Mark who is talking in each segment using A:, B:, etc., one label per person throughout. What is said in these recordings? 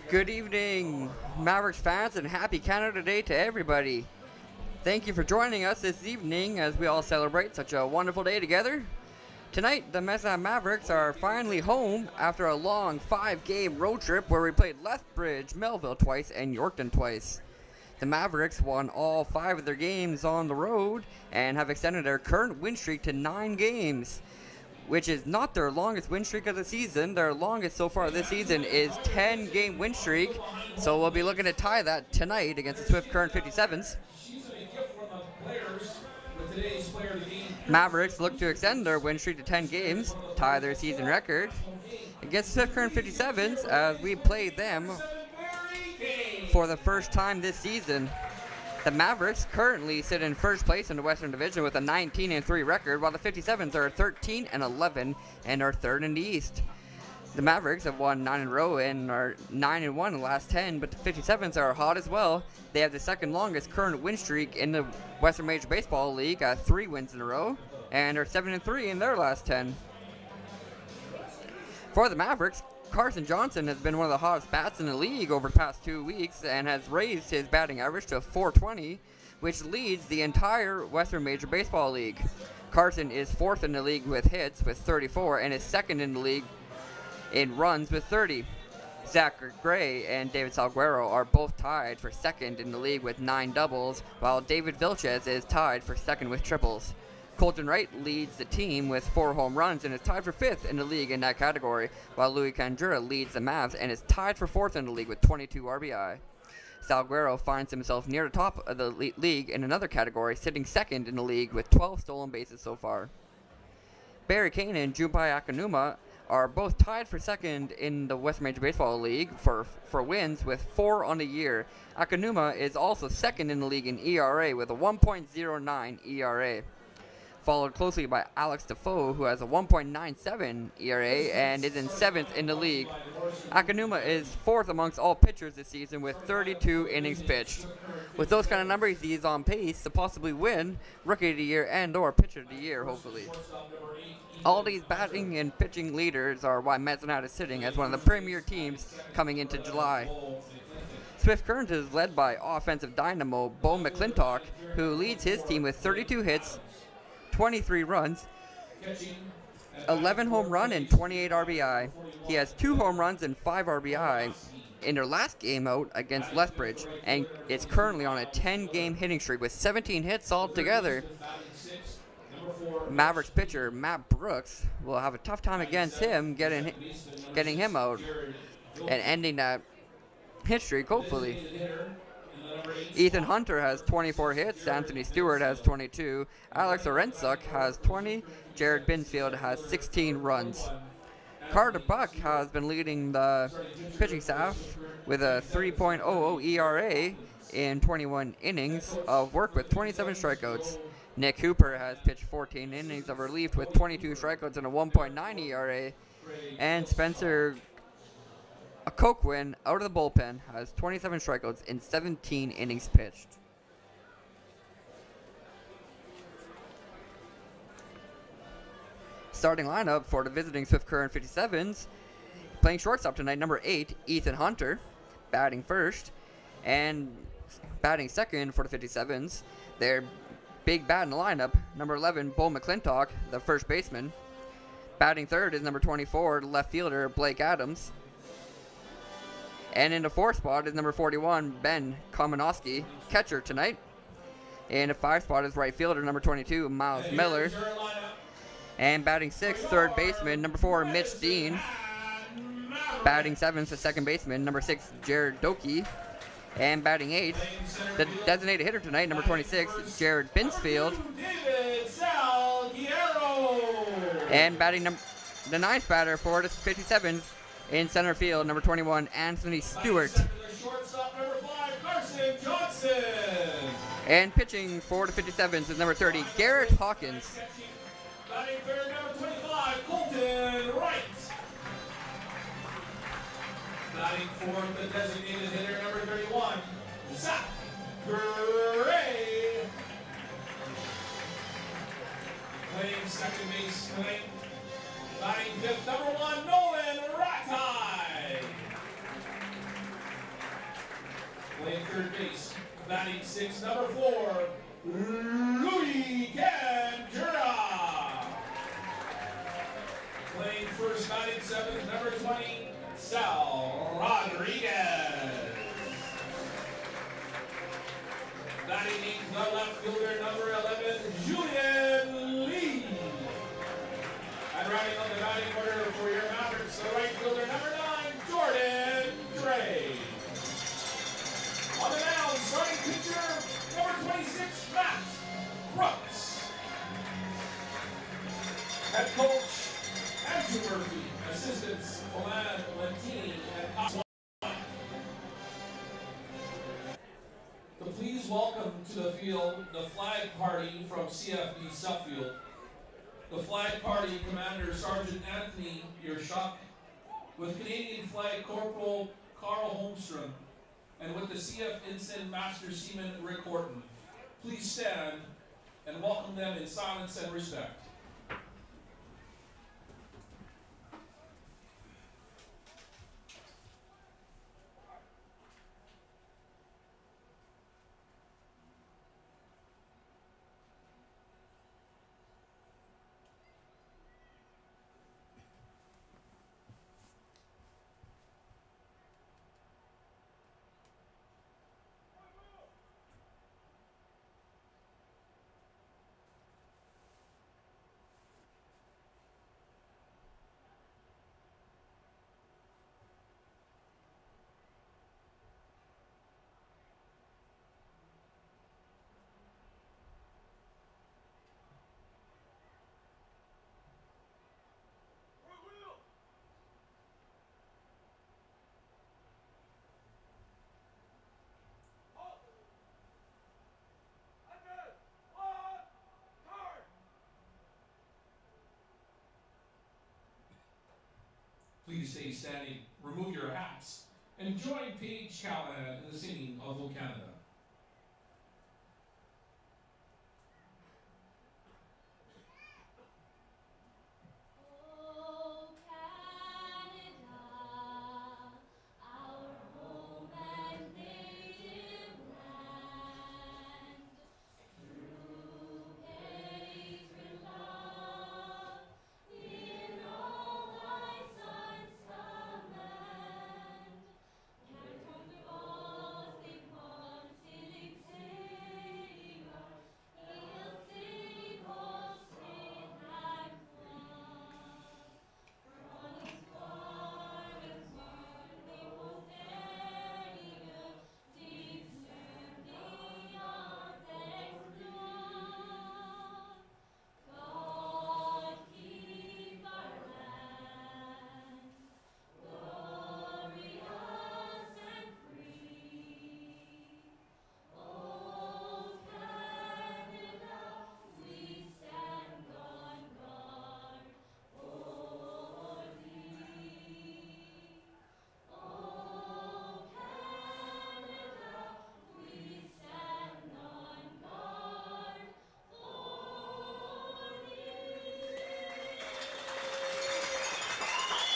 A: Good evening, Mavericks fans, and happy Canada Day to everybody. Thank you for joining us this evening as we all celebrate such a wonderful day together. Tonight, the MHMavericks are finally home after a long 5-game road trip where we played Lethbridge, Melville twice, and Yorkton twice. The Mavericks won all 5 of their games on the road and have extended their current win streak to 9 games, which is not their longest win streak of the season. Their longest so far this season is 10-game win streak, so we'll be looking to tie that tonight against the Swift Current 57's. Mavericks look to extend their win streak to 10 games, tie their season record against Swift Current 57's as we play them for the first time this season. The Mavericks currently sit in first place in the Western Division with a 19-3 record, while the 57's are 13-11 and are third in the East. The Mavericks have won 9 in a row and are 9-1 in the last 10, but the 57's are hot as well. They have the second longest current win streak in the Western Major Baseball League at 3 wins in a row and are 7-3 in their last 10. For the Mavericks, Carson Johnson has been one of the hottest bats in the league over the past 2 weeks and has raised his batting average to .420, which leads the entire Western Major Baseball League. Carson is 4th in the league with hits with 34 and is 2nd in the league in runs with 30. Zach Gray and David Salguero are both tied for 2nd in the league with 9 doubles, while David Vilches is tied for 2nd with triples. Colton Wright leads the team with 4 home runs and is tied for 5th in the league in that category, while Louis Kandura leads the Mavs and is tied for 4th in the league with 22 RBI. Salguero finds himself near the top of the league in another category, sitting 2nd in the league with 12 stolen bases so far. Barry Kane and Junpai Akanuma are both tied for 2nd in the Western Major Baseball League for wins with 4 on the year. Akanuma is also 2nd in the league in ERA with a 1.09 ERA. Followed closely by Alex Defoe, who has a 1.97 ERA and is in 7th in the league. Akanuma is 4th amongst all pitchers this season with 32 innings pitched. With those kind of numbers, he is on pace to possibly win Rookie of the Year and or Pitcher of the Year, hopefully. All these batting and pitching leaders are why Mezzanat is sitting as one of the premier teams coming into July. Swift Current is led by offensive dynamo Bo McClintock, who leads his team with 32 hits, 23 runs, 11 home run, and 28 RBI. He has 2 home runs and 5 RBI in their last game out against Lethbridge, and is currently on a 10-game hitting streak with 17 hits altogether. Mavericks pitcher Matt Brooks will have a tough time against him getting him out and ending that hit streak, hopefully. Ethan Hunter has 24 hits, Anthony Stewart has 22, Alex Orensuk has 20, Jared Binsfield has 16 runs. Carter Buck has been leading the pitching staff with a 3.00 ERA in 21 innings of work with 27 strikeouts. Nick Cooper has pitched 14 innings of relief with 22 strikeouts and a 1.9 ERA. And Spencer Coquin, out of the bullpen, has 27 strikeouts in 17 innings pitched. Starting lineup for the visiting Swift Current 57's. Playing shortstop tonight, number 8, Ethan Hunter, batting first. And batting second for the 57's. Their big bat in the lineup, number 11, Bo McClintock, the first baseman. Batting third is number 24, the left fielder, Blake Adams. And in the 4th spot is number 41, Ben Komanowski, catcher tonight. In the 5th spot is right fielder, number 22, Miles Miller. And batting 6th, third baseman, number 4, Mitch Dean. Batting 7th, the second baseman, number 6, Jared Doki. And batting 8th, the designated hitter tonight, number 26, Jared Binsfield. And batting the 9th batter for the 57's in center field, number 21, Anthony Stewart. And pitching for the 57's is number 30, Garrett Hawkins.
B: Batting third, number 25, Colton Wright. Batting fourth, the designated hitter, number 31, Zach Gray. Playing second base tonight, batting fifth, number 1, Nolan Ratai. third base. Batting 6, number 4, Louis Candura. Playing first, batting 7th, number 20, Sal Rodriguez. Batting 8th, the left fielder, number 11, Julian Lee. And rounding out the batting order for your Mavericks, the right fielder, number 9, Jordan Gray. On the mound, starting pitcher, number 26, Matt Brooks. Head coach, Andrew Murphy. Assistants, Milan Lentini and Oswald. So please welcome to the field the flag party from CFB Suffield. The flag party commander, Sergeant Anthony Yershuk, with Canadian Flag Corporal Carl Holmstrom, and with the CF Ensign Master Seaman Rick Horton. Please stand and welcome them in silence and respect. Please stay standing, remove your hats, and join Paige Callahan in the singing of O Canada.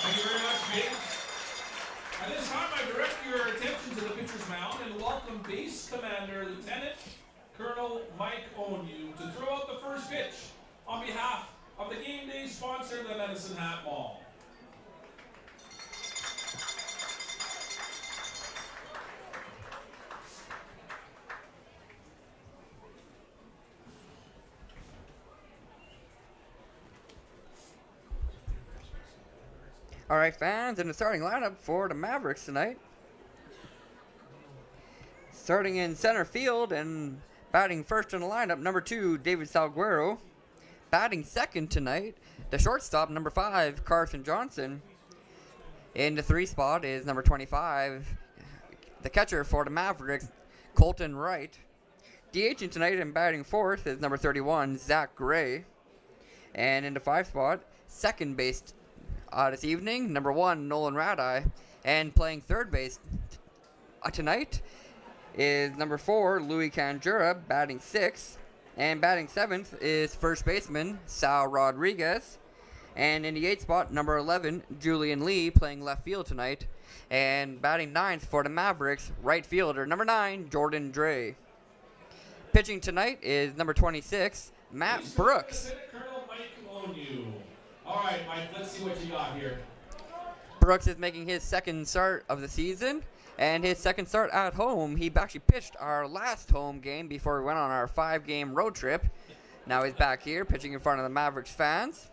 B: Thank you very much, Paige. At this time, I direct your attention to the pitcher's mound and welcome Base Commander Lieutenant Colonel Mike Onyu to throw out the first pitch on behalf of the game day sponsor, the Medicine Hat Mall.
A: All right, fans, and the starting lineup for the Mavericks tonight. Starting in center field and batting first in the lineup, number 2, David Salguero. Batting second tonight, the shortstop, number 5, Carson Johnson. In the 3 spot is number 25, the catcher for the Mavericks, Colton Wright. DHing tonight and batting fourth is number 31, Zach Gray. And in the 5 spot, second base this evening, number 1, Nolan Radai. And playing third base tonight is number 4, Louis Candura, batting 6th. And batting 7th is first baseman Sal Rodriguez. And in the 8th spot, number 11, Julian Lee, playing left field tonight. And batting ninth for the Mavericks, right fielder number 9, Jordan Dre. Pitching tonight is number 26, Matt Brooks.
B: Colonel Mike Onyu. All right, Mike, let's see what you got here.
A: Brooks is making his second start of the season, and his second start at home. He actually pitched our last home game before we went on our 5-game road trip. Now he's back here pitching in front of the Mavericks fans.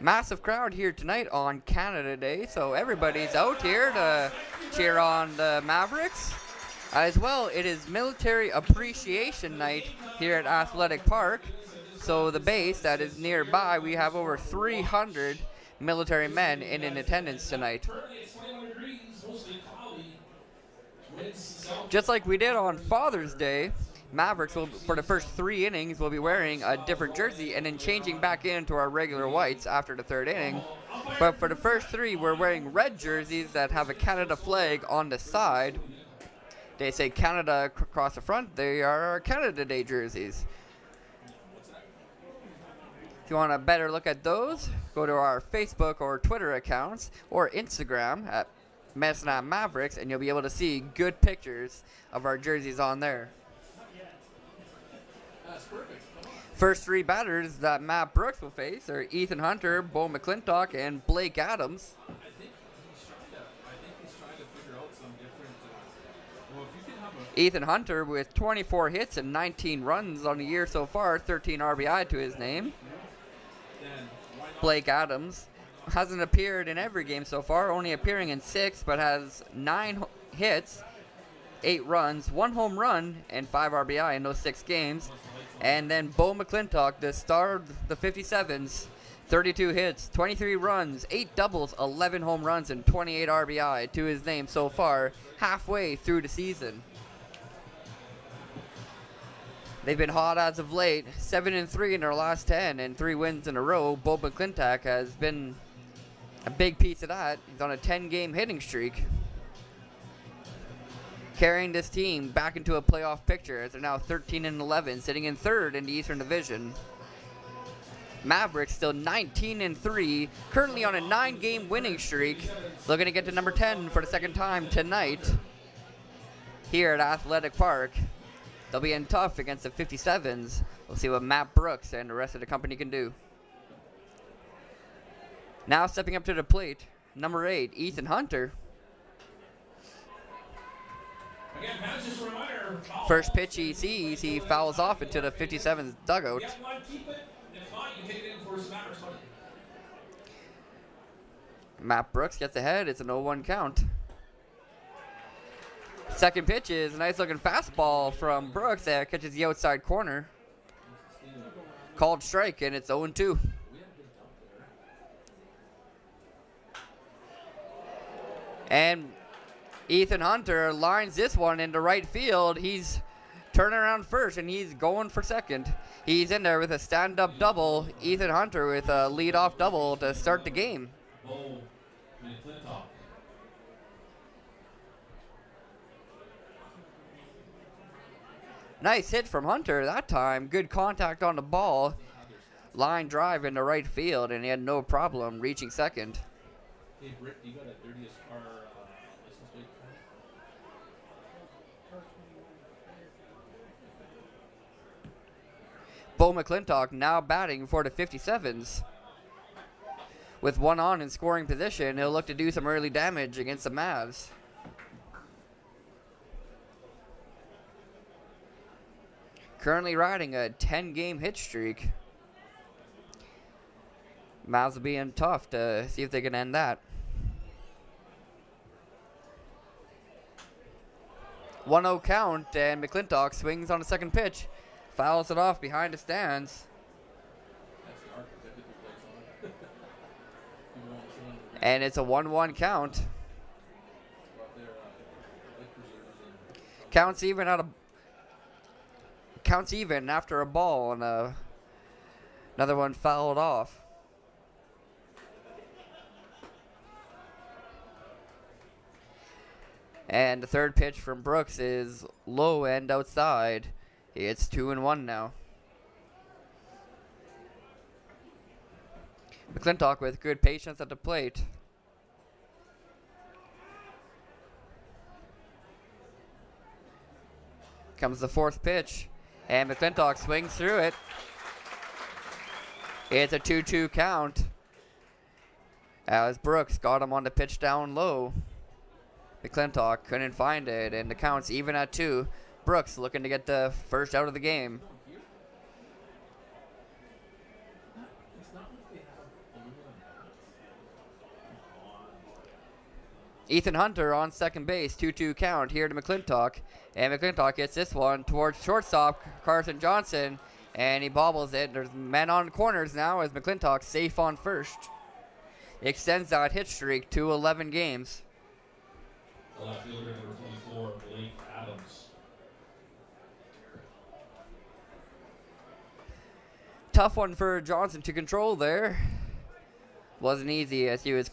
A: Massive crowd here tonight on Canada Day, so everybody's out here to cheer on the Mavericks. As well, it is Military Appreciation Night here at Athletic Park. So the base that is nearby, we have over 300 military men in attendance tonight. Just like we did on Father's Day, Mavericks will, for the first 3 innings, will be wearing a different jersey and then changing back into our regular whites after the 3rd inning. But for the first 3, we're wearing red jerseys that have a Canada flag on the side. They say Canada across the front. They are our Canada Day jerseys. If you want a better look at those, go to our Facebook or Twitter accounts or Instagram at MHMavericks, and you'll be able to see good pictures of our jerseys on there.
B: That's perfect.
A: First 3 batters that Matt Brooks will face are Ethan Hunter, Bo McClintock, and Blake Adams.
B: I think he's trying to figure out some different. Well, if you can have a.
A: Ethan Hunter with 24 hits and 19 runs on the year so far, 13 RBI to his name.
B: Then why not?
A: Blake Adams hasn't appeared in every game so far, only appearing in 6, but has 9 hits, 8 runs, 1 home run, and 5 RBI in those 6 games. And then Bo McClintock, the star of the 57's, 32 hits, 23 runs, 8 doubles, 11 home runs, and 28 RBI to his name so far, halfway through the season. They've been hot as of late, 7-3 in their last 10 and 3 wins in a row. Bo McClintock has been a big piece of that. He's on a 10-game hitting streak, carrying this team back into a playoff picture as they're now 13-11, sitting in 3rd in the Eastern Division. Mavericks still 19-3, currently on a 9-game winning streak, looking to get to number 10 for the 2nd time tonight here at Athletic Park. They'll be in tough against the 57's. We'll see what Matt Brooks and the rest of the company can do. Now stepping up to the plate, number 8, Ethan Hunter.
B: Again, fans, just a reminder,
A: First pitch he sees, he fouls off into the 57's dugout.
B: If you want to keep it, if not, you take it in for some Mavericks money.
A: Matt Brooks gets ahead. It's an 0-1 count. Second pitch is a nice looking fastball from Brooks that catches the outside corner. Called strike, and it's 0-2. And Ethan Hunter lines this one into right field. He's turning around first, and he's going for second. He's in there with a stand-up double. Ethan Hunter with a lead-off double to start the game.
B: Bo McClintock.
A: Nice hit from Hunter that time. Good contact on the ball. Line drive into right field, and he had no problem reaching second.
B: Hey, Britt, you got a dirtiest car license plate?
A: Bo McClintock now batting for the 57's. With 1 on in scoring position, he'll look to do some early damage against the Mavs. Currently riding a 10-game hit streak. Mavs will be in tough to see if they can end that. 1-0 count, and McClintock swings on the second pitch. Fouls it off behind the stands. And it's a 1-1 count. Counts even after a ball, and another one fouled off. And the third pitch from Brooks is low end outside. It's 2-1 now. McClintock with good patience at the plate. Comes the fourth pitch, and McClintock swings through it. It's a 2-2 count as Brooks got him on the pitch down low. McClintock couldn't find it, and the count's even at 2. Brooks looking to get the first out of the game. Ethan Hunter on second base, 2-2 count here to McClintock. And McClintock gets this one towards shortstop, Carson Johnson, and he bobbles it. There's men on corners now as McClintock safe on first. Extends that hit streak to 11 games.
B: The left fielder, number 24, Blake Adams.
A: Tough one for Johnson to control there. Wasn't easy as he was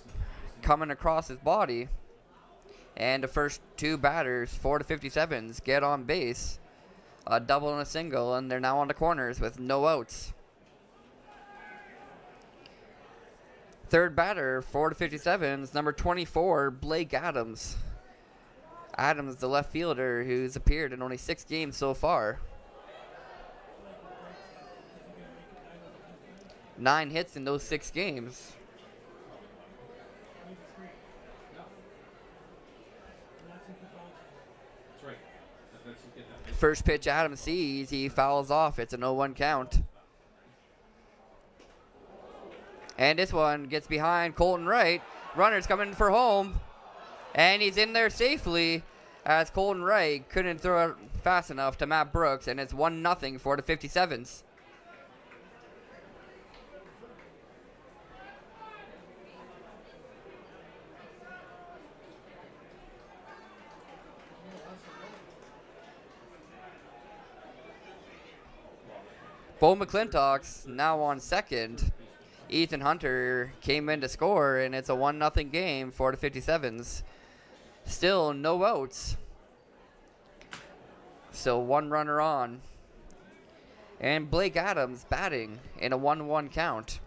A: coming across his body. And the first two batters, 4 to 57's, get on base. A double and a single, and they're now on the corners with no outs. Third batter, 4 to 57's, number 24, Blake Adams. Adams, the left fielder, who's appeared in only 6 games so far. 9 hits in those 6 games. First pitch Adams sees, he fouls off. It's an 0-1 count. And this one gets behind Colton Wright. Runner's coming for home. And he's in there safely as Colton Wright couldn't throw it fast enough to Matt Brooks. And it's 1-0 for the 57's. Bo McClintock's now on second. Ethan Hunter came in to score, and it's a 1-0 game for the 57's. Still no outs. Still one runner on. And Blake Adams batting in a 1-1 count.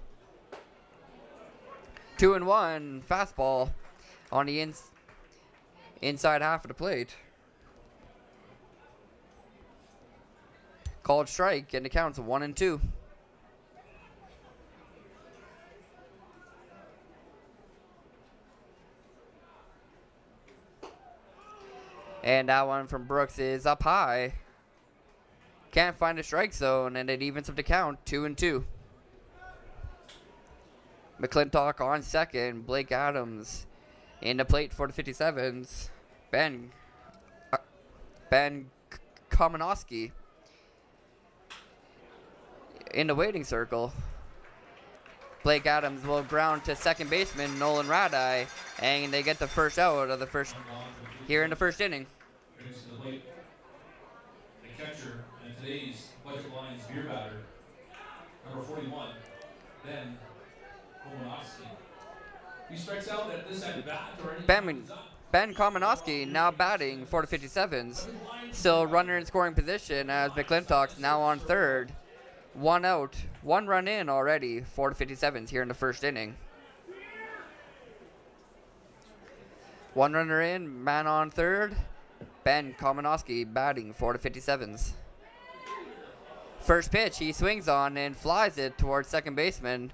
A: 2-1 fastball on the inside half of the plate. Called strike, and the count's 1-2. And that one from Brooks is up high. Can't find a strike zone, and it evens up the count, 2-2. McClintock on second. Blake Adams in the plate for the 57's. Ben Kamenowski in the waiting circle. Blake Adams will ground to second baseman Nolan Radai, and they get the first out of the first here in the first inning.
B: The catcher and today's Budget Lions beer batter, number 41, Ben Komanowski. He strikes out at this at bat or any
A: Ben Kamenowski now batting for the 57's. Still runner in scoring position as McClintock's now on third. 1 out, 1 run in already for the 57's here in the first inning. 1 runner in, man on third. Ben Kamenowski batting for the 57's. First pitch he swings on and flies it towards second baseman.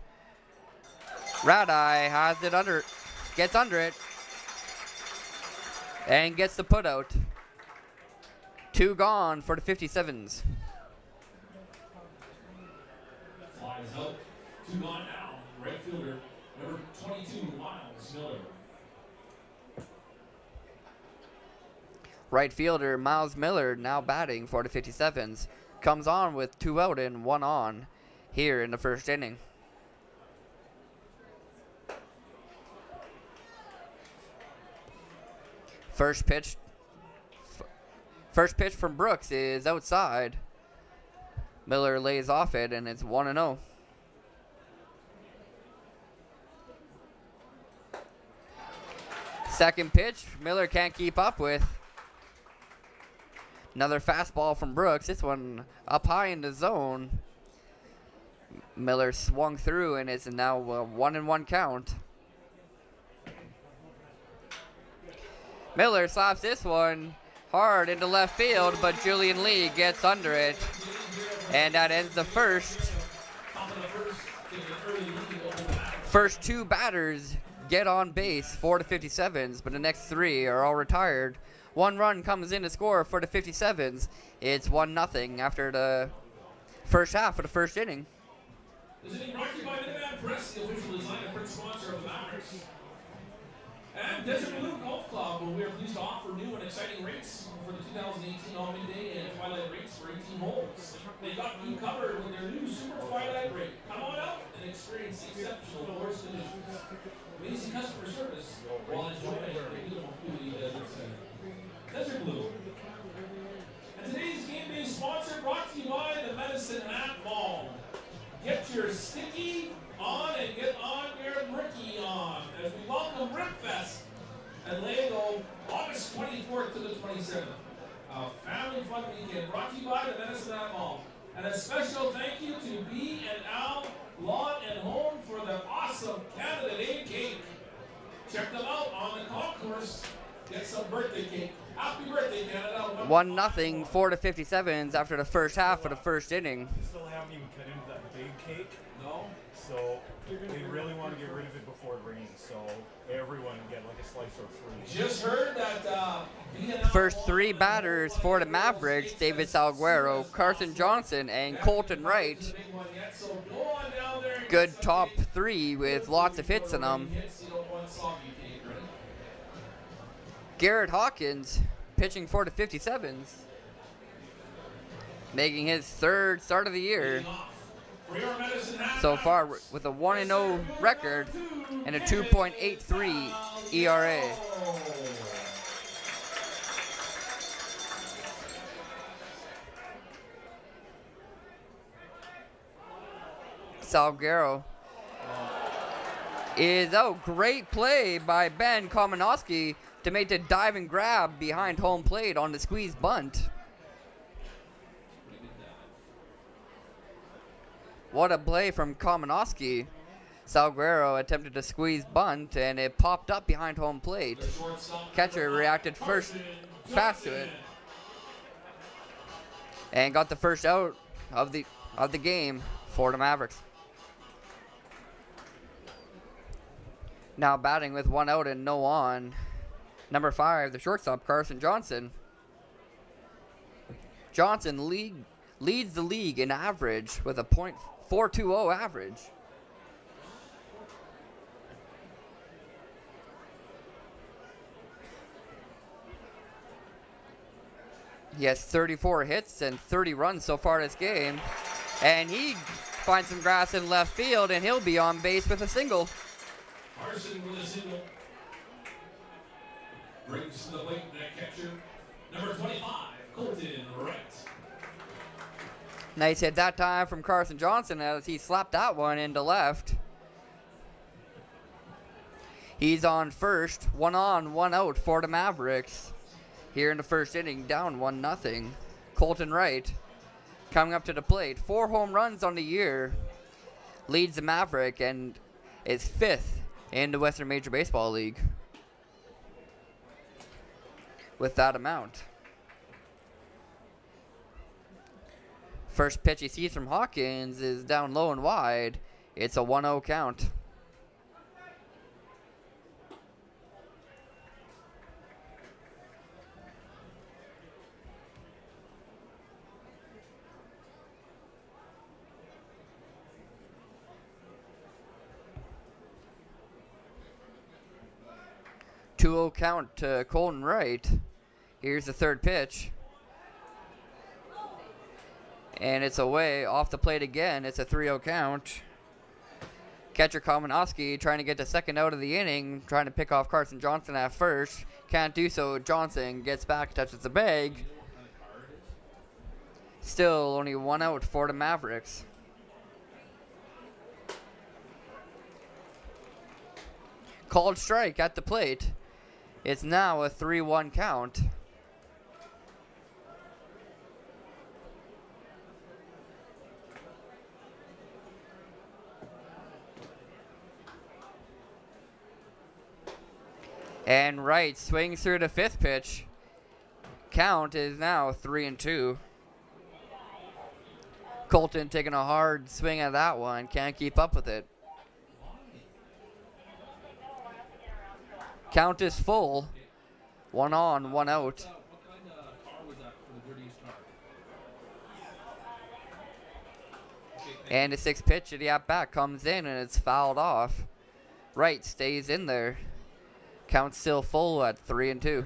A: Radai has it gets under it, and gets the put out. 2 gone for the 57's.
B: Flies out. 2 gone now. Right fielder, number 22, Miles Miller.
A: Right fielder Miles Miller now batting for the 57's. Comes on with 2 out and 1 on here in the first inning. First pitch from Brooks is outside. Miller lays off it, and it's 1-0. Second pitch, Miller can't keep up with. Another fastball from Brooks. This one up high in the zone. Miller swung through, and it's now a 1-1 count. Miller slaps this one hard into left field, but Julian Lee gets under it. And that ends the first. First two batters get on base for the 57's, but the next three are all retired. One run comes in to score for the 57's. It's 1-0 after the first half of the first inning.
B: This inning brought to you by Minuteman Press, the official design and print sponsor of the Mavericks. And Desert Blue Golf Club, where we are pleased to offer new and exciting rates for the 2018 All-Midday and Twilight rates for 18 holes. They got you covered with their new Super Twilight rate. Come on out and experience exceptional course conditions. Amazing customer service while enjoying the beautiful Cooley Desert Blue. And today's game day sponsor brought to you by the Medicine Hat Balm. Get your sticky on and get on your bricky on as we welcome Ripfest and Lego August 24th to the 27th. A family fun weekend brought to you by the Medicine Hat Balm. And a special thank you to B&L Lawn and Home for the awesome Canada Day cake. Check them out on the concourse. Get some birthday cake. Happy birthday, Canada.
A: 1-0 for the 57's after the first half of the first inning.
C: Still haven't even cut into that big cake.
B: No.
C: So they really want to get rid of it before it rains. So everyone get like a slice of fruit.
B: Just heard that
A: First three batters for the Mavericks, David Salguero, Carson Johnson, and Colton Wright. Good top three with lots of hits in them. Garrett Hawkins pitching for the 57's, making his third start of the year so far with a 1-0 record and a 2.83 ERA. Salguero is out. Great play by Ben Komanowski to make the diving grab behind home plate on the squeeze bunt. What a play from Komanowski. Salguero attempted to squeeze bunt, and it popped up behind home plate. Catcher reacted first fast to it and got the first out of the game for the Mavericks. Now batting with 1 out and no on, number 5, the shortstop, Carson Johnson. Johnson leads the league in average with a .420 average. He has 34 hits and 30 runs so far this game. And he finds some grass in left field, and he'll be on base with a single.
B: Carson with a single. Brings to the plate that catcher, number 25, Colton Wright.
A: Nice hit that time from Carson Johnson as he slapped that one into left. He's on first, 1 on, 1 out for the Mavericks. Here in the first inning, down 1-0. Colton Wright coming up to the plate. 4 home runs on the year. Leads the Maverick and is 5th in the Western Major Baseball League with that amount. First pitch he sees from Hawkins is down low and wide. It's a 1-0 count. Count to Colton Wright. Here's the third pitch. And it's away off the plate again. It's a 3-0 count. Catcher Komanowski trying to get the second out of the inning, trying to pick off Carson Johnson at first. Can't do so. Johnson gets back, touches the bag. Still only 1 out for the Mavericks. Called strike at the plate. It's now a 3-1 count. And Wright swings through the 5th pitch. Count is now 3-2. Colton taking a hard swing at that one. Can't keep up with it. Count is full. 1 on, 1 out.
B: What kind of car was that for the dirtiest car?
A: And the 6th pitch of the at-bat comes in and it's fouled off. Wright stays in there. Count still full at 3-2.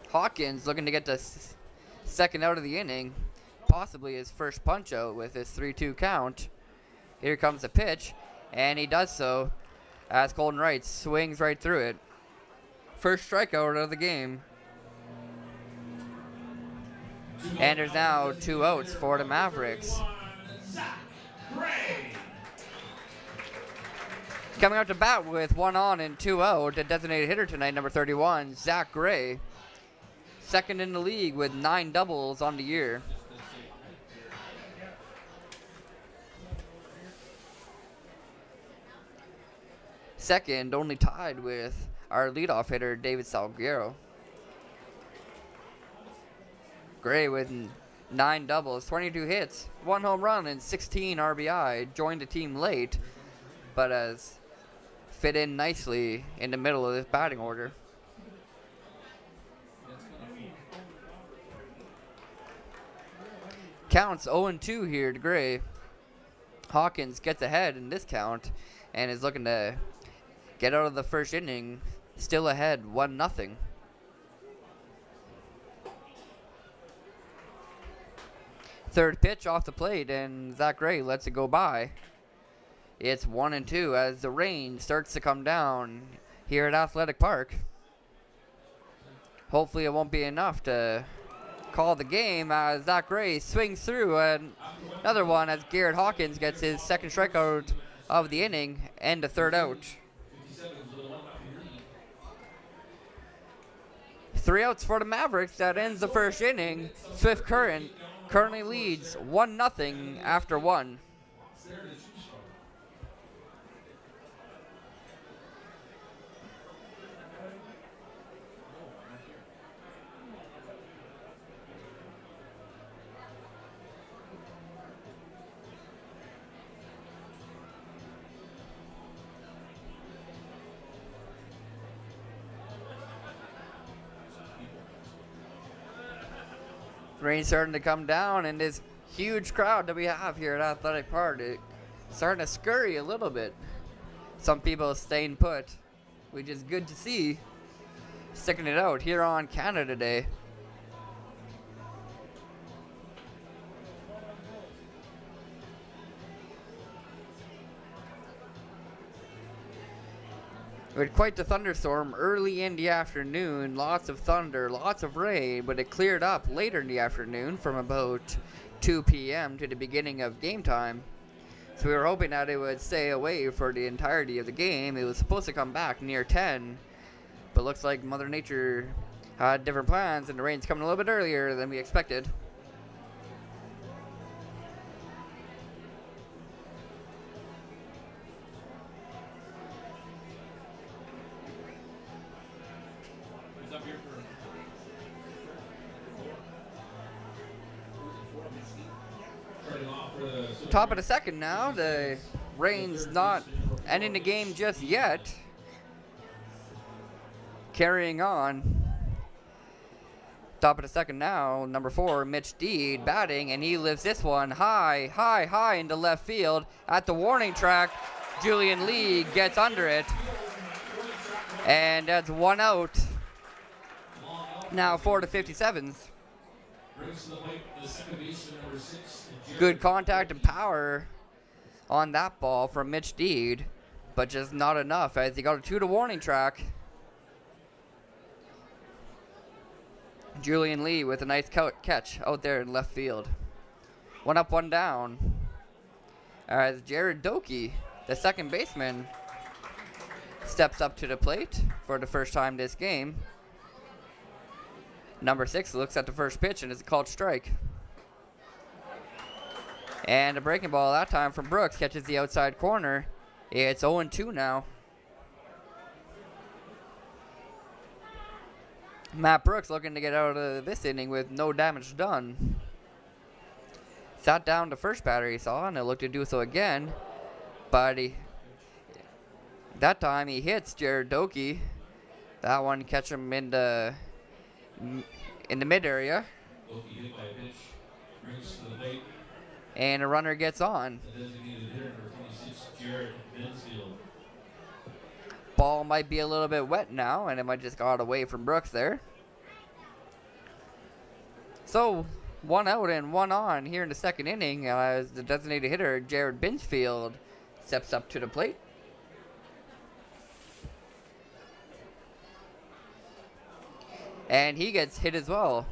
A: Hawkins looking to get the second out of the inning. Possibly his first punch out with his 3-2 count. Here comes the pitch, and he does so as Colton Wright swings right through it. First strikeout of the game. And there's now 2 outs for the Mavericks. Coming out to bat with 1 on and 2 out, the designated hitter tonight, number 31, Zach Gray. Second in the league with 9 doubles on the year. Second, only tied with our leadoff hitter, David Salguero. Gray with 9 doubles, 22 hits, 1 home run, and 16 RBI. Joined the team late, but has fit in nicely in the middle of this batting order. Counts 0-2 here to Gray. Hawkins gets ahead in this count and is looking to get out of the first inning, still ahead 1-0. Third pitch off the plate and Zach Gray lets it go by. It's 1-2 as the rain starts to come down here at Athletic Park. Hopefully it won't be enough to call the game as Zach Gray swings through another one as Garrett Hawkins gets his second strikeout of the inning and a third out. 3 outs for the Mavericks. That ends the first inning. Swift Current currently leads 1-0 after 1. Rain starting to come down, and this huge crowd that we have here at Athletic Park, it's starting to scurry a little bit. Some people staying put, which is good to see. Sticking it out here on Canada Day. We had quite the thunderstorm early in the afternoon. Lots of thunder, lots of rain, but it cleared up later in the afternoon from about 2 p.m. to the beginning of game time. So we were hoping that it would stay away for the entirety of the game. It was supposed to come back near 10, but looks like Mother Nature had different plans and the rain's coming a little bit earlier than we expected. Top of the second now. The rain's not ending the game just yet. Carrying on. Top of the second now. Number 4, Mitch Deed batting, and he lifts this one high into left field. At the warning track, Julian Lee gets under it. And that's 1 out. Now for the 57's. Good contact and power on that ball from Mitch Deed, but just not enough as he got a 2 to warning track. Julian Lee with a nice catch out there in left field. 1 up, 1 down. As Jared Doki, the second baseman, steps up to the plate for the first time this game. Number 6 looks at the first pitch and is a called strike. And a breaking ball that time from Brooks catches the outside corner. It's 0-2 now. Matt Brooks looking to get out of this inning with no damage done. Sat down the first batter he saw, and he'll look to do so again. But that time he hits Jared Doki. That one catch him in the mid area.
B: Doki hit by a pitch, brings to the plate.
A: And a runner gets on.
B: The designated hitter for 26, Jared Mansfield.
A: Ball might be a little bit wet now, and it might just got away from Brooks there. So, 1 out and 1 on here in the second inning as the designated hitter, Jared Binsfield, steps up to the plate. And he gets hit as well,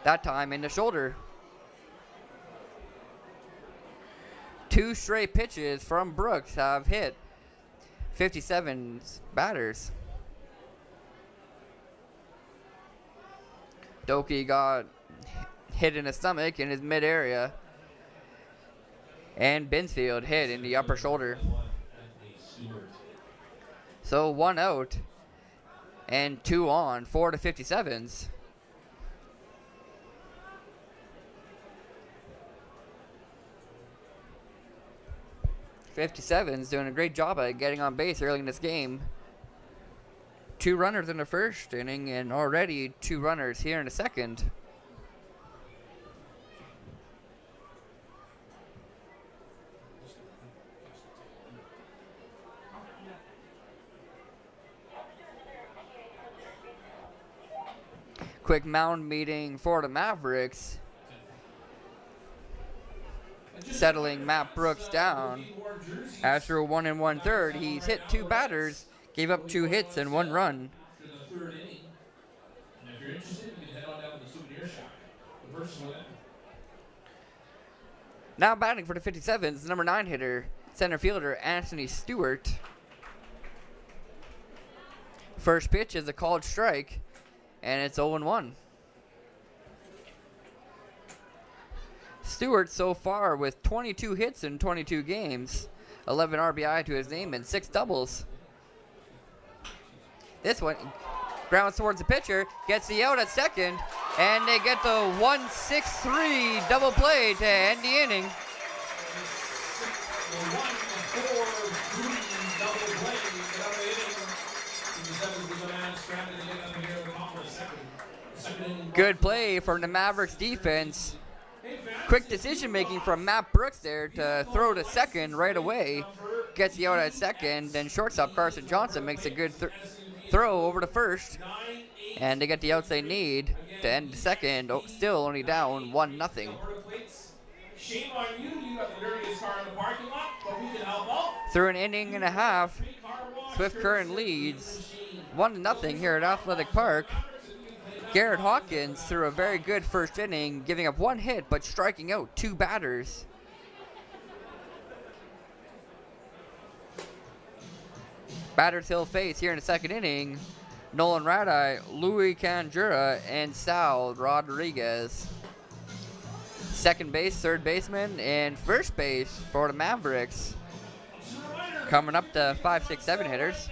A: that time in the shoulder. 2 straight pitches from Brooks have hit 57's batters. Doki got hit in the stomach in his mid area, and Binsfield hit in the upper shoulder. So 1 out and 2 on for the 57's. '57's doing a great job at getting on base early in this game. 2 runners in the first inning and already 2 runners here in the second. Quick mound meeting for the Mavericks. Settling Matt Brooks down. After 1 1/3, he's hit 2 batters, gave up 2 hits and 1 run.
B: After the third inning. And if you're interested, you can head on down to the souvenir shop. The person will.
A: Now batting for the 57's, number 9 hitter, center fielder Anthony Stewart. First pitch is a called strike, and it's 0-1. Stewart so far with 22 hits in 22 games, 11 RBI to his name, and 6 doubles. This one grounds towards the pitcher, gets the out at second, and they get the 1-6-3 double play to end the inning.
B: The 1-4-3 double play to end the inning. The 7th was a man scrambling to get up here at the top of the second inning.
A: Good play from the Mavericks defense. Quick decision making from Matt Brooks there to throw to second right away. Gets the out at second, then shortstop Carson Johnson makes a good throw over to first. And they get the outs they need to end the second, still only down 1-0.
B: Shame on you, you got the dirtiest car in the parking lot, but we can help out.
A: Through an inning and a half, Swift Current leads 1-0 here at Athletic Park. Garrett Hawkins threw a very good first inning, giving up 1 hit but striking out 2 batters. Batters he'll face here in the second inning, Nolan Radai, Louis Canjura, and Sal Rodriguez. Second base, third baseman, and first base for the Mavericks. Coming up to 5, 6, 7 hitters.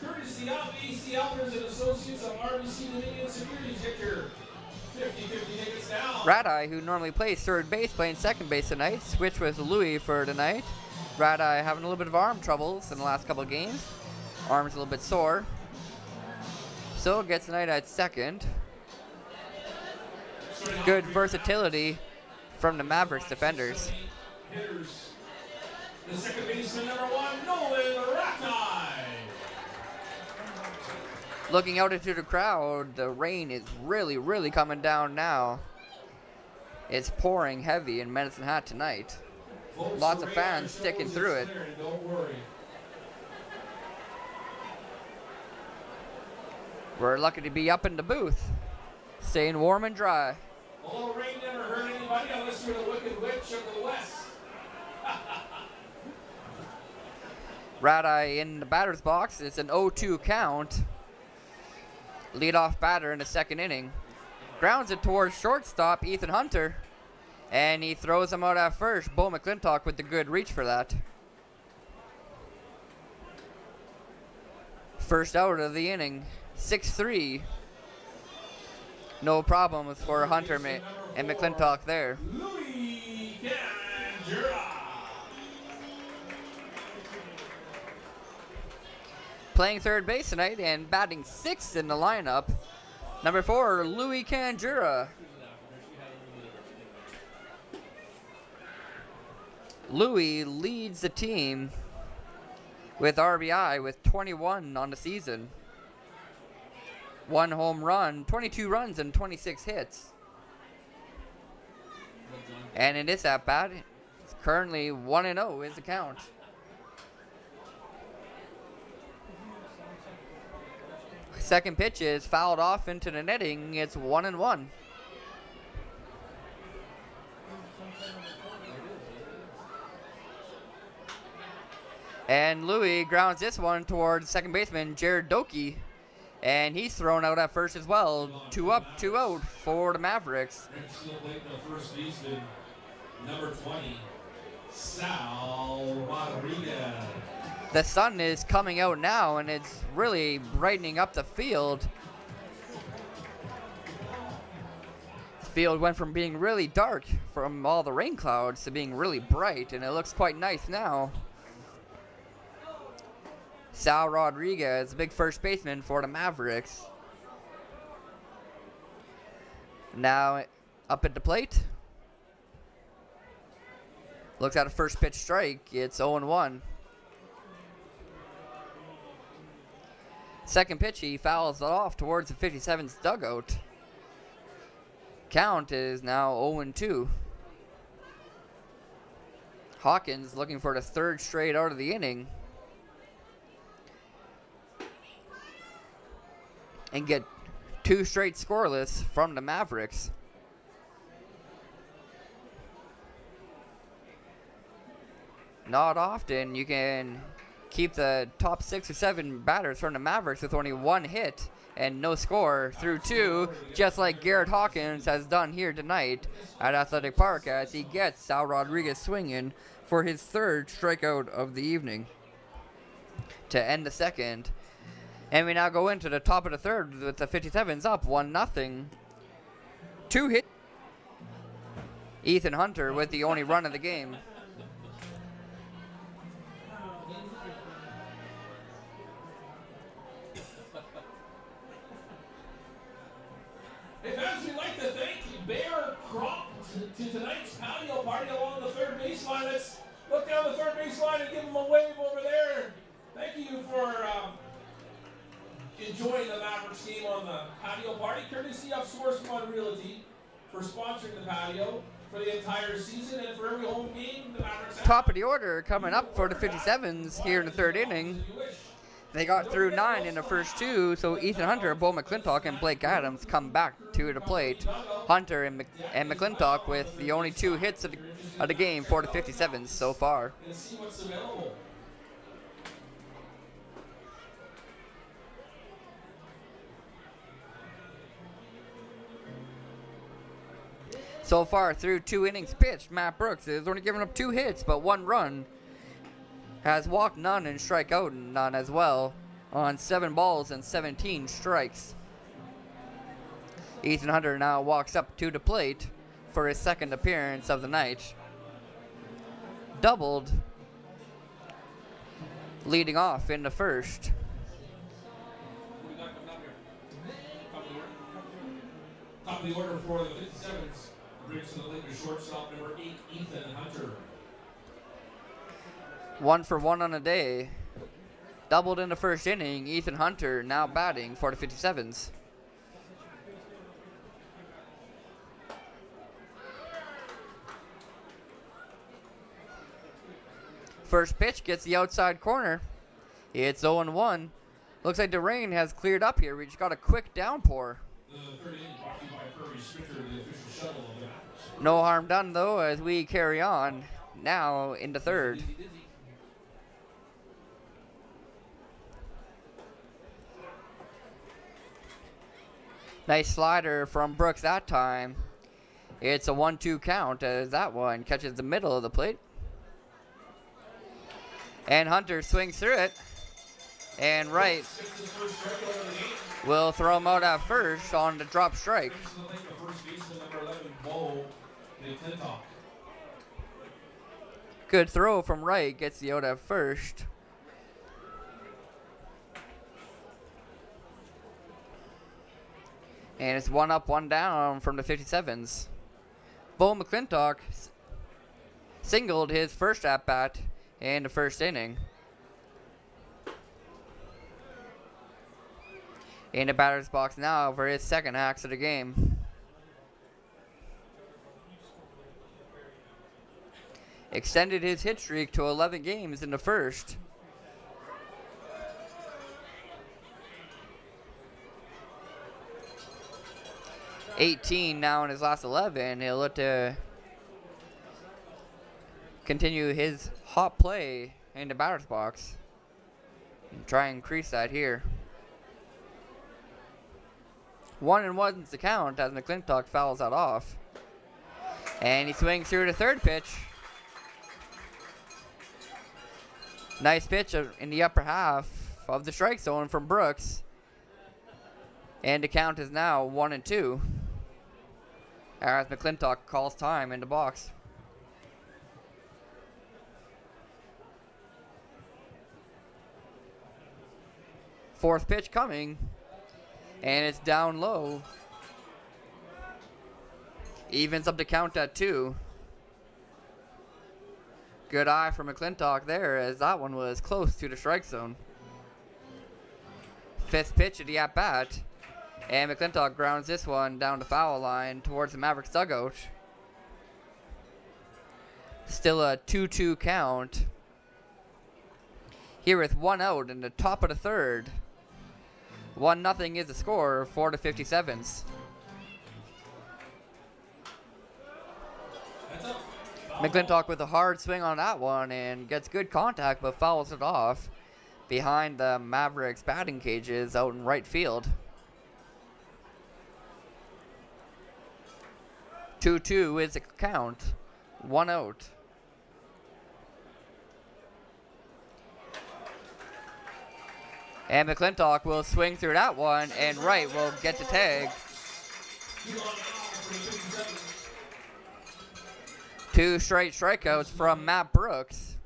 B: Courtesy of AC Elders and Associates of RBC Dominion Securities. Get your 50-50 tickets now.
A: Radai, who normally plays third base, playing second base tonight. Switch with Louis for tonight. Radai having a little bit of arm troubles in the last couple of games. Arm's a little bit sore. So gets tonight at second. Good versatility from the Mavericks defenders.
B: Hitters. The second baseman, number 1, Nolan Radai.
A: Looking out into the crowd, the rain is really coming down now. It's pouring heavy in Medicine Hat tonight.
B: Folks,
A: Lots of fans sticking through it.
B: Don't worry.
A: We're lucky to be up in the booth, staying warm and dry.
B: A little rain never hurt anybody unless you're the Wicked Witch of the West.
A: Radai in the batter's box. It's an 0-2 count. Leadoff batter in the second inning. Grounds it towards shortstop Ethan Hunter. And he throws him out at first. Bo McClintock with the good reach for that. First out of the inning. 6-3. No problems for Hunter and McClintock there.
B: Louis Candura.
A: Playing third base tonight and batting sixth in the lineup. Number 4, Louis Candura. Louis leads the team with RBI with 21 on the season. 1 home run, 22 runs, and 26 hits. And in this at-bat, it's currently 1-0 is the count. Second pitch is fouled off into the netting. It's 1-1. And Louis grounds this one towards second baseman Jared Doki. And he's thrown out at first as well. 2 up, 2 out for the Mavericks.
B: First baseman, number 20, Sal Rodriguez.
A: The sun is coming out now, and it's really brightening up the field. The field went from being really dark from all the rain clouds to being really bright, and it looks quite nice now. Sal Rodriguez, big first baseman for the Mavericks. Now up at the plate. Looks at a first pitch strike. It's 0-1. Second pitch, he fouls it off towards the 57's dugout. Count is now 0-2. Hawkins looking for the third straight out of the inning. And get 2 straight scoreless from the Mavericks. Not often you can keep the top 6 or 7 batters from the Mavericks with only 1 hit and no score through 2, just like Garrett Hawkins has done here tonight at Athletic Park as he gets Sal Rodriguez swinging for his 3rd strikeout of the evening to end the second. And we now go into the top of the 3rd with the 57's up 1-0. 2 hits. Ethan Hunter with the only run of the game.
B: Hey fans, we'd like to thank Bear Crop to tonight's patio party along the third baseline. Let's look down the third baseline and give them a wave over there. Thank you for enjoying the Mavericks game on the patio party, courtesy of Source One Realty for sponsoring the patio for the entire season and for every home game the Mavericks have.
A: Top of the order coming up for the 57's here in the 3rd inning. They got through 9 in the first 2, so Ethan Hunter, Bo McClintock, and Blake Adams come back to the plate. Hunter and McClintock with the only 2 hits of the game for the 57's so far.
B: And see what's available.
A: So far through 2 innings pitched, Matt Brooks has only given up 2 hits but 1 run. Has walked none and strike out none as well on 7 balls and 17 strikes. Ethan Hunter now walks up to the plate for his 2nd appearance of the night. Doubled, leading off in the first.
B: Top of the order for the 57's. Brings to the Lakers shortstop number 8, Ethan Hunter.
A: 1 for 1 on the day. Doubled in the first inning. Ethan Hunter now batting for the 57's. First pitch gets the outside corner. It's 0-1. Looks like the rain has cleared up here. We just got a quick downpour.
B: The 3rd inning brought to you by Kirby Stricker, the official shuttle of the Mavericks.
A: No harm done though as we carry on now in the 3rd. Nice slider from Brooks that time. It's a 1-2 count as that one catches the middle of the plate. And Hunter swings through it. And Wright will throw him out at first on the drop strike. Good throw from Wright, gets the out at first. And it's 1 up, 1 down from the 57's. Bo McClintock singled his first at-bat in the first inning. In the batter's box now for his second axe of the game. Extended his hit streak to 11 games in the first. $18 now in his last 11. He'll look to continue his hot play in the batter's box and try and increase that here. 1-1's the count as McClintock fouls that off. And he swings through the third pitch. Nice pitch in the upper half of the strike zone from Brooks. And the count is now 1-2. As McClintock calls time in the box. Fourth pitch coming. And it's down low. Evens up the count at 2. Good eye for McClintock there as that one was close to the strike zone. Fifth pitch of the at-bat. And McClintock grounds this one down the foul line towards the Mavericks dugout. Still a 2-2 count. Here with 1 out in the top of the third. 1-0 is the score for the 57's. McClintock with a hard swing on that one and gets good contact but fouls it off behind the Mavericks batting cages out in right field. 2-2 is the count. 1 out. And McClintock will swing through that one, and Wright will get the tag. 2 straight strikeouts from Matt Brooks.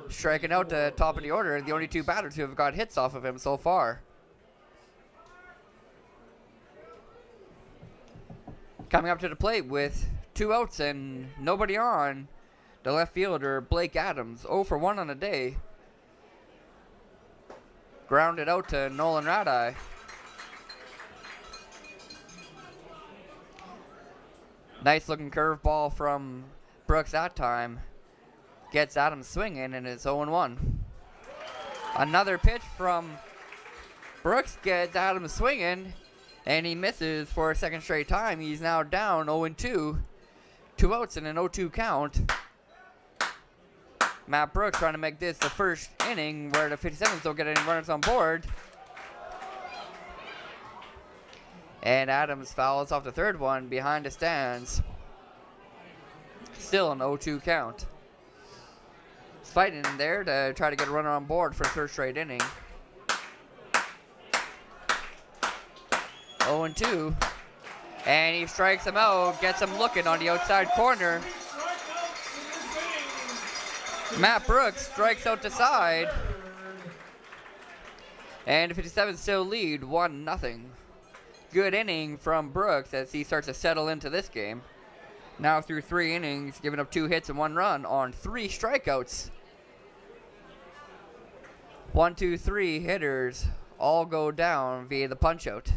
A: Striking out the top of the order, the only 2 batters who have got hits off of him so far. Coming up to the plate with 2 outs and nobody on, the left fielder Blake Adams, 0 for 1 on the day. Grounded out to Nolan Radai. Nice looking curveball from Brooks that time. Gets Adams swinging and it's 0-1. Another pitch from Brooks gets Adams swinging and he misses for a second straight time. He's now down 0-2. 2 outs and an 0-2 count. Matt Brooks trying to make this the first inning where the 57's don't get any runners on board. And Adams fouls off the third one behind the stands. Still an 0-2 count. He's fighting in there to try to get a runner on board for the third straight inning. 0-2. And he strikes him out, gets him looking on the outside corner. Matt Brooks strikes out the side. And the 57 still lead 1-0. Good inning from Brooks as he starts to settle into this game. Now through 3 innings, giving up 2 hits and 1 run on 3 strikeouts. 1, 2, 3 hitters all go down via the punch-out.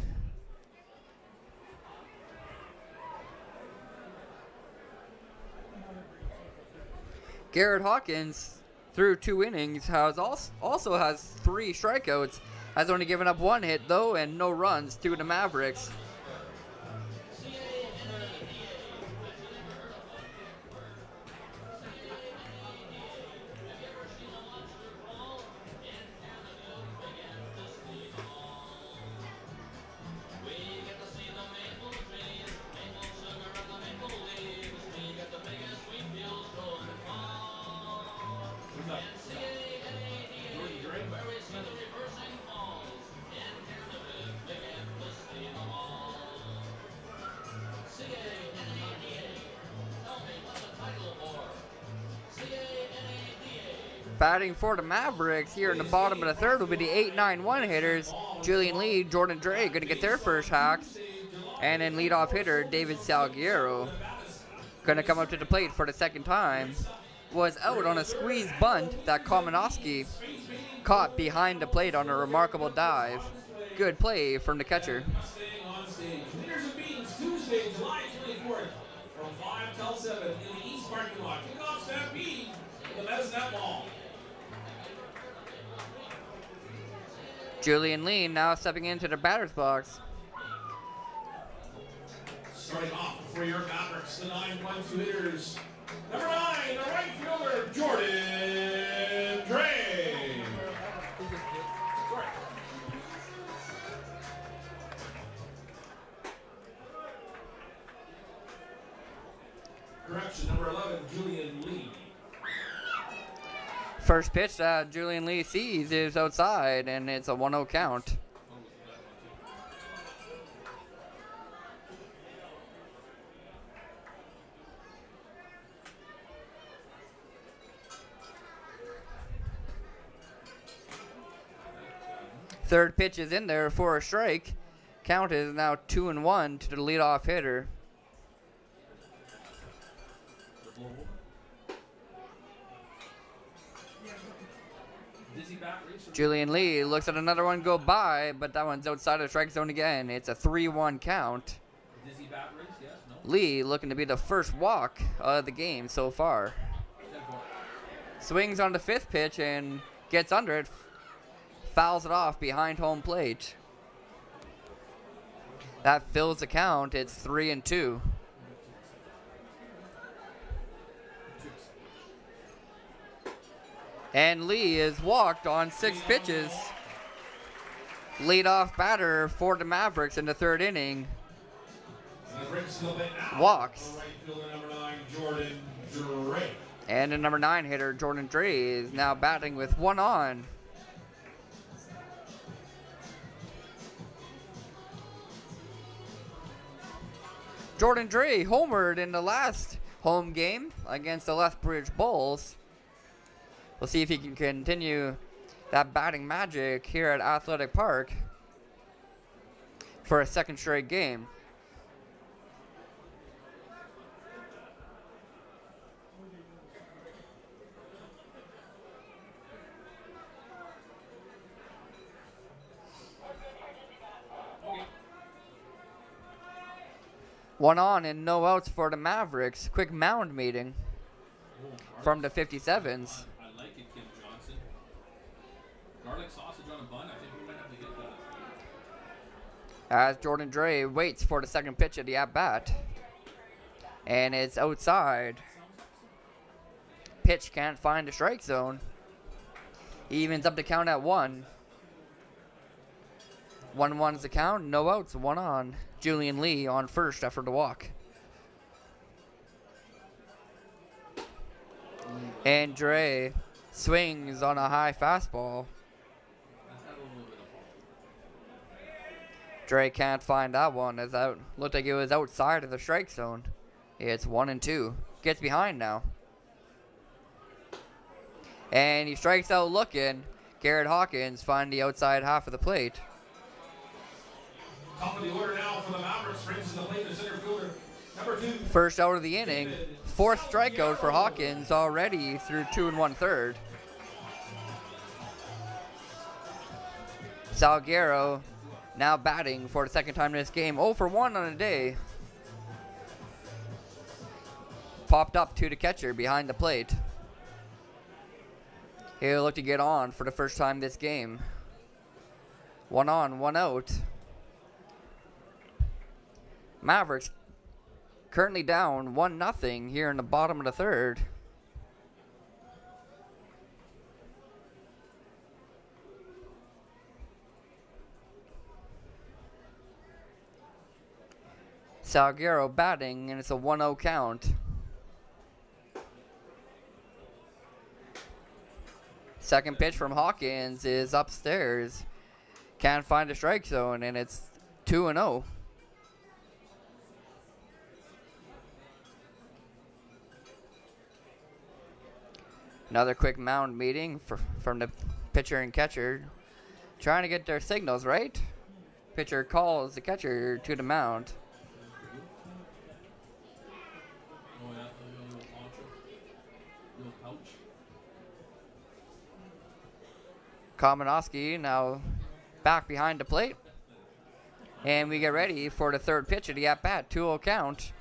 A: Garrett Hawkins, through 2 innings, also has 3 strikeouts. Has only given up 1 hit, though, and no runs to the Mavericks. Batting for the Mavericks here in the bottom of the third will be the 8-9-1 hitters. Julian Lee, Jordan Dre going to get their first hacks. And then leadoff hitter David Salguero going to come up to the plate for the second time. Was out on a squeeze bunt that Komanowski caught behind the plate on a remarkable dive. Good play from the catcher.
B: Winners of Beans, Tuesday, July 24th, from 5 till 7 in the East parking lot. Kickoff Stampede in the Mets Net Mall.
A: Julian Lee now stepping into the batter's box.
B: Starting off for your Mavericks, the 9-1-2 hitters. Number 9, the right fielder, Jordan Dre. Correction, number 11, Julian Lee.
A: First pitch that Julian Lee sees is outside, and it's a 1-0 count. Third pitch is in there for a strike. Count is now 2-1 to the leadoff hitter. Julian Lee looks at another one go by, but that one's outside of the strike zone again. It's a 3-1 count. Lee looking to be the first walk of the game so far. Swings on the fifth pitch and gets under it. Fouls it off behind home plate. That fills the count. It's 3-2. And Lee is walked on 6 pitches. Leadoff batter for the Mavericks in the third inning. Walks. And the number 9 hitter, Jordan Dre, is now batting with 1 on. Jordan Dre homered in the last home game against the Lethbridge Bulls. We'll see if he can continue that batting magic here at Athletic Park for a second straight game. One on and no outs for the Mavericks. Quick mound meeting from the 57's.
B: I like it, Kim Johnson. Garlic sausage on a bun. I think we might have to get that.
A: As Jordan Dre waits for the second pitch of the at-bat. And it's outside. Pitch can't find the strike zone. Evens up the count at 1. 1-1's the count. No outs. 1 on. Julian Lee on first after the walk. And Dre swings on a high fastball. Dre can't find that one as out. Looked like it was outside of the strike zone. It's 1-2. Gets behind now. And he strikes out looking. Garrett Hawkins find the outside half of the plate.
B: Top of the order now for the Mavericks. Brings to the plate the center fielder. Number 2.
A: First out of the inning. 4th strikeout for Hawkins already through 2 1/3. Salguero now batting for the second time in this game. 0 for 1 on the day. Popped up to the catcher behind the plate. He'll look to get on for the first time this game. 1 on, 1 out. Mavericks currently down 1-0 here in the bottom of the third. Salguero batting, and it's a 1-0 count. Second pitch from Hawkins is upstairs. Can't find a strike zone, and it's 2-0. Another quick mound meeting from the pitcher and catcher, trying to get their signals right. Pitcher calls the catcher to the mound. Kamenowski now back behind the plate. And we get ready for the third pitch of the at-bat, 2-0 count.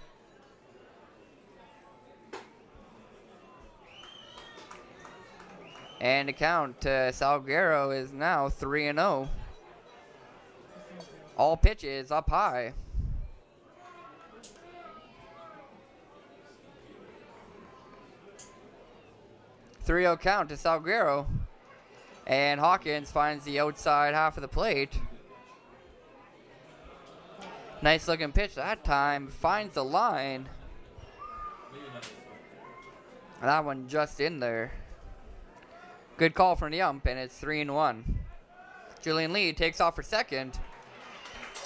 A: And the count to Salguero is now 3-0. All pitches up high. 3-0 count to Salguero. And Hawkins finds the outside half of the plate. Nice looking pitch that time. Finds the line. And that one just in there. Good call from the ump, and it's 3-1. Julian Lee takes off for second.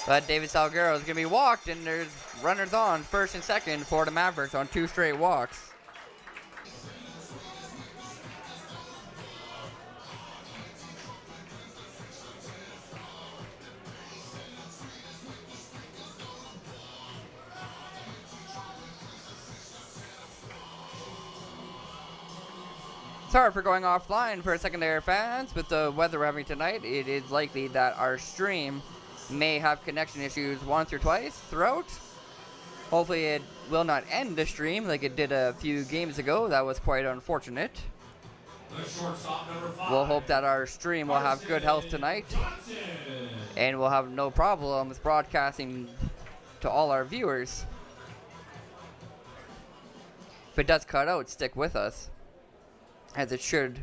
A: But David Salguero is going to be walked, and there's runners on first and second for the Mavericks on 2 straight walks. Sorry for going offline for a second there, fans. With the weather we're having tonight, it is likely that our stream may have connection issues once or twice throughout. Hopefully it will not end the stream like it did a few games ago. That was quite unfortunate. We'll hope that our stream will have good health tonight, and we'll have no problems broadcasting to all our viewers. If it does cut out, stick with us, as it should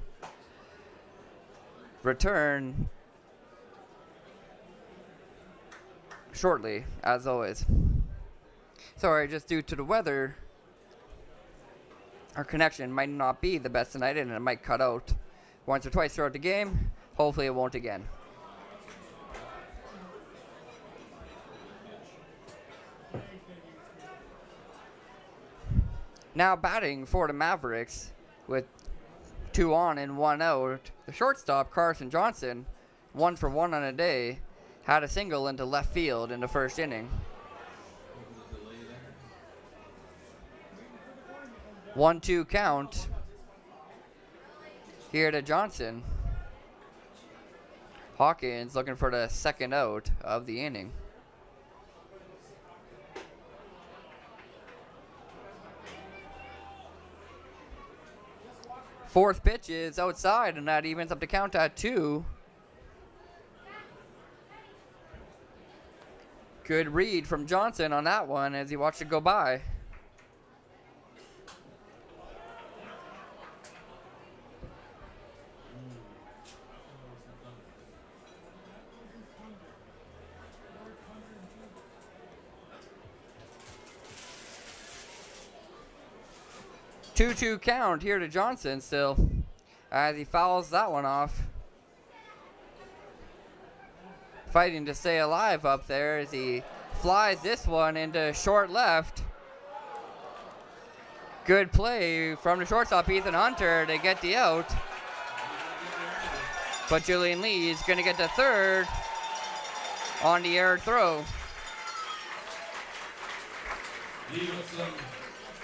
A: return shortly, as always. Sorry, just due to the weather, our connection might not be the best tonight, and it might cut out once or twice throughout the game. Hopefully it won't again. Now batting for the Mavericks with 2 on and 1 out. The shortstop, Carson Johnson, 1 for 1 on a day, had a single into left field in the first inning. 1-2 count here to Johnson. Hawkins looking for the second out of the inning. Fourth pitch is outside, and that evens up the count at 2. Good read from Johnson on that one as he watched it go by. Two count here to Johnson still, as he fouls that one off. Fighting to stay alive up there as he flies this one into short left. Good play from the shortstop, Ethan Hunter, to get the out. But Julian Lee is going to get to third on the error throw.
B: Lee with some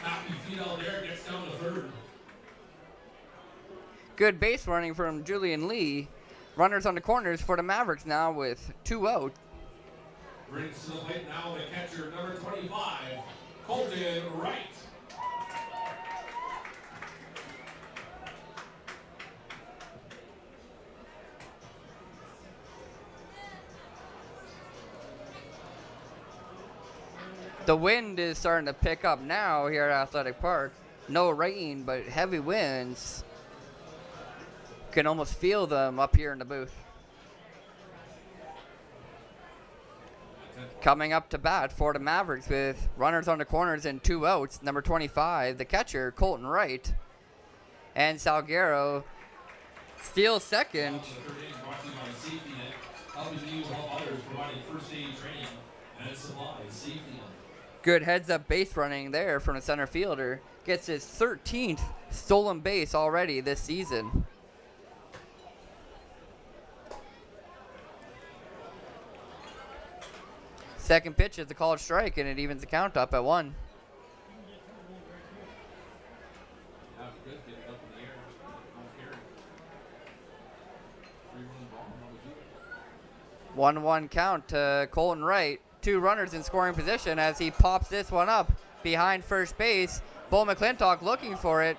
B: happy feet out there, gets down to third.
A: Good base running from Julian Lee. Runners on the corners for the Mavericks now with 2 out.
B: Brings to the plate now the catcher, number 25, Colton Wright.
A: The wind is starting to pick up now here at Athletic Park. No rain, but heavy winds. Can almost feel them up here in the booth. Coming up to bat for the Mavericks with runners on the corners and 2 outs. Number 25, the catcher, Colton Wright. And Salguero Steals second.
B: The third inning brought to you by Safety Net, helping you help others, providing first aid training and supplies. Safety Net.
A: Good heads-up base running there from the center fielder. Gets his 13th stolen base already this season. Second pitch is a called strike, and it evens the count up at 1.
B: Have a good get it up in the air. Don't carry. 3-1 ball.
A: 1-1 count to Colton Wright. 2 runners in scoring position as he pops this one up behind first base. Bo McClintock looking for it,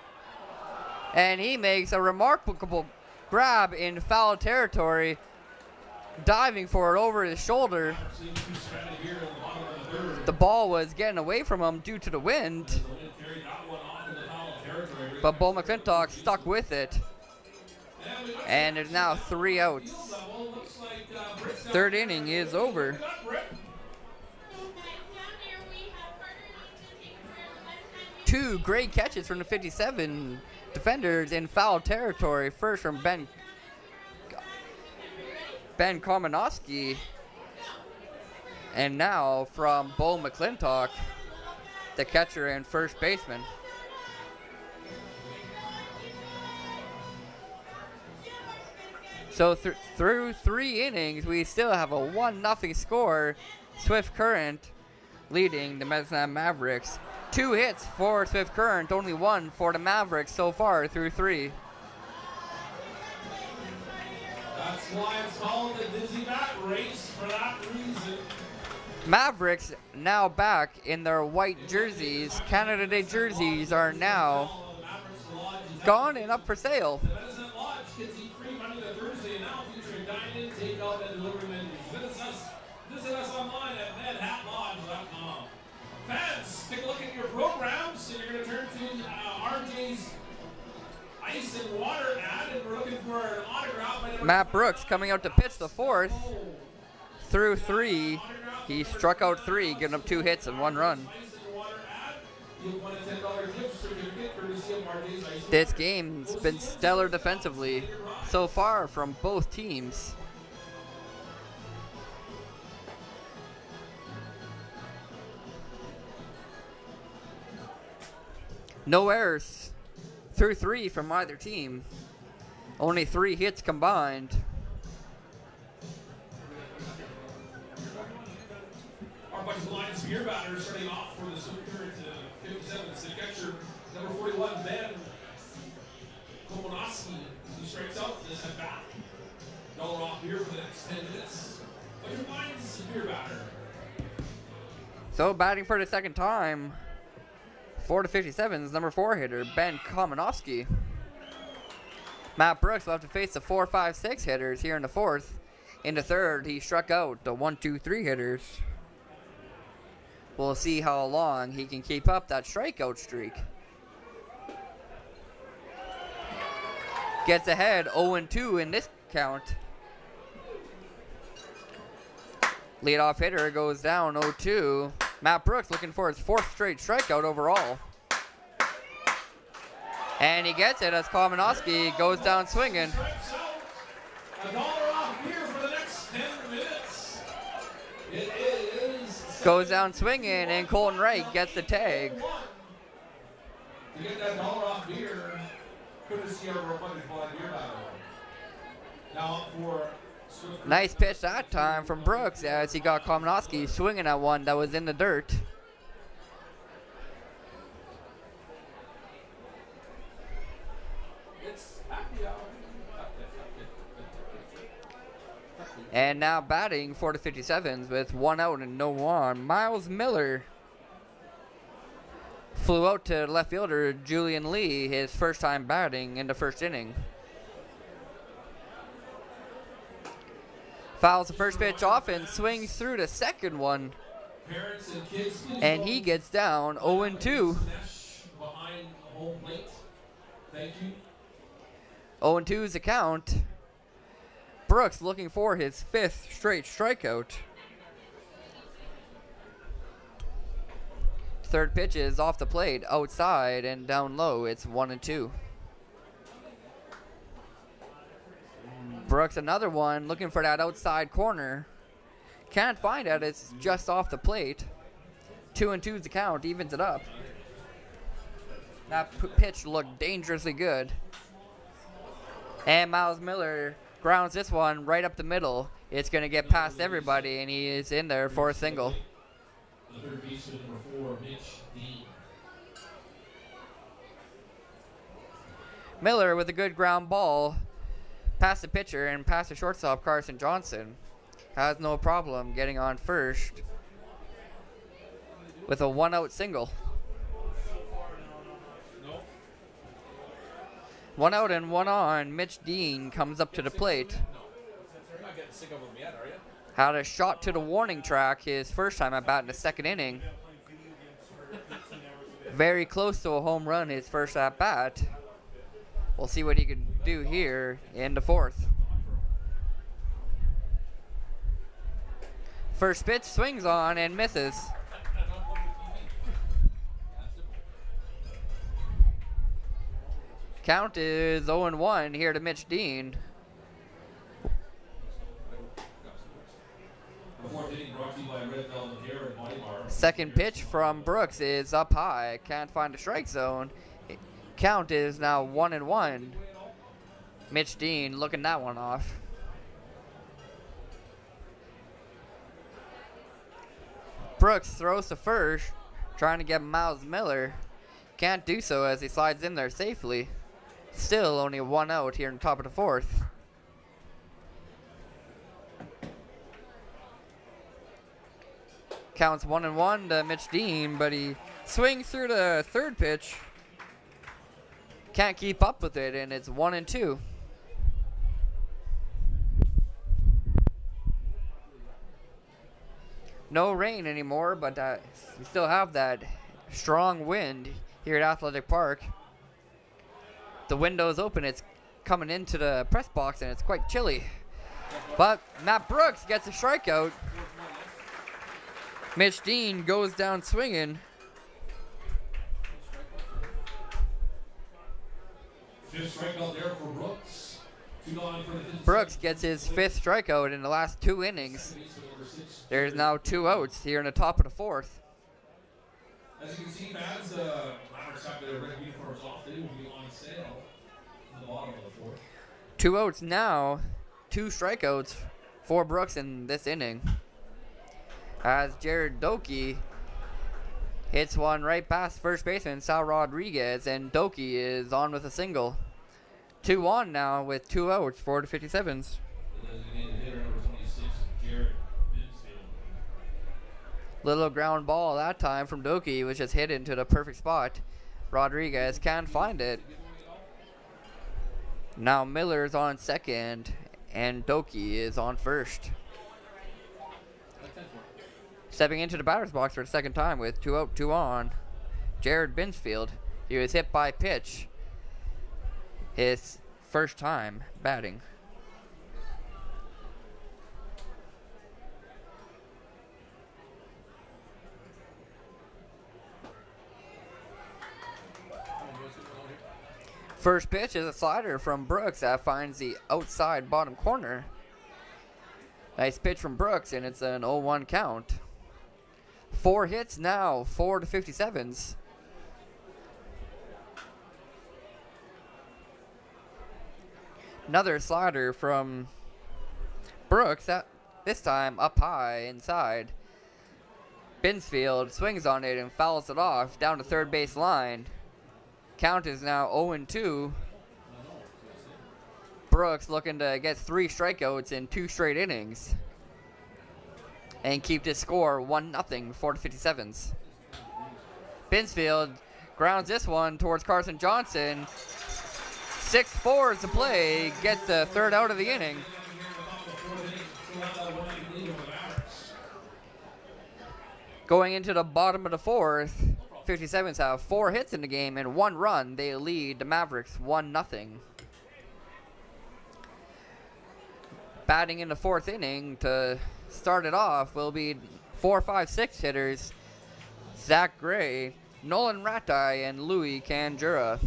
A: and he makes a remarkable grab in foul territory, diving for it over his shoulder. The ball was getting away from him due to the wind, but Bo McClintock stuck with it, and there's now 3 outs. Third inning is over. 2 great catches from the 57 defenders in foul territory. First from Ben Komanowski, and now from Bo McClintock, the catcher and first baseman. So through 3 innings, we still have a 1-0 score. Swift Current leading the MHMavericks. 2 hits for Swift Current, only 1 for the Mavericks so far through 3.
B: That's why it's called the Dizzy Bat Race for that reason.
A: Mavericks now back in their white jerseys. Canada Day jerseys are now gone and up for sale.
B: The Medicine Lodge gets you free Monday to Thursday now, featuring dine-in, takeout, and delivery menus. Visit us online at medhatlodge.com. Fans, take a look at your programs, and you're going to turn to RJ's Ice and Water ad, and we're looking for an autograph.
A: Matt Brooks coming out to pitch the 4th. Through 3, he struck out 3, giving up 2 hits and 1 run. This game's been stellar defensively so far from both teams. No errors through 3 from either team. Only 3 hits combined.
B: Our bunch of Lions beer batters starting off for the Super Current 57's. The catcher, number 41, Ben Komonowski, who strikes out this at bat. $1 off beer for the next 10 minutes. Bunch of Lions beer batter.
A: So batting for the second time for the 57's, number 4 hitter, Ben Komonowski. Matt Brooks will have to face the 4, 5, 6 hitters here in the 4th. In the 3rd, he struck out the 1, 2, 3 hitters. We'll see how long he can keep up that strikeout streak. Gets ahead 0-2 in this count. Leadoff hitter goes down 0-2. Matt Brooks looking for his 4th straight strikeout overall. And he gets it as Komonowski goes down swinging.
B: $1 off beer for the next 10 minutes. It is
A: Goes down swinging, and Colton Wright gets the tag.
B: To get that $1 off beer, courtesy of our buddy Blind Beer Battle. Now up for Swift.
A: Nice pitch that time from Brooks as he got Komonowski swinging at one that was in the dirt. And now batting for the 57's with 1 out and no on. Miles Miller flew out to left fielder Julian Lee, his first time batting in the 1st inning. Fouls the first pitch off and swings through the 2nd one. And he gets down 0-2. 0-2 is the count. Brooks looking for his 5th straight strikeout. 3rd pitch is off the plate, outside and down low. It's 1-2. Brooks, another one, looking for that outside corner. Can't find it. It's just off the plate. 2-2's the count. Evens it up. That pitch looked dangerously good. And Miles Miller grounds this one right up the middle. It's going to get past everybody, and he is in there for a single.
B: The third baseman, number 4, Mitch Dean.
A: Miller with a good ground ball past the pitcher and past the shortstop, Carson Johnson. Has no problem getting on first with a 1-out single. 1 out and 1 on. Mitch Dean comes up to the plate.
B: You're not getting sick of him yet, are you?
A: Had a shot to the warning track his first time at bat in the second inning. Very close to a home run his first at bat. We'll see what he can do here in the fourth. First pitch, swings on and misses. Count is 0-1 here to Mitch Dean. Second pitch from Brooks is up high. Can't find a strike zone. Count is now 1-1. Mitch Dean looking that one off. Brooks throws to first, trying to get Miles Miller. Can't do so as he slides in there safely. Still only 1 out here in the top of the fourth. Counts 1-1 to Mitch Dean, but he swings through the third pitch. Can't keep up with it, and it's 1-2. No rain anymore, but we still have that strong wind here at Athletic Park. The window's open. It's coming into the press box, and it's quite chilly. But Matt Brooks gets a strikeout. Mitch Dean goes down swinging.
B: Fifth strikeout there for Brooks. 2 gone for the fifth.
A: Brooks gets his 5th strikeout in the last 2 innings. There's now 2 outs here in the top of the fourth.
B: As you can see, fans, Mavericks have their red uniforms off. They will be on sale in the bottom of the fourth.
A: 2 outs now, 2 strikeouts for Brooks in this inning. As Jared Doki hits one right past first baseman Sal Rodriguez, and Doki is on with a single. 2 on now with 2 outs for the 57's.
B: The designated hitter, number 26, Jared Binsfield.
A: Little ground ball that time from Doki, which is hit into the perfect spot. Rodriguez can't find it. Now Miller's on second, and Doki is on first. Stepping into the batter's box for the second time with 2 out, 2 on, Jared Binsfield. He was hit by pitch his first time batting. First pitch is a slider from Brooks that finds the outside bottom corner. Nice pitch from Brooks, and it's an 0-1 count. 4 hits now for the 57's. Another slider from Brooks, this time up high inside. Binsfield swings on it and fouls it off down the third base line. Count is now 0-2. Brooks looking to get 3 strikeouts in 2 straight innings and keep this score 1-0 for the 57's. Binsfield grounds this one towards Carson Johnson. 6-4 is the play, gets the 3rd out of the inning. Going into the bottom of the 4th, 57's have 4 hits in the game and 1 run. They lead the Mavericks 1-0. Batting in the 4th inning to start it off will be 4, 5, 6 hitters. Zach Gray, Nolan Ratai, and Louis Canjura.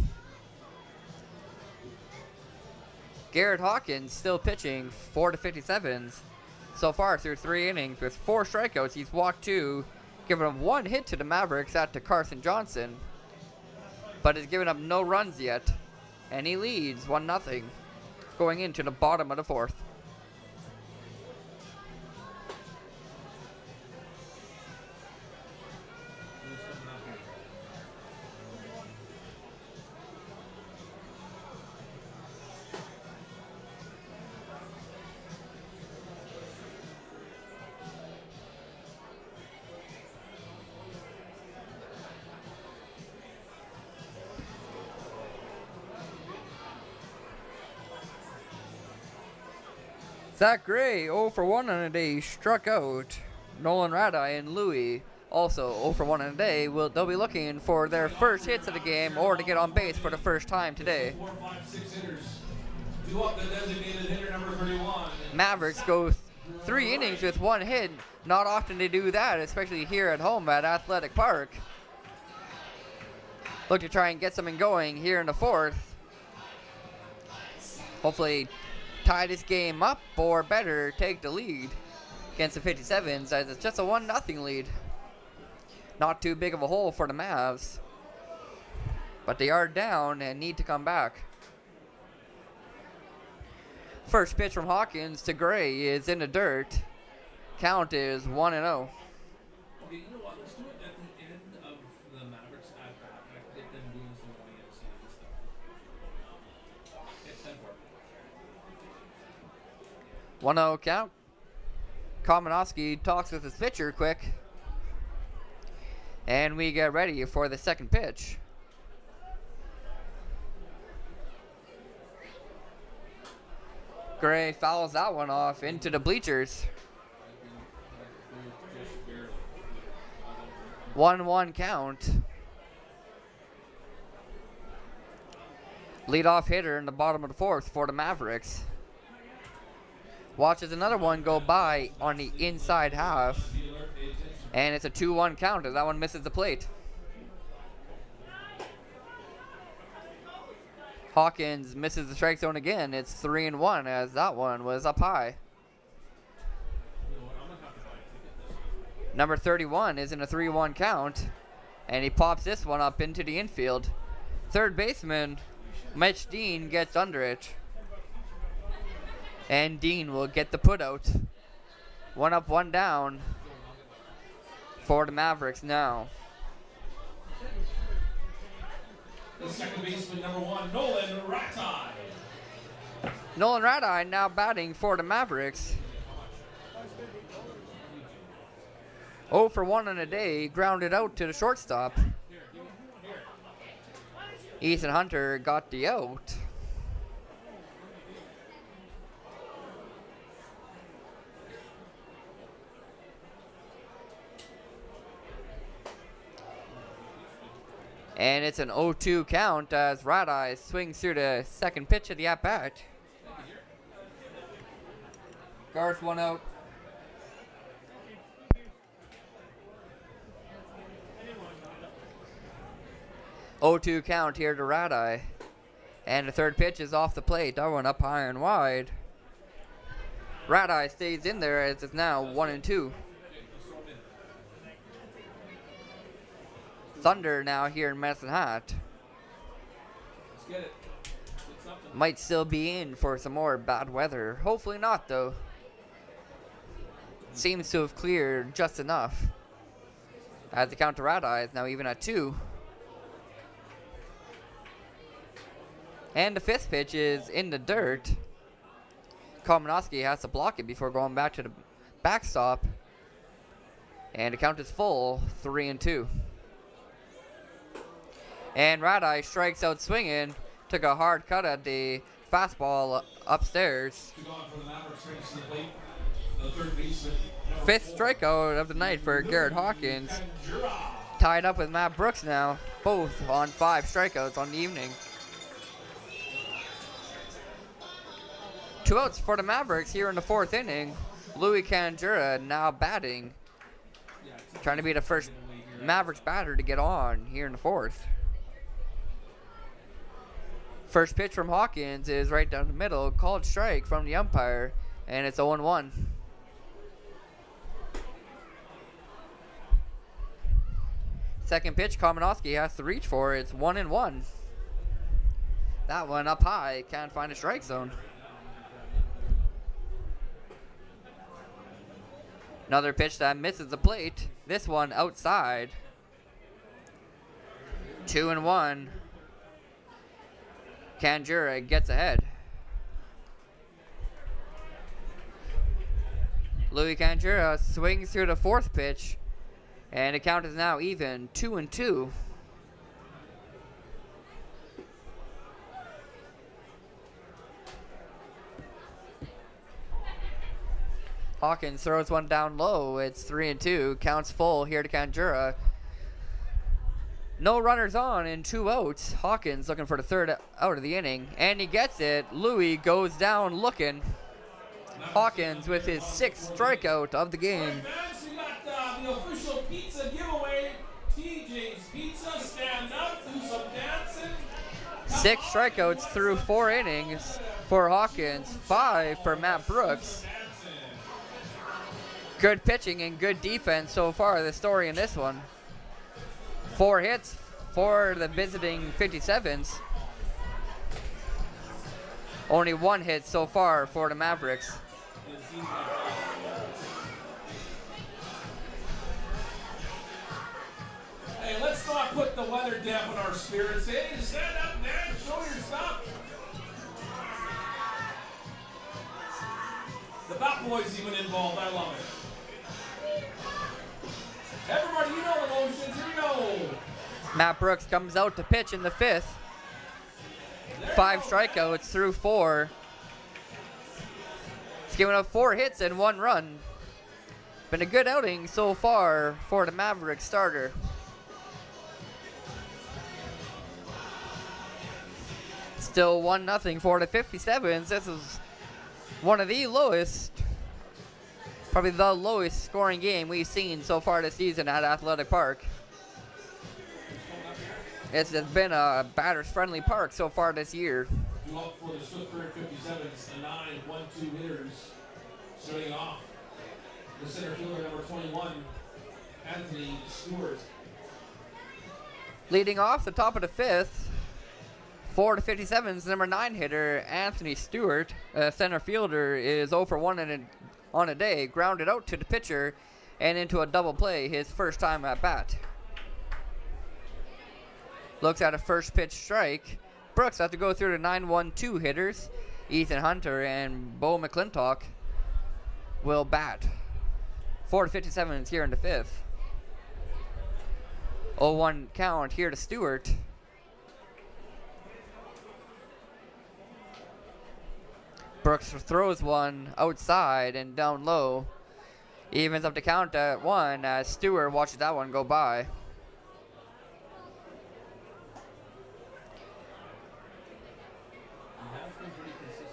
A: Garrett Hawkins still pitching for the 57's. So far through 3 innings with 4 strikeouts, he's walked 2, giving up 1 hit to the Mavericks out to Carson Johnson, but has given up no runs yet, and he leads 1-0 going into the bottom of the 4th. Zach Gray, 0 for 1 on a day, struck out. Nolan Radai and Louie, also 0 for 1 on a day. They'll be looking for their first hits of the game or to get on base for the first time today.
B: 4, 5, 6 hitters. 2 up the designated hitter number 31.
A: Mavericks go 3 innings with 1 hit. Not often to do that, especially here at home at Athletic Park. Look to try and get something going here in the 4th. Hopefully tie this game up or better take the lead against the 57's, as it's just a 1-0 lead. Not too big of a hole for the Mavs, but they are down and need to come back. First pitch from Hawkins to Gray is in the dirt. Count is 1-0.
B: Okay, you know what? Let's do it at the end of the Mavericks at bat. I get them doing some YMCA stuff. It's 10 for
A: 1-0 count. Kamenowski talks with his pitcher quick. And we get ready for the second pitch. Gray fouls that one off into the bleachers. 1-1 count. Leadoff hitter in the bottom of the 4th for the Mavericks. Watches another one go by on the inside half. And it's a 2-1 count as that one misses the plate. Hawkins misses the strike zone again. It's 3-1 as that one was up high. Number 31 is in a 3-1 count, and he pops this one up into the infield. Third baseman Mitch Dean gets under it, and Dean will get the put out. 1 up, 1 down for the Mavericks now.
B: The second baseman, number 1, Nolan Radai.
A: Nolan Radai now batting for the Mavericks. 0 for 1 on a day, grounded out to the shortstop. Ethan Hunter got the out. And it's an 0-2 count as Radai swings through the second pitch of the at-bat. Garth 1 out. 0-2 count here to Radai. And the third pitch is off the plate. That one up high and wide. Radai stays in there as it's now 1-2. Thunder now here in Medicine Hat.
B: Let's get it.
A: Might still be in for some more bad weather. Hopefully not, though. Seems to have cleared just enough. As the count to Radai is now even at 2. And the fifth pitch is in the dirt. Kamenowski has to block it before going back to the backstop. And the count is full, 3-2. And Radai strikes out swinging. Took a hard cut at the fastball upstairs. Fifth strikeout of the night for Garrett Hawkins. Tied up with Matt Brooks now. Both on 5 strikeouts on the evening. 2 outs for the Mavericks here in the 4th inning. Louis Canjura now batting. Trying to be the first Mavericks batter to get on here in the 4th. First pitch from Hawkins is right down the middle, called strike from the umpire, and it's 0-1. Second pitch, Kamenowski has to reach for it. It's 1-1. That one up high, can't find a strike zone. Another pitch that misses the plate. This one outside. 2-1. Kanjura gets ahead. Louis Kanjura swings through the fourth pitch, and the count is now even, 2-2. Hawkins throws one down low. It's 3-2. Counts full here to Kanjura. No runners on and 2 outs. Hawkins looking for the third out of the inning, and he gets it. Louis goes down looking. Hawkins with his 6th strikeout of the game.
B: We got the official pizza giveaway. TJ's Pizza, stand up, do some dancing.
A: 6 strikeouts through 4 innings for Hawkins, 5 for Matt Brooks. Good pitching and good defense so far, the story in this one. 4 hits for the visiting 57's. Only 1 hit so far for the Mavericks.
B: Hey, let's not put the weather dampen our spirits. Hey, stand up, man, show your stuff. The Bat Boys even involved, I love it. Everybody, you know the motions, here we go.
A: Matt Brooks comes out to pitch in the 5th. 5 strikeouts through 4. He's given up 4 hits and 1 run. Been a good outing so far for the Mavericks starter. Still 1-0 for the 57's. This is one of the lowest, probably the lowest scoring game we've seen so far this season at Athletic Park. It's been a batters-friendly park so far this year.
B: Due up for the Swift Current 57's, the 9-1-2 hitters. Starting off, the center fielder number 21, Anthony Stewart.
A: Leading off the top of the 5th, for the 57's number 9 hitter, Anthony Stewart. Center fielder is 0 for 1 on a day, grounded out to the pitcher and into a double play, his first time at bat. Looks at a first pitch strike. Brooks has to go through the 9-1-2 hitters. Ethan Hunter and Bo McClintock will bat. 4 to 57's here in the 5th. 0-1 count here to Stewart. Brooks throws one outside and down low. Evens up the count at 1 as Stewart watches that one go by.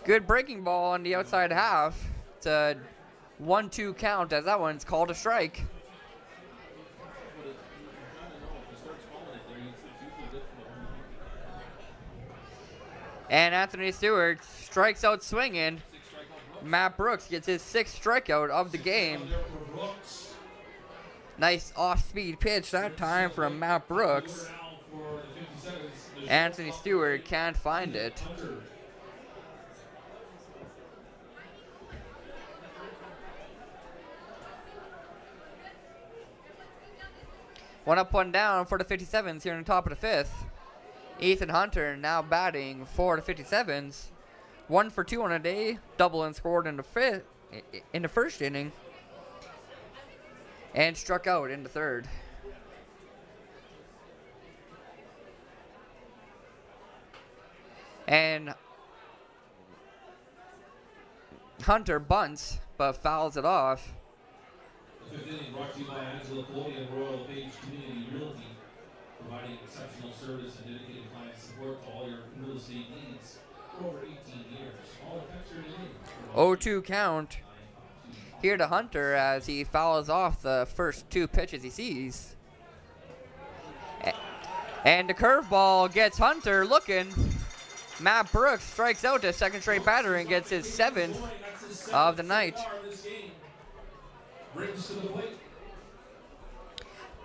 A: Good breaking ball on the outside half. It's a 1-2 count as that one's called a strike. And Anthony Stewart strikes out swinging. Matt Brooks gets his 6th strikeout of the game. Nice off-speed pitch that time from Matt Brooks. Anthony Stewart can't find it. One up, one down for the 57's here on the top of the 5th. Ethan Hunter now batting for the 57's. 1 for 2 on a day, double and scored in the first inning, and struck out in the 3rd. And Hunter bunts, but fouls it off.
B: The 5th inning brought to you by Angela Colby and Royal LePage Community Realty, providing exceptional service and dedicated client support to all your real estate needs for over 18 years. All the pets are in.
A: 0-2 count here to Hunter as he fouls off the first 2 pitches he sees. And the curveball gets Hunter looking. Matt Brooks strikes out a second straight batter and gets his 7th of the night.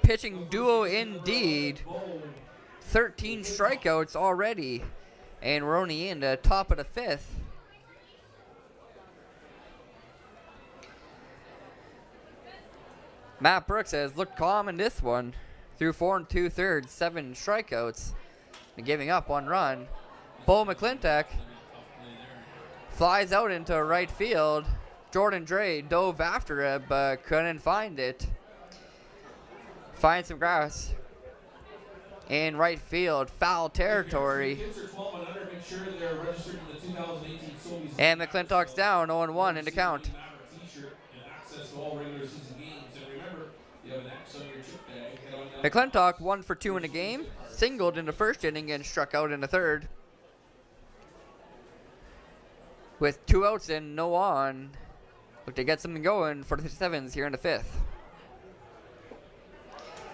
A: Pitching duo indeed. 13 strikeouts already. And we're only in the top of the 5th. Matt Brooks has looked calm in this one. Through 4 2/3, 7 strikeouts. And giving up 1 run. Bo McClintock flies out into right field. Jordan Dre dove after it, but couldn't find it. Finds some grass in right field, foul territory. And McClintock's down, 0-1 in the count. McClintock 1 for 2 in the game, singled in the first inning and struck out in the third. With 2 outs and no on, look to get something going for the 57's here in the 5th.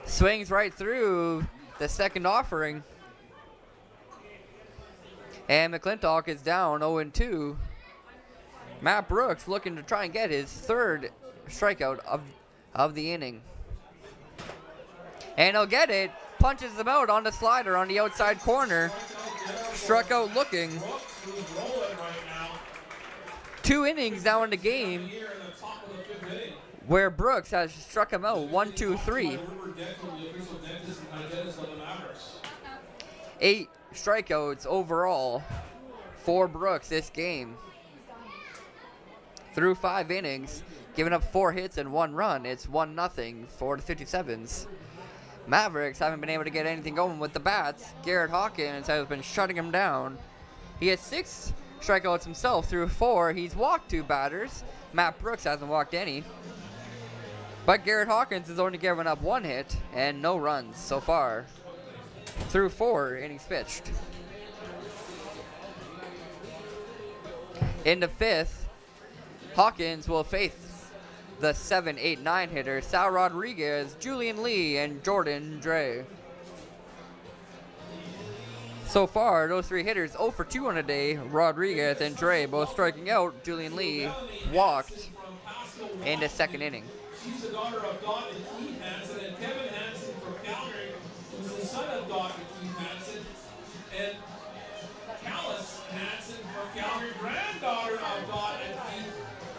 A: Swings right through the second offering. And McClintock is down 0-2. Matt Brooks looking to try and get his 3rd strikeout of the inning. And he'll get it. Punches him out on the slider on the outside corner. Struck out looking. 2 innings now in the game where Brooks has struck him out 1, 2, 3. 8 strikeouts overall for Brooks this game. Through 5 innings, giving up 4 hits and 1 run. It's 1-0 for the 57's. Mavericks haven't been able to get anything going with the bats. Garrett Hawkins has been shutting him down. He has 6 strikeouts himself through 4. He's walked 2 batters. Matt Brooks hasn't walked any. But Garrett Hawkins has only given up 1 hit and no runs so far through 4 innings pitched. In the 5th, Hawkins will face the 7, 8, 9 hitter Sal Rodriguez, Julian Lee, and Jordan Dre. So far, those 3 hitters 0 for 2 on the day. Rodriguez and Dre both striking out. Julian Lee walked in the 2nd inning.
B: She's the daughter of Dot and Keith Hansen, and Kevin Hansen from Calgary, who's the son of Dot and Keith Hansen, and Callis Hansen from Calgary, granddaughter of Dot and Keith,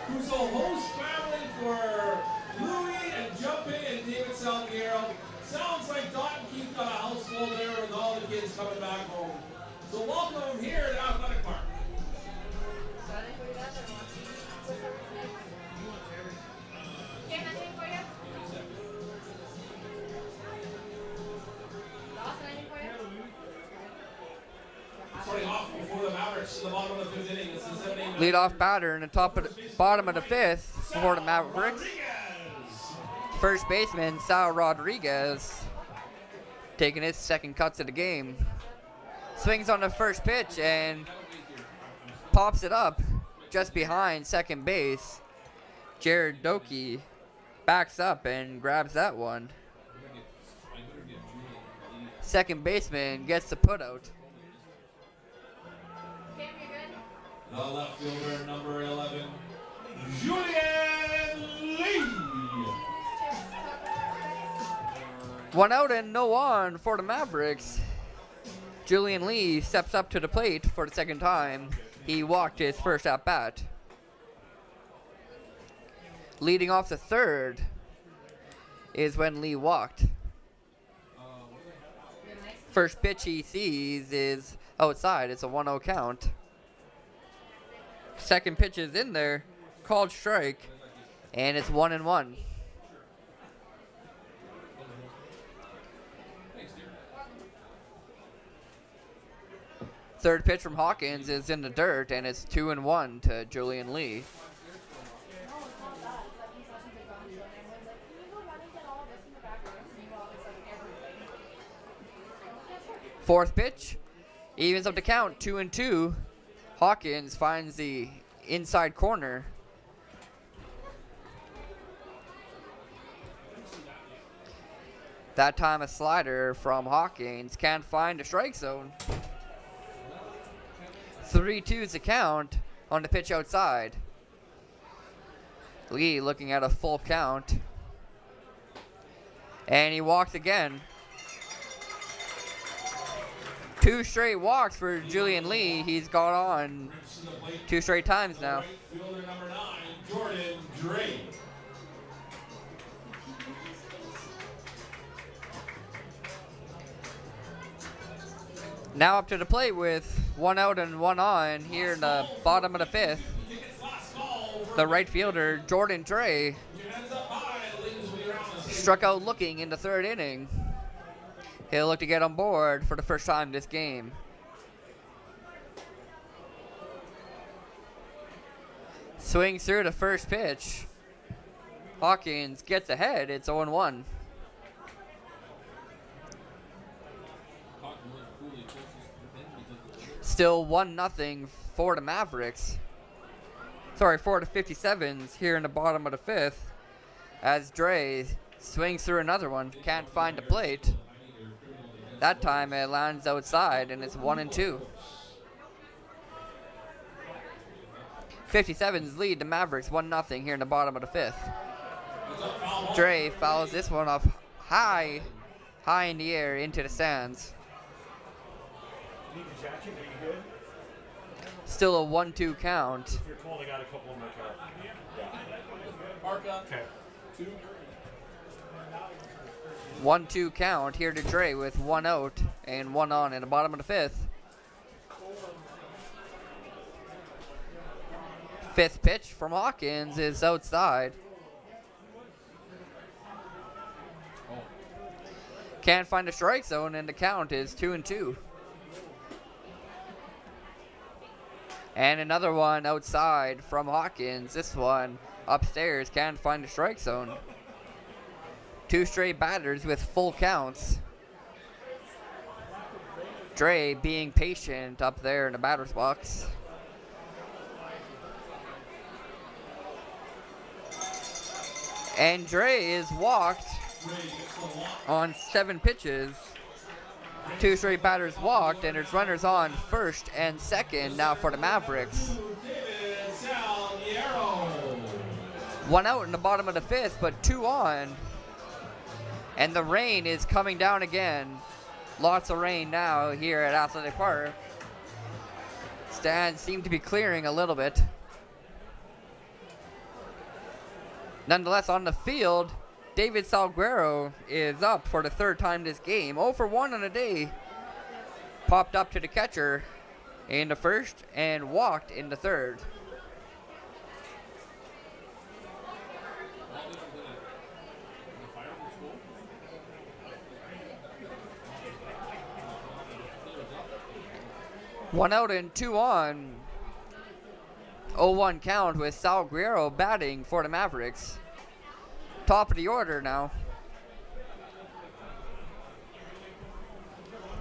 B: who's the host family for Louie and Jumping and David Salguero. Sounds like Dot and Keith got a house full there with all the kids coming back home. So welcome them here at Athletic Park. Starting off before the Mavericks in the bottom of the 5th inning. This is 7-8.
A: Leadoff batter in the bottom of the 5th for the Mavericks. First baseman Sal Rodriguez taking his 2nd cuts of the game. Swings on the first pitch and pops it up just behind second base. Jared Doki backs up and grabs that one. Second baseman gets the putout.
B: The left fielder, number 11, Julian Lee.
A: 1 out and no on for the Mavericks. Julian Lee steps up to the plate for the 2nd time. He walked his first at bat. Leading off the 3rd is when Lee walked. First pitch he sees is outside. It's a 1-0 count. Second pitch is in there, called strike, and it's 1-1. Third pitch from Hawkins is in the dirt, and it's 2-1 to Julian Lee. Fourth pitch evens up the count, 2-2. Hawkins finds the inside corner. That time a slider from Hawkins can't find a strike zone. 3-2's the count on the pitch outside. Lee looking at a full count. And he walks again. 2 straight walks for Julian Lee. He's got on 2 straight times now.
B: Fielder number 9, Jordan Dre.
A: Now up to the plate with 1 out and 1 on here in the bottom of the 5th. The right fielder, Jordan Dre, struck out looking in the 3rd inning. He'll look to get on board for the first time this game. Swings through the first pitch. Hawkins gets ahead. It's 0-1. Still 1-0 for the Mavericks. Sorry, for the 57's here in the bottom of the 5th. As Dre swings through another one. Can't find the plate. That time it lands outside and it's 1-2. 57's lead the Mavericks 1-0 here in the bottom of the 5th. Dre fouls this one off high in the air into the stands. Still a 1-2 count.
C: You're told I got a couple more
B: Mark up.
C: Okay. 2.
A: 1-2 count here to Dre with 1 out and 1 on in the bottom of the 5th. 5th pitch from Hawkins is outside. Can't find a strike zone and the count is 2-2. And another one outside from Hawkins. This one upstairs can't find a strike zone. 2 straight batters with full counts. Dre being patient up there in the batter's box. And Dre is walked on 7 pitches. 2 straight batters walked, and there's runners on first and second now for the Mavericks. 1 out in the bottom of the 5th, but 2 on. And the rain is coming down again. Lots of rain now here at Athletic Park. Stands seem to be clearing a little bit. Nonetheless, on the field, David Salguero is up for the 3rd time this game. 0 for 1 on the day. Popped up to the catcher in the 1st and walked in the 3rd. One out and 2 on. 0-1 count with Salguero batting for the Mavericks. Top of the order now.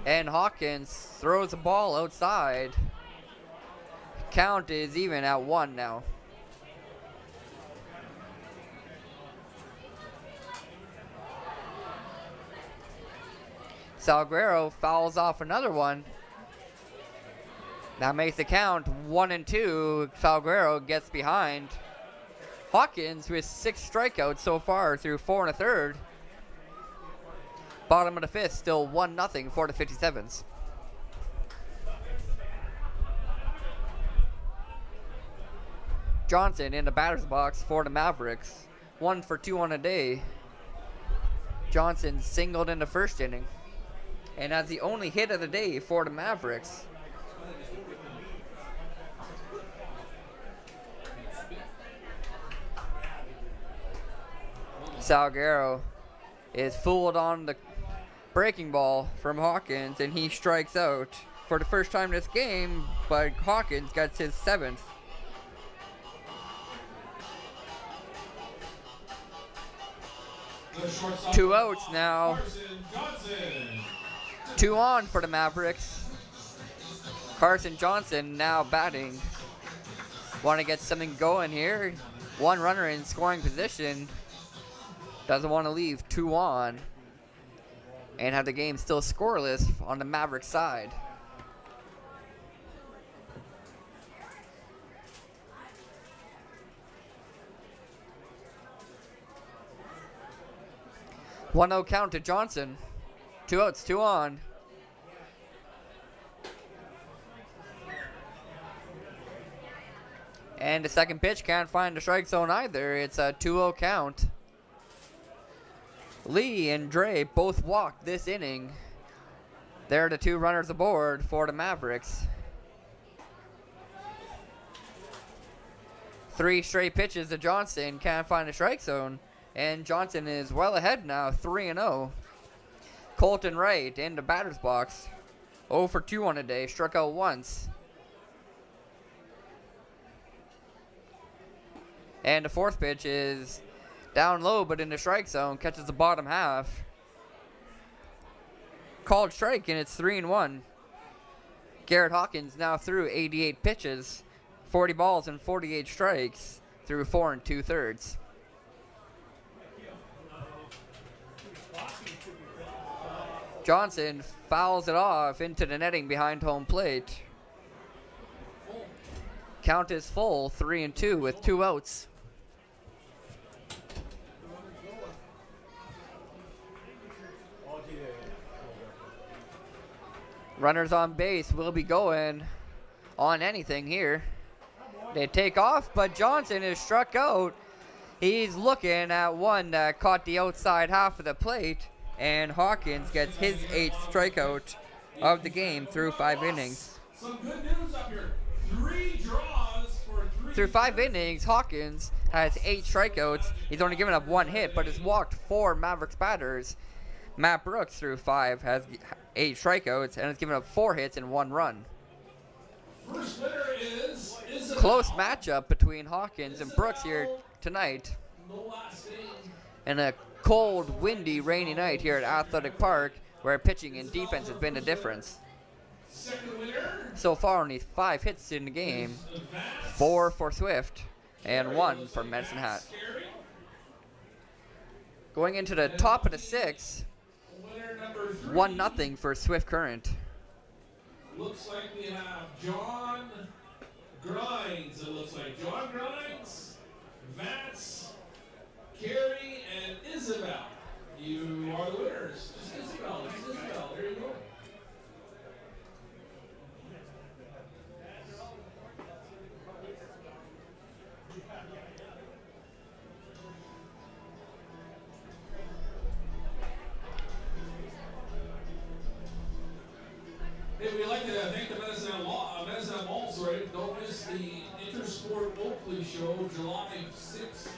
A: And Hawkins throws the ball outside. Count is even at 1 now. Salguero fouls off another one. That makes the count 1-2. Salguero gets behind. Hawkins with 6 strikeouts so far through 4 1/3. Bottom of the 5th, still 1-0 for the 57's. Johnson in the batter's box for the Mavericks. 1 for 2 on a day. Johnson singled in the 1st inning. And has the only hit of the day for the Mavericks. Salguero is fooled on the breaking ball from Hawkins, and he strikes out for the first time this game, but Hawkins gets his 7th. Two outs now. 2 on for the Mavericks. Carson Johnson now batting. Want to get something going here. 1 runner in scoring position. Doesn't want to leave 2 on and have the game still scoreless on the Mavericks side. 1-0 count to Johnson. 2 outs, 2 on. And the second pitch can't find the strike zone either. It's a 2-0 count. Lee and Dre both walked this inning. They're the 2 runners aboard for the Mavericks. 3 straight pitches to Johnson, can't find the strike zone. And Johnson is well ahead now, 3-0. Colton Wright in the batter's box. 0 for 2 on the day, struck out once. And the fourth pitch is down low, but in the strike zone, catches the bottom half. Called strike, and it's 3-1. Garrett Hawkins now threw 88 pitches, 40 balls and 48 strikes through 4 2/3. Johnson fouls it off into the netting behind home plate. Count is full, 3-2 with 2 outs. Runners on base will be going on anything here. They take off, but Johnson is struck out. He's looking at one that caught the outside half of the plate, and Hawkins gets his 8th strikeout of the game through 5 innings.
B: Some good news up here. 3 draws for 3.
A: Through 5 innings, Hawkins has 8 strikeouts. He's only given up 1 hit, but has walked 4 Mavericks batters. Matt Brooks through 5 has 8 strikeouts and has given up 4 hits and 1 run.
B: First winner is Isabel.
A: Close matchup between Hawkins and Brooks here tonight.
B: No last name.
A: And a cold, windy, rainy night here at Athletic Park, where pitching and defense has been the difference.
B: Second winner.
A: So far, only 5 hits in the game. 4 for Swift and 1 for Medicine Hat. Going into the top of the 6th, 1-0 for Swift Current.
B: Looks like we have John Grinds. It looks like John Grinds, Vance, Carrie, and Isabel. You are the winners. Just Isabel. Just Isabel. There you go. Hey, we'd like to thank the Medicine Hat Mall, sorry. Don't miss the Intersport Oakley show, July 6th.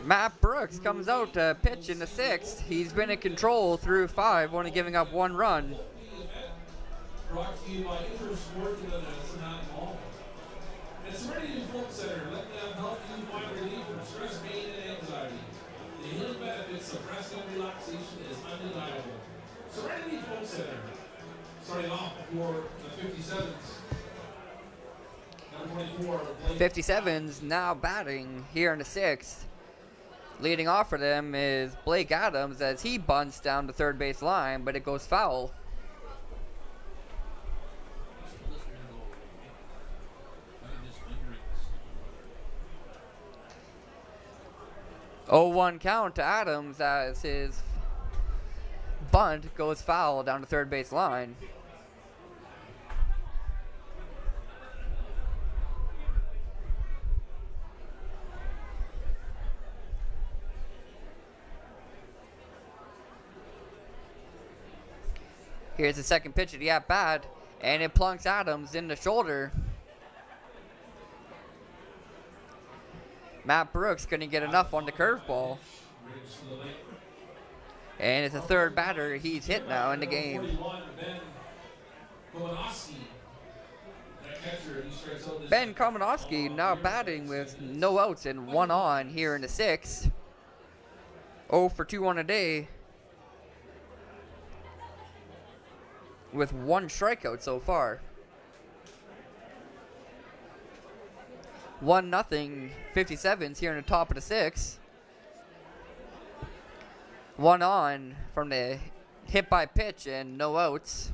A: Matt Brooks comes out to pitch in the 6th. He's been in control through 5, only giving up 1 run.
B: Brought to you by Intersport and the Medicine Hat Mall. And Serenity Folk Center, let them help you find relief from stress, pain, and anxiety. The healing benefits of rest and relaxation is undeniable. Serenity Folk Center. Starting off for the 57's. Number 24.
A: 57's now batting here in the 6th. Leading off for them is Blake Adams as he bunts down the third base line, but it goes foul. Oh, 1 count to Adams as his bunt goes foul down the third base line. Here's the second pitch of the at-bat, and it plunks Adams in the shoulder. Matt Brooks couldn't get enough on the curveball. And it's the third batter he's hit now in the game. Ben Komanowski now batting with no outs and 1 on here in the 6th. 0 for 2 on a day, with 1 strikeout so far. 1-0 57's here in the top of the 6th. 1 on from the hit by pitch and no outs.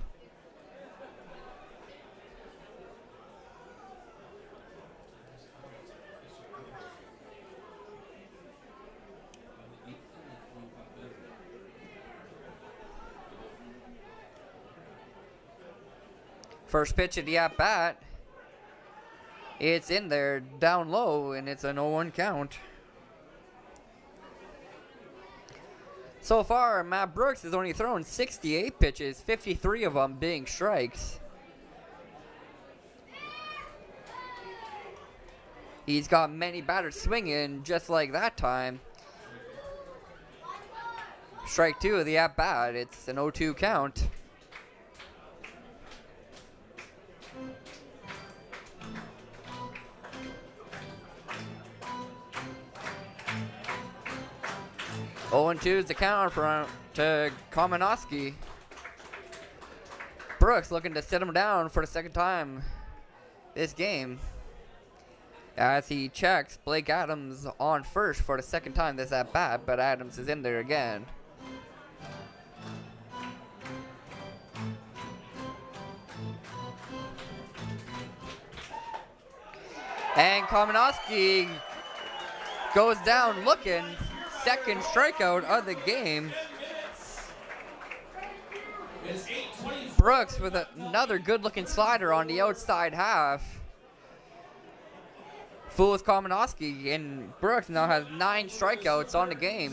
A: First pitch of the at-bat. It's in there, down low, and it's an 0-1 count. So far, Matt Brooks has only thrown 68 pitches, 53 of them being strikes. He's got many batters swinging just like that time. Strike 2 of the at-bat. It's an 0-2 count. Oh, and 2 is the count to Kamenowski. Brooks looking to sit him down for the second time this game. As he checks Blake Adams on first for the second time this at bat, but Adams is in there again. And Kamenowski goes down looking. Second strikeout of the game. Brooks with another good-looking slider on the outside half. Fools Kamenowski, and Brooks now has 9 strikeouts on the game.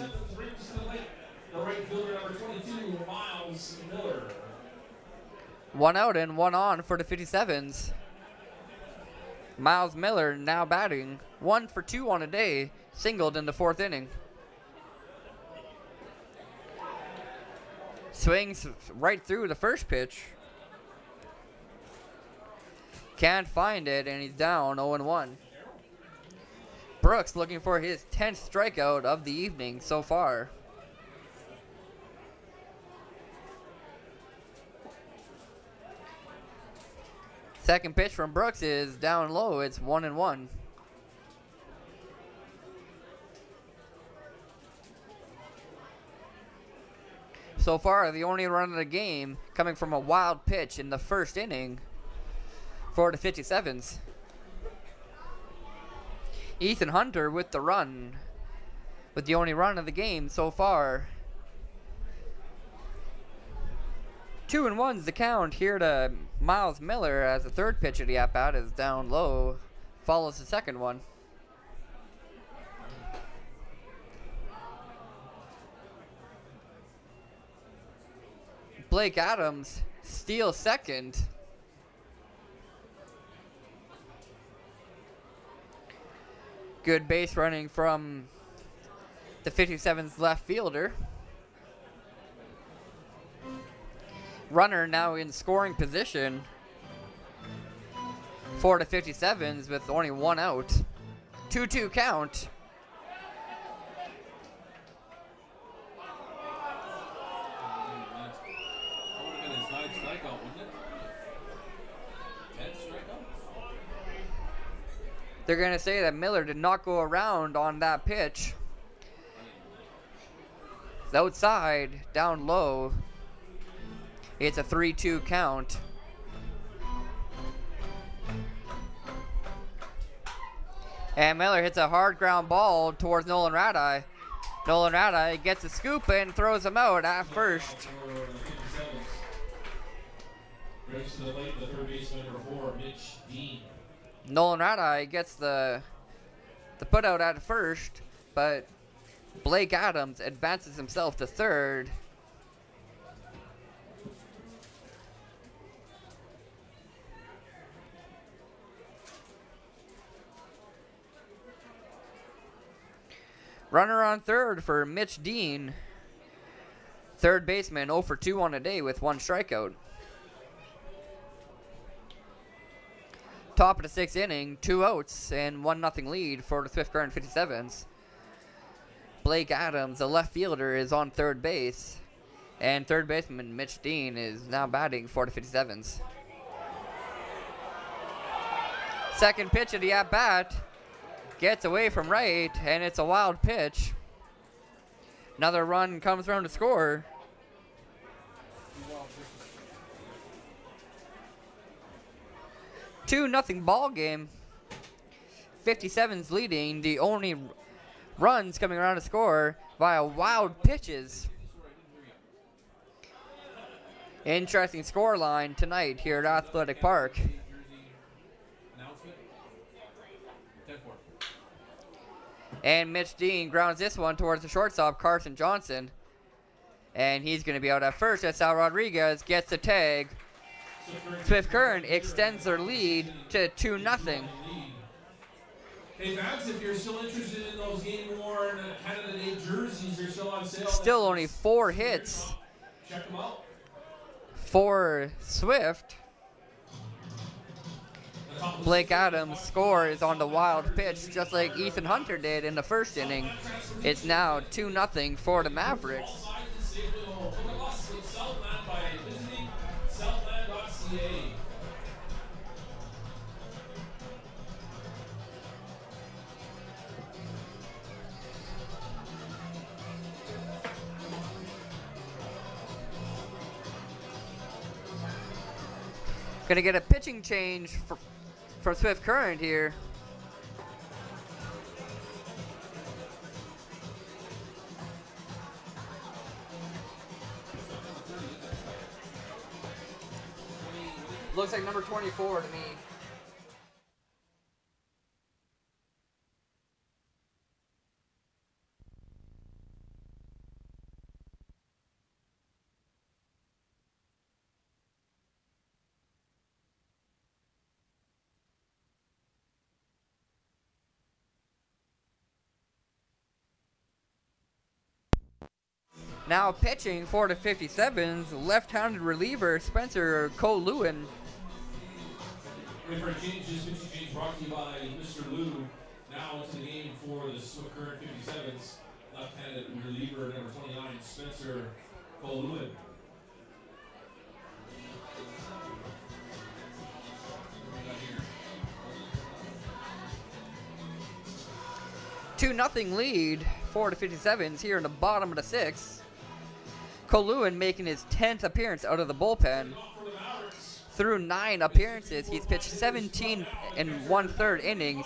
A: One out and one on for the 57's. Miles Miller now batting 1 for 2 on a day, singled in the 4th inning. Swings right through the first pitch. Can't find it, and he's down 0-1. Brooks looking for his 10th strikeout of the evening so far. Second pitch from Brooks is down low. It's 1-1. So far, the only run of the game coming from a wild pitch in the first inning for the 57's. Ethan Hunter with the run, with the only run of the game so far. 2-1's the count here to Miles Miller as the third pitch of the at-bat is down low, follows the second one. Blake Adams steals second. Good base running from the 57's left fielder. Runner now in scoring position for the 57's with only 1 out. 2-2 count. They're going to say that Miller did not go around on that pitch. It's outside, down low. It's a 3-2 count. And Miller hits a hard ground ball towards Nolan Radai. Nolan Radai gets a scoop and throws him out at first.
B: Brings to the plate the third baseman number 4, Mitch Dean.
A: Nolan Radai gets the put out at first, but Blake Adams advances himself to third. Runner on third for Mitch Dean. Third baseman 0 for 2 on a day with 1 strikeout. Top of the 6th inning, 2 outs and 1-0 lead for the Swift Current 57's. Blake Adams, a left fielder, is on third base, and third baseman Mitch Dean is now batting for the 57's. Second pitch of the at-bat gets away from right, and it's a wild pitch. Another run comes around to score. 2-0 ball game. 57's leading. The only runs coming around to score via wild pitches. Interesting scoreline tonight here at Athletic Park. And Mitch Dean grounds this one towards the shortstop, Carson Johnson. And he's going to be out at first as Sal Rodriguez gets the tag. Swift Current extends their lead to 2-0.
B: Hey fans, if you're still interested in those game-worn Canada Day jerseys, they're still on sale.
A: Still only 4 hits
B: Check them out.
A: for Swift. Blake Adams scores on the wild pitch just like Ethan Hunter did in the first inning. It's now 2-0 for the Mavericks. Gonna get a pitching change for Swift Current here. Looks like number 24 to me. Now pitching for the 57's, left-handed reliever Spencer Cole-Lewin.
B: Ready for a change, this pitching change brought to you by Mr. Lou. Now into the game for the Swift Current 57's, left-handed reliever number 29, Spencer Cole-Lewin.
A: Two-0 lead for the 57's here in the bottom of the 6th. Cole-Lewin making his 10th appearance out of the bullpen. Through 9 appearances, he's pitched 17 and 1/3 innings,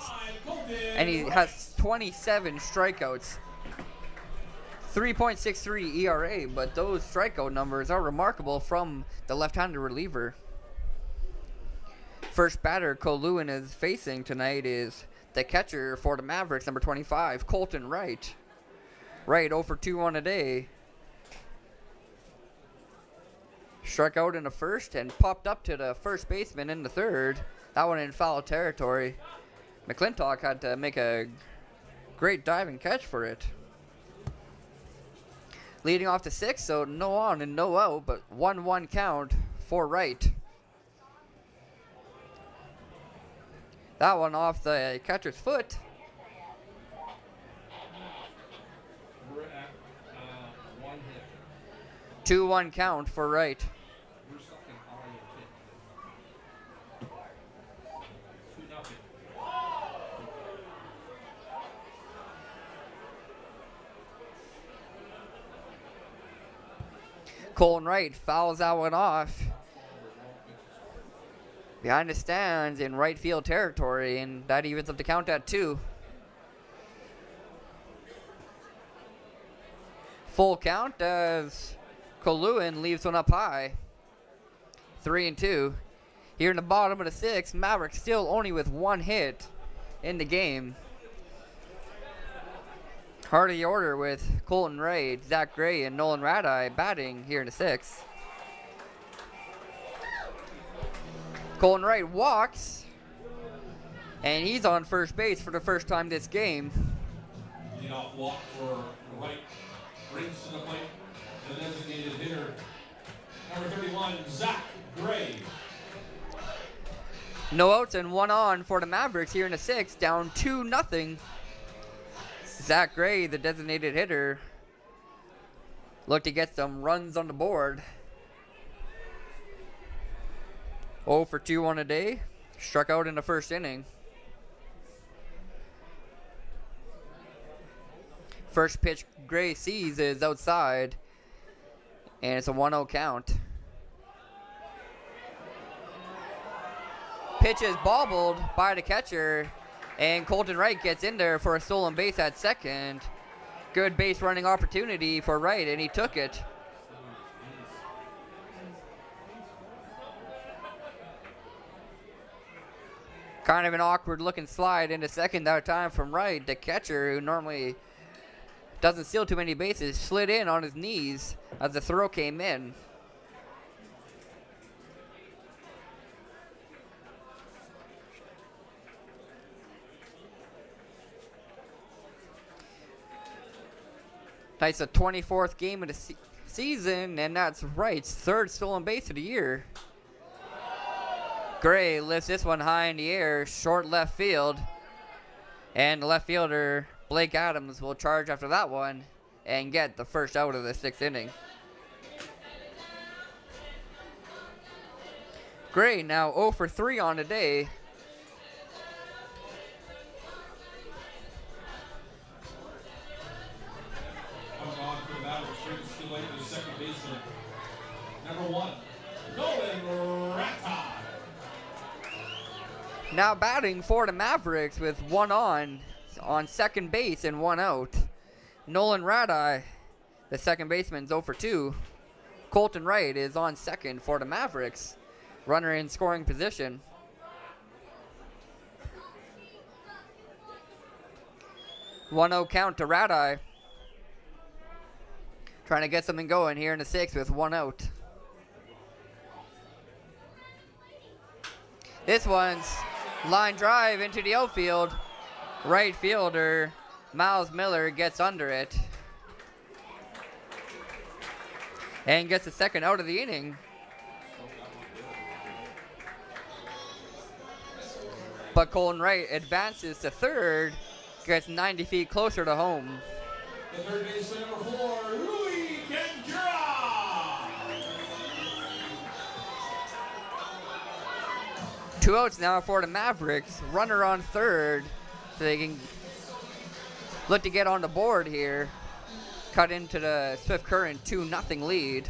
A: and he has 27 strikeouts. 3.63 ERA, but those strikeout numbers are remarkable from the left-handed reliever. First batter Cole-Lewin is facing tonight is the catcher for the Mavericks, number 25, Colton Wright. Wright 0 for 2 on a day. Struck out in the first and popped up to the first baseman in the third. That one in foul territory. McClintock had to make a great diving catch for it. Leading off the 6th, so no on and no out, but 1-1 count for Wright. That one off the catcher's foot.
B: We're at 1 hit.
A: 2-1 count for Wright.
B: We're stuck in hit. 2-0.
A: Colton Wright fouls that one off. Behind the stands in right field territory, and that evens up the count at 2. Full count as Cole-Lewin leaves one up high. 3-2. Here in the bottom of the 6th, Mavericks still only with 1 hit in the game. Heart of the order with Colton Wright, Zach Gray, and Nolan Radai batting here in the 6th. Colton Wright walks, and he's on first base for the first time this game.
B: Lead off walk for Wright. Brings to the plate the designated hitter, number 31, Zach Gray.
A: No outs and 1 on for the Mavericks here in the 6th, down 2-0. Zach Gray, the designated hitter, looked to get some runs on the board. 0 for 2 on a day. Struck out in the first inning. First pitch Gray sees is outside, and it's a 1-0 count. Pitch is bobbled by the catcher, and Colton Wright gets in there for a stolen base at second. Good base running opportunity for Wright, and he took it. Kind of an awkward looking slide into second that time from Wright. The catcher, who normally doesn't steal too many bases, slid in on his knees as the throw came in. Nice, the 24th game of the season, and that's Wright's third stolen base of the year. Gray lifts this one high in the air, short left field, and the left fielder Blake Adams will charge after that one and get the first out of the 6th inning. Gray now 0 for 3 on the day.
B: On for the Mavericks, brings to late the second baseman. Number 1, Nolan Rata.
A: Now batting for the Mavericks with 1 on second base and 1 out. Nolan Rata, the second baseman, 0 for 2. Colton Wright is on second for the Mavericks. Runner in scoring position. One-0 count to Rata. Trying to get something going here in the 6th with 1 out. This one's line drive into the outfield. Right fielder Miles Miller gets under it and gets the second out of the inning. But Colton Wright advances to third, gets 90 feet closer to home.
B: The third baseman, number 4, Louis Kendra.
A: 2 outs now for the Mavericks. Runner on third, so they can look to get on the board here. Cut into the Swift Current 2-0 lead.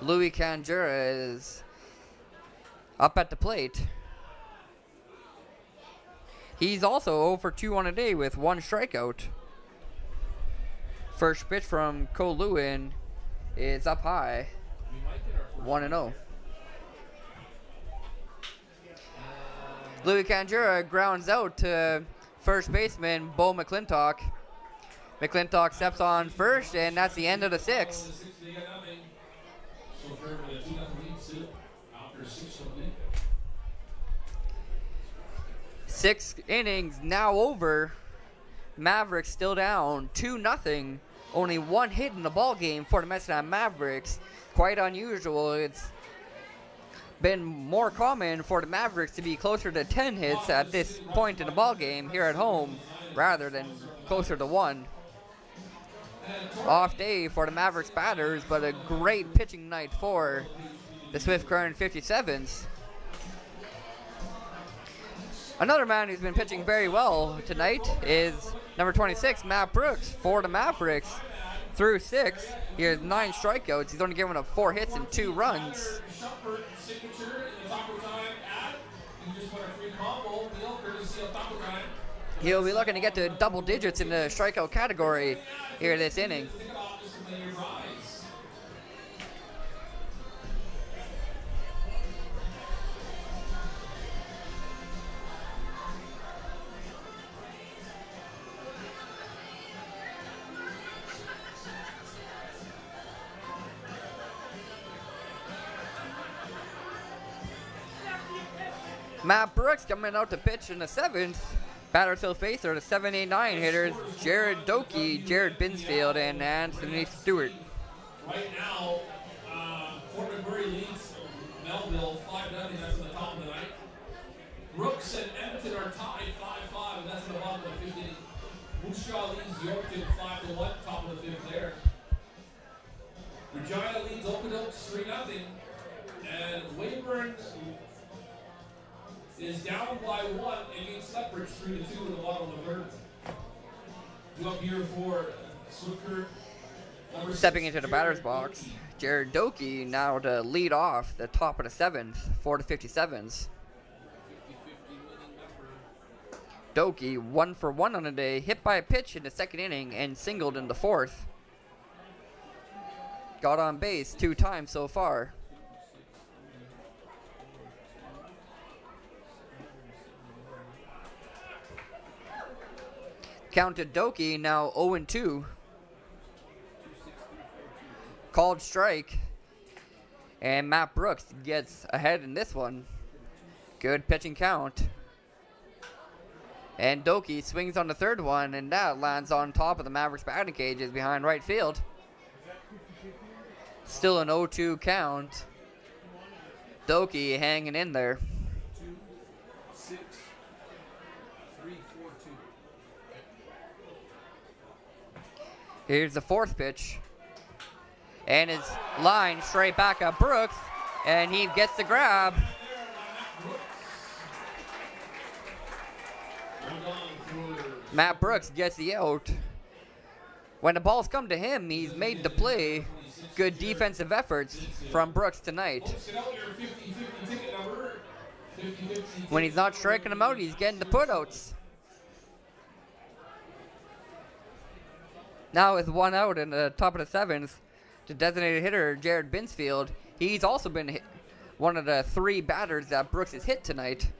A: Louis Canjura is up at the plate. He's also 0 for 2 on a day with 1 strikeout. First pitch from Cole Lewin is up high. 1-0. Louis Canjura grounds out to first baseman Bo McClintock. McClintock steps on first, and that's the end of the 6th. 6 innings now over. Mavericks still down 2-0. Only 1 hit in the ball game for the MHMavericks Mavericks. Quite unusual. It's been more common for the Mavericks to be closer to 10 hits at this point in the ball game here at home rather than closer to 1. Off day for the Mavericks batters, but a great pitching night for the Swift Current 57's. Another man who's been pitching very well tonight is number 26, Matt Brooks, for the Mavericks. Through 6, he has 9 strikeouts. He's only given up 4 hits and 2 runs. He'll be looking to get to double digits in the strikeout category here this inning. Matt Brooks coming out to pitch in the 7th. Batters he'll face are the 7-8-9 hitters Jared Doki, Jared Binsfield, and Anthony Stewart.
B: Right now, Fort McMurray leads Melville 5-0. That's in the top of the night. Brooks and Edmonton are tied 5-5, and that's in the bottom of the 5th inning. Moose Jaw leads Yorkton 5-1, top of the 5th there. Regina leads Okonoks 3-0, and Weyburn is down by 1 against Lethbridge 3-2 in the bottom of the 3rd. Due up here for Swifter.
A: Stepping into the batter's box, Jared Doki now to lead off the top of the 7th for the 57's. Doki 1 for 1 on the day, hit by a pitch in the 2nd inning and singled in the 4th. Got on base 2 times so far. Count to Doki, now 0-2. Called strike. And Matt Brooks gets ahead in this one. Good pitching count. And Doki swings on the third one, and that lands on top of the Mavericks batting cages behind right field. Still an 0-2 count. Doki hanging in there.
B: 2-6-3-4-2.
A: Here's the fourth pitch. And his line straight back at Brooks, and he gets the grab. Matt Brooks gets the out. When the balls come to him, he's made the play. Good defensive efforts from Brooks tonight. When he's not striking them out, he's getting the putouts. Now with one out in the top of the seventh, the designated hitter, Jared Binsfield, he's also been one of the 3 batters that Brooks has hit tonight.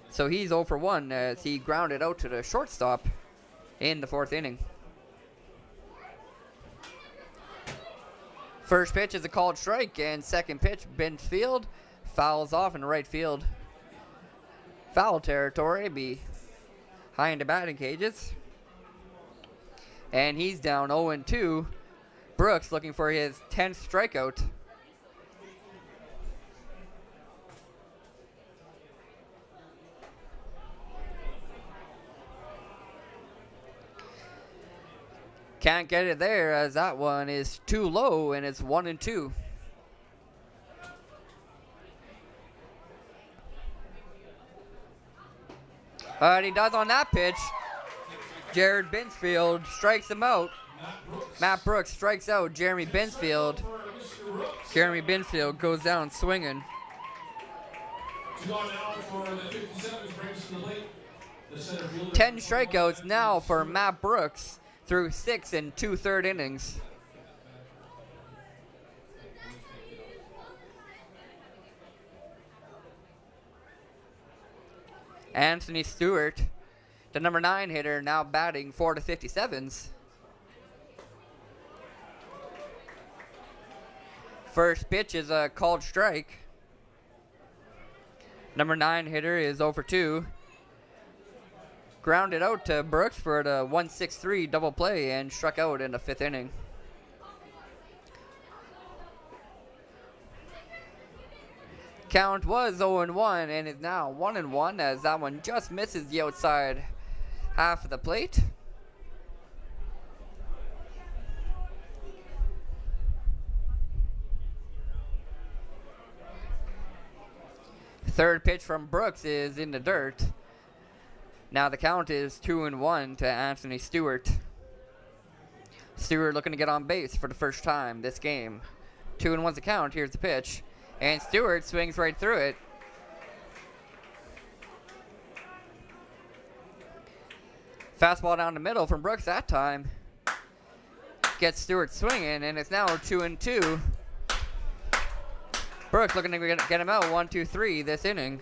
A: So he's 0 for 1 as he grounded out to the shortstop in the 4th inning. First pitch is a called strike, and second pitch, Binsfield fouls off in the right field. Foul territory, behind the batting cages. And he's down 0-2. Brooks looking for his 10th strikeout. Can't get it there as that one is too low, and it's 1-2. But he does on that pitch. Jared Binsfield strikes him out. Matt Brooks strikes out Jeremy Binsfield. Jeremy Binsfield goes down swinging. 10 strikeouts now for Matt Brooks through 6 2/3 innings. Anthony Stewart, the number 9 hitter, now batting for the 57's. First pitch is a called strike. Number 9 hitter is 0 for 2. Grounded out to Brooks for the 1-6-3 double play and struck out in the 5th inning. Count was 0-1 and is now 1-1 as that one just misses the outside half of the plate. Third pitch from Brooks is in the dirt. Now the count is 2-1 to Anthony Stewart. Stewart looking to get on base for the first time this game. 2-1's the count. Here's the pitch. And Stewart swings right through it. Fastball down the middle from Brooks that time. Gets Stewart swinging, and it's now 2-2. Brooks looking to get him out 1-2-3 this inning.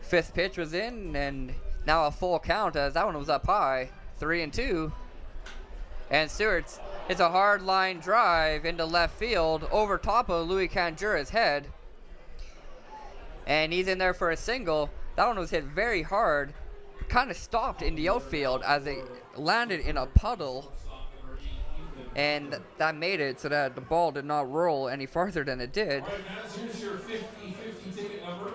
A: Fifth pitch was in, and now a full count as that one was up high. 3-2. And Stewart's, it's a hard line drive into left field over top of Louis Canjura's head. And he's in there for a single. That one was hit very hard. Kind of stopped in the outfield as it landed in a puddle. And that made it so that the ball did not roll any farther than it did.
B: All right, Naz, here's your 50-50 ticket number.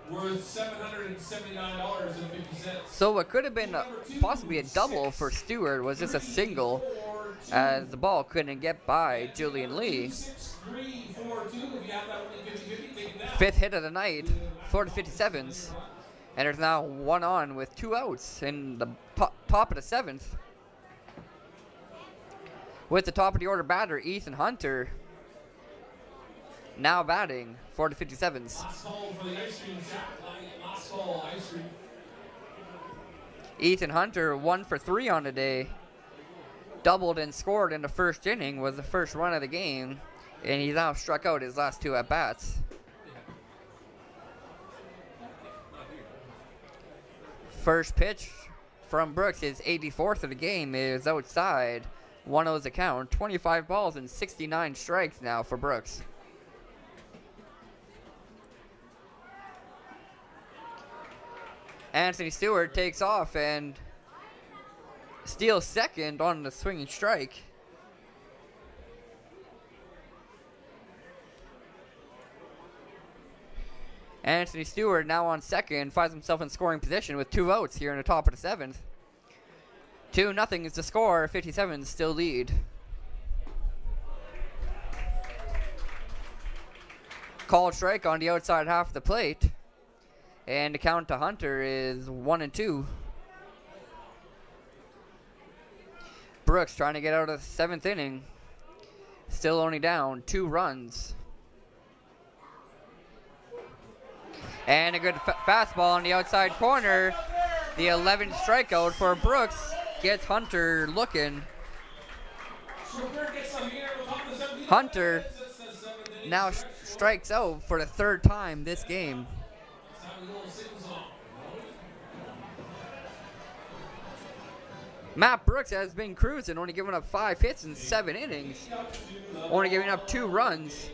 B: Worth $779.50.
A: So what could have been possibly a double for Stewart was just a single as the ball couldn't get by Julian Lee. 5th hit of the night for the 57's. And there's now 1 on with 2 outs in the top of the 7th. With the top of the order batter, Ethan Hunter, now batting for the 57's.
B: Last call for the ice cream shop. Last call, ice cream.
A: Ethan Hunter 1 for 3 on the day. Doubled and scored in the first inning, was the first run of the game, and he's now struck out his last 2 at-bats. First pitch from Brooks, his 84th of the game, is outside. 1-0's the count. 25 balls and 69 strikes now for Brooks. Anthony Stewart takes off and steals second on the swinging strike. Anthony Stewart now on second, finds himself in scoring position with 2 outs here in the top of the 7th. 2-0 is the score. 57's still lead. Called strike on the outside half of the plate. And the count to Hunter is 1-2. Brooks trying to get out of the 7th inning. Still only down 2 runs. And a good fastball on the outside corner. The 11th strikeout for Brooks gets Hunter looking. Hunter now strikes out for the 3rd time this game. Matt Brooks has been cruising, only giving up 5 hits in 7 innings. Only giving up 2 runs.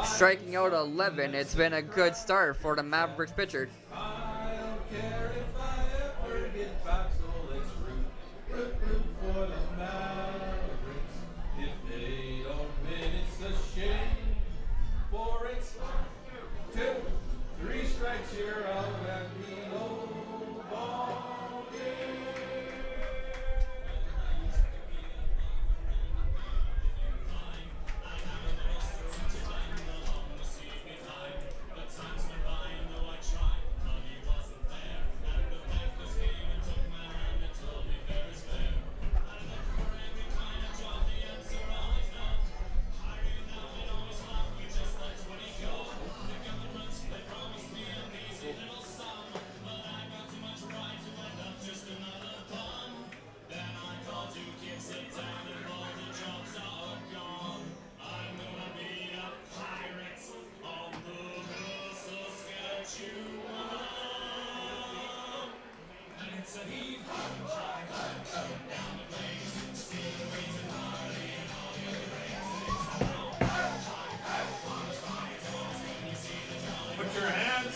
A: Striking out 11. It's been a good start for the Mavericks pitcher.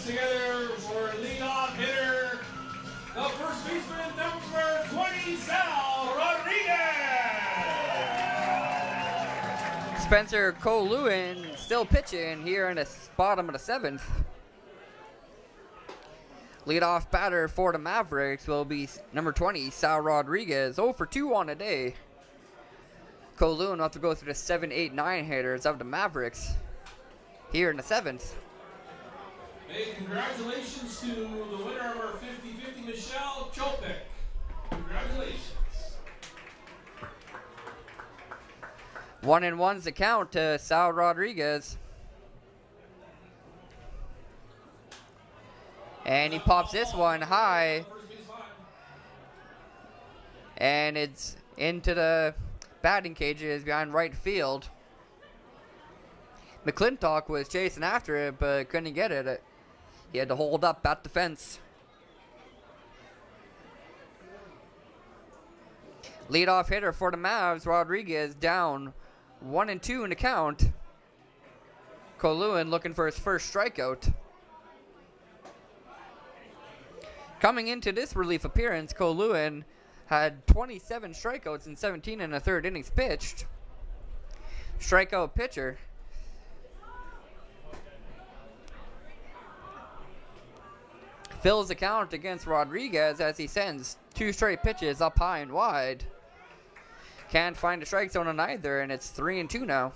B: Together for leadoff hitter, the first baseman, number 20, Sal Rodriguez.
A: Spencer Colewin still pitching here in the bottom of the 7th. Leadoff batter for the Mavericks will be number 20, Sal Rodriguez. 0 for 2 on the day. Colewin will have to go through the 7, 8, 9 hitters of the Mavericks here in the 7th.
B: Hey, congratulations to the winner of our 50-50, Michelle Chopik. Congratulations.
A: 1-1's the count to Sal Rodriguez. And he pops this one high. And it's into the batting cages behind right field. McClintock was chasing after it, but couldn't get it. He had to hold up at the fence. Leadoff hitter for the Mavs, Rodriguez, down 1-2 in the count. Colewin looking for his first strikeout. Coming into this relief appearance, Colewin had 27 strikeouts in 17 and a third innings pitched. Strikeout pitcher. Fills the count against Rodriguez as he sends 2 straight pitches up high and wide. Can't find a strike zone on either, and it's 3-2 now.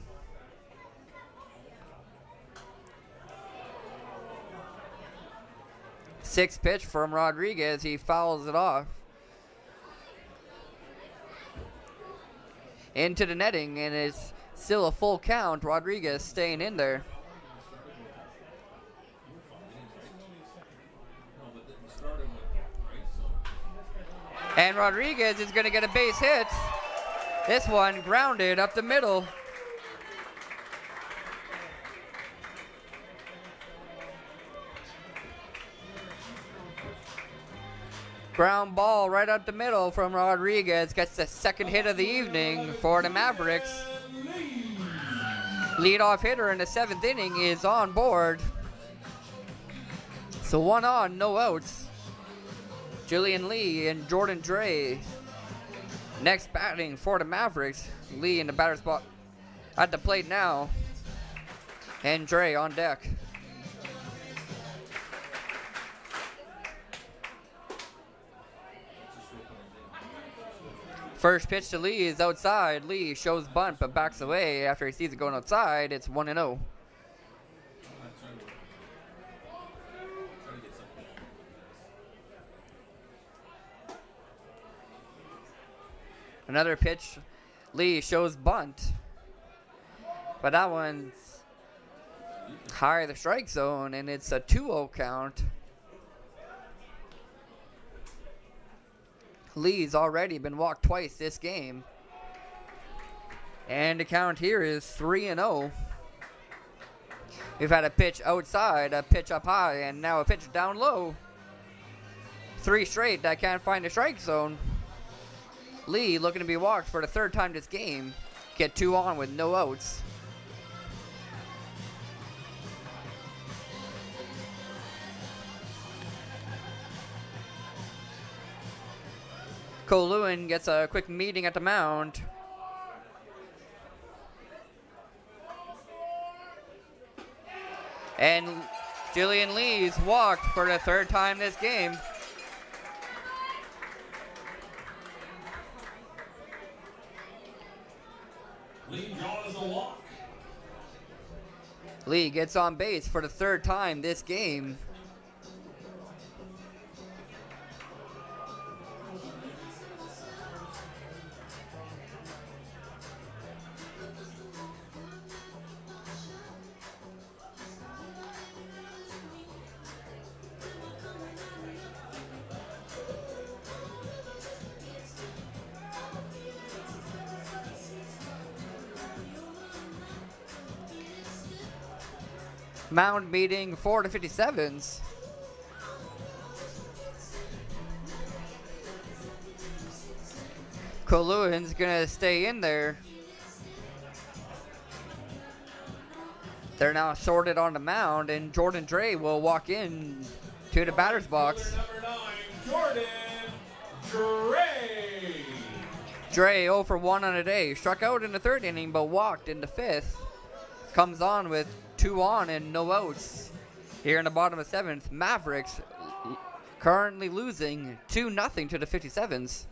A: Sixth pitch from Rodriguez. He fouls it off. Into the netting, and it's still a full count. Rodriguez staying in there. And Rodriguez is going to get a base hit. This one grounded up the middle. Ground ball right up the middle from Rodriguez. Gets the second hit of the evening for the Mavericks. Leadoff hitter in the 7th inning is on board. So 1 on, no outs. Julian Lee and Jordan Dre. Next batting for the Mavericks. Lee in the batter spot at the plate now. And Dre on deck. First pitch to Lee is outside. Lee shows bunt but backs away after he sees it going outside. It's 1-0. Another pitch. Lee shows bunt. But that one's high in the strike zone, and it's a 2-0 count. Lee's already been walked twice this game. And the count here is 3-0. We've had a pitch outside, a pitch up high, and now a pitch down low. 3 straight that can't find the strike zone. Lee looking to be walked for the 3rd time this game. Get 2 on with no outs. Cole Lewin gets a quick meeting at the mound. And Julian Lee's walked for the 3rd time this game.
B: Lee draws the walk.
A: Lee gets on base for the 3rd time this game. Mound meeting for the 57's. Coluin's gonna stay in there. They're now sorted on the mound, and Jordan Dre will walk in to the batter's box.
B: Number 9, Jordan Dre.
A: Dre 0 for 1 on a day. Struck out in the 3rd inning, but walked in the 5th. Comes on with 2 on and no outs. Here in the bottom of 7th, Mavericks currently losing 2-0 to the 57's.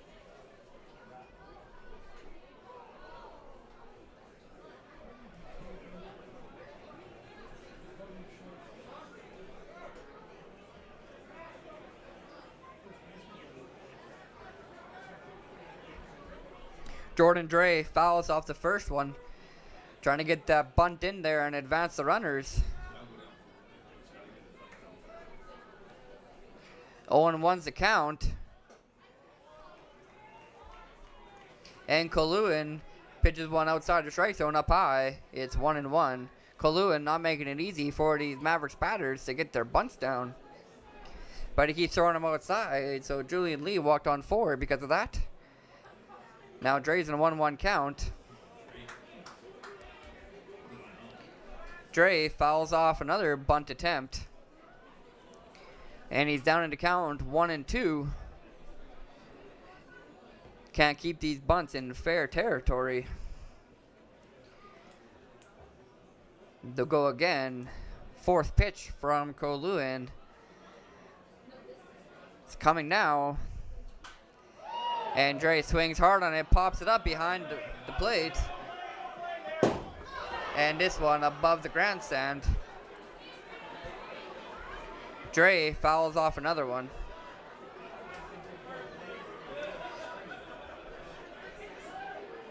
A: Jordan Dre fouls off the first one, trying to get that bunt in there and advance the runners. 0-1's the count. And Coluin pitches one outside the strike zone up high. It's 1-1. Coluin not making it easy for these Mavericks batters to get their bunts down. But he keeps throwing them outside, so Julian Lee walked on forward because of that. Now Dre's in a 1-1 count. Dre fouls off another bunt attempt. And he's down in the count 1-2. Can't keep these bunts in fair territory. They'll go again. 4th pitch from Coluin. It's coming now. And Dre swings hard on it, pops it up behind the plate. And this one above the grandstand. Dre fouls off another one.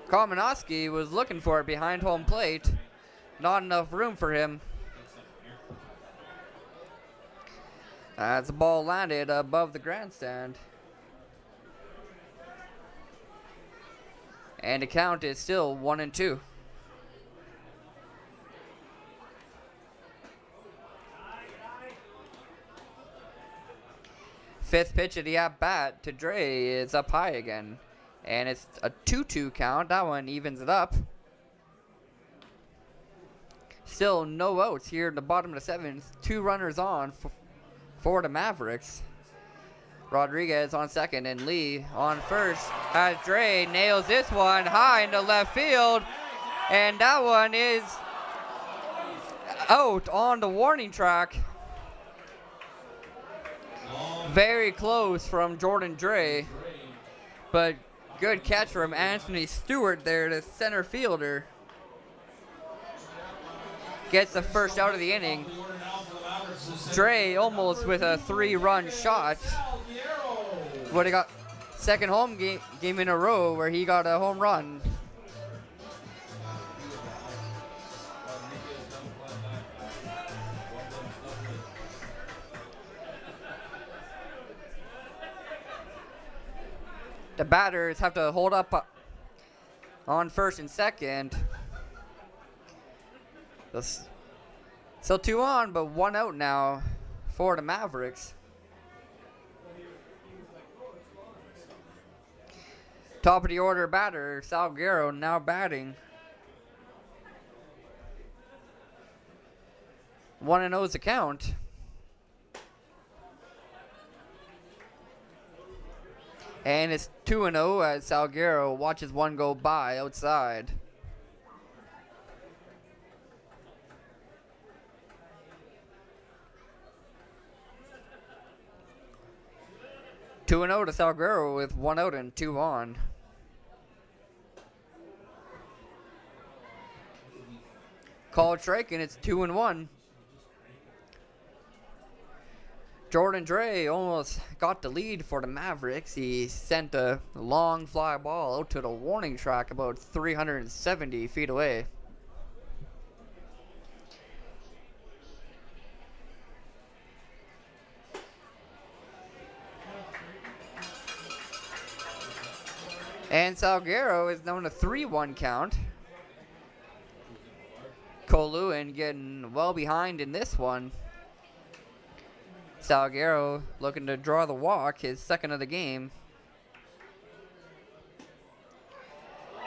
A: Kalmanowski was looking for it behind home plate. Not enough room for him. As the ball landed above the grandstand. And the count is still 1-2. Fifth pitch of the at-bat to Dre is up high again. And it's a 2-2 count. That one evens it up. Still no outs here in the bottom of the seventh. 2 runners on for the Mavericks. Rodriguez on second and Lee on first. As Dre nails this one high into left field. And that one is out on the warning track. Very close from Jordan Dre. But good catch from Anthony Stewart there, the center fielder. Gets the first out of the inning. Dre almost with a 3-run shot. Would have got second home game in a row where he got a home run. The batters have to hold up on first and second. Still 2 on, but 1 out now for the Mavericks. Top of the order batter, Salguero now batting. 1-0 is the count. And it's 2-0 as Salguero watches one go by outside. Two 2-0 to Salguero with 1 out and 2 on. Called strike and it's 2-1. Jordan Dre almost got the lead for the Mavericks. He sent a long fly ball out to the warning track about 370 feet away. And Salguero is down to 3-1 count. Koluin getting well behind in this one. Salguero looking to draw the walk, his second of the game.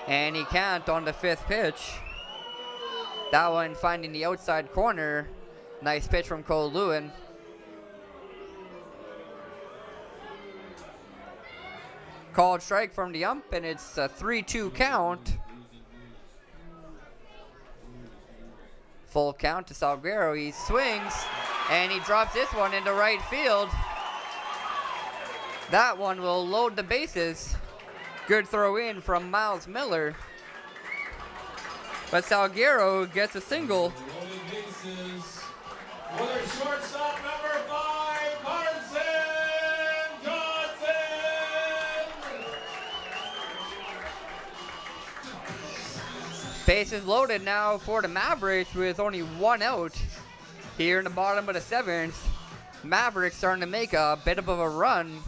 A: And he can't on the 5th pitch. That one finding the outside corner. Nice pitch from Koluin. Called strike from the ump, and it's a 3-2 count. Full count to Salguero. He swings, and he drops this one into right field. That one will load the bases. Good throw in from Miles Miller. But Salguero gets a single.
B: Loading bases. Another shortstop, number 5, Carson Johnson.
A: Bases loaded now for the Mavericks with only 1 out here in the bottom of the 7th. Mavericks starting to make a bit of a run,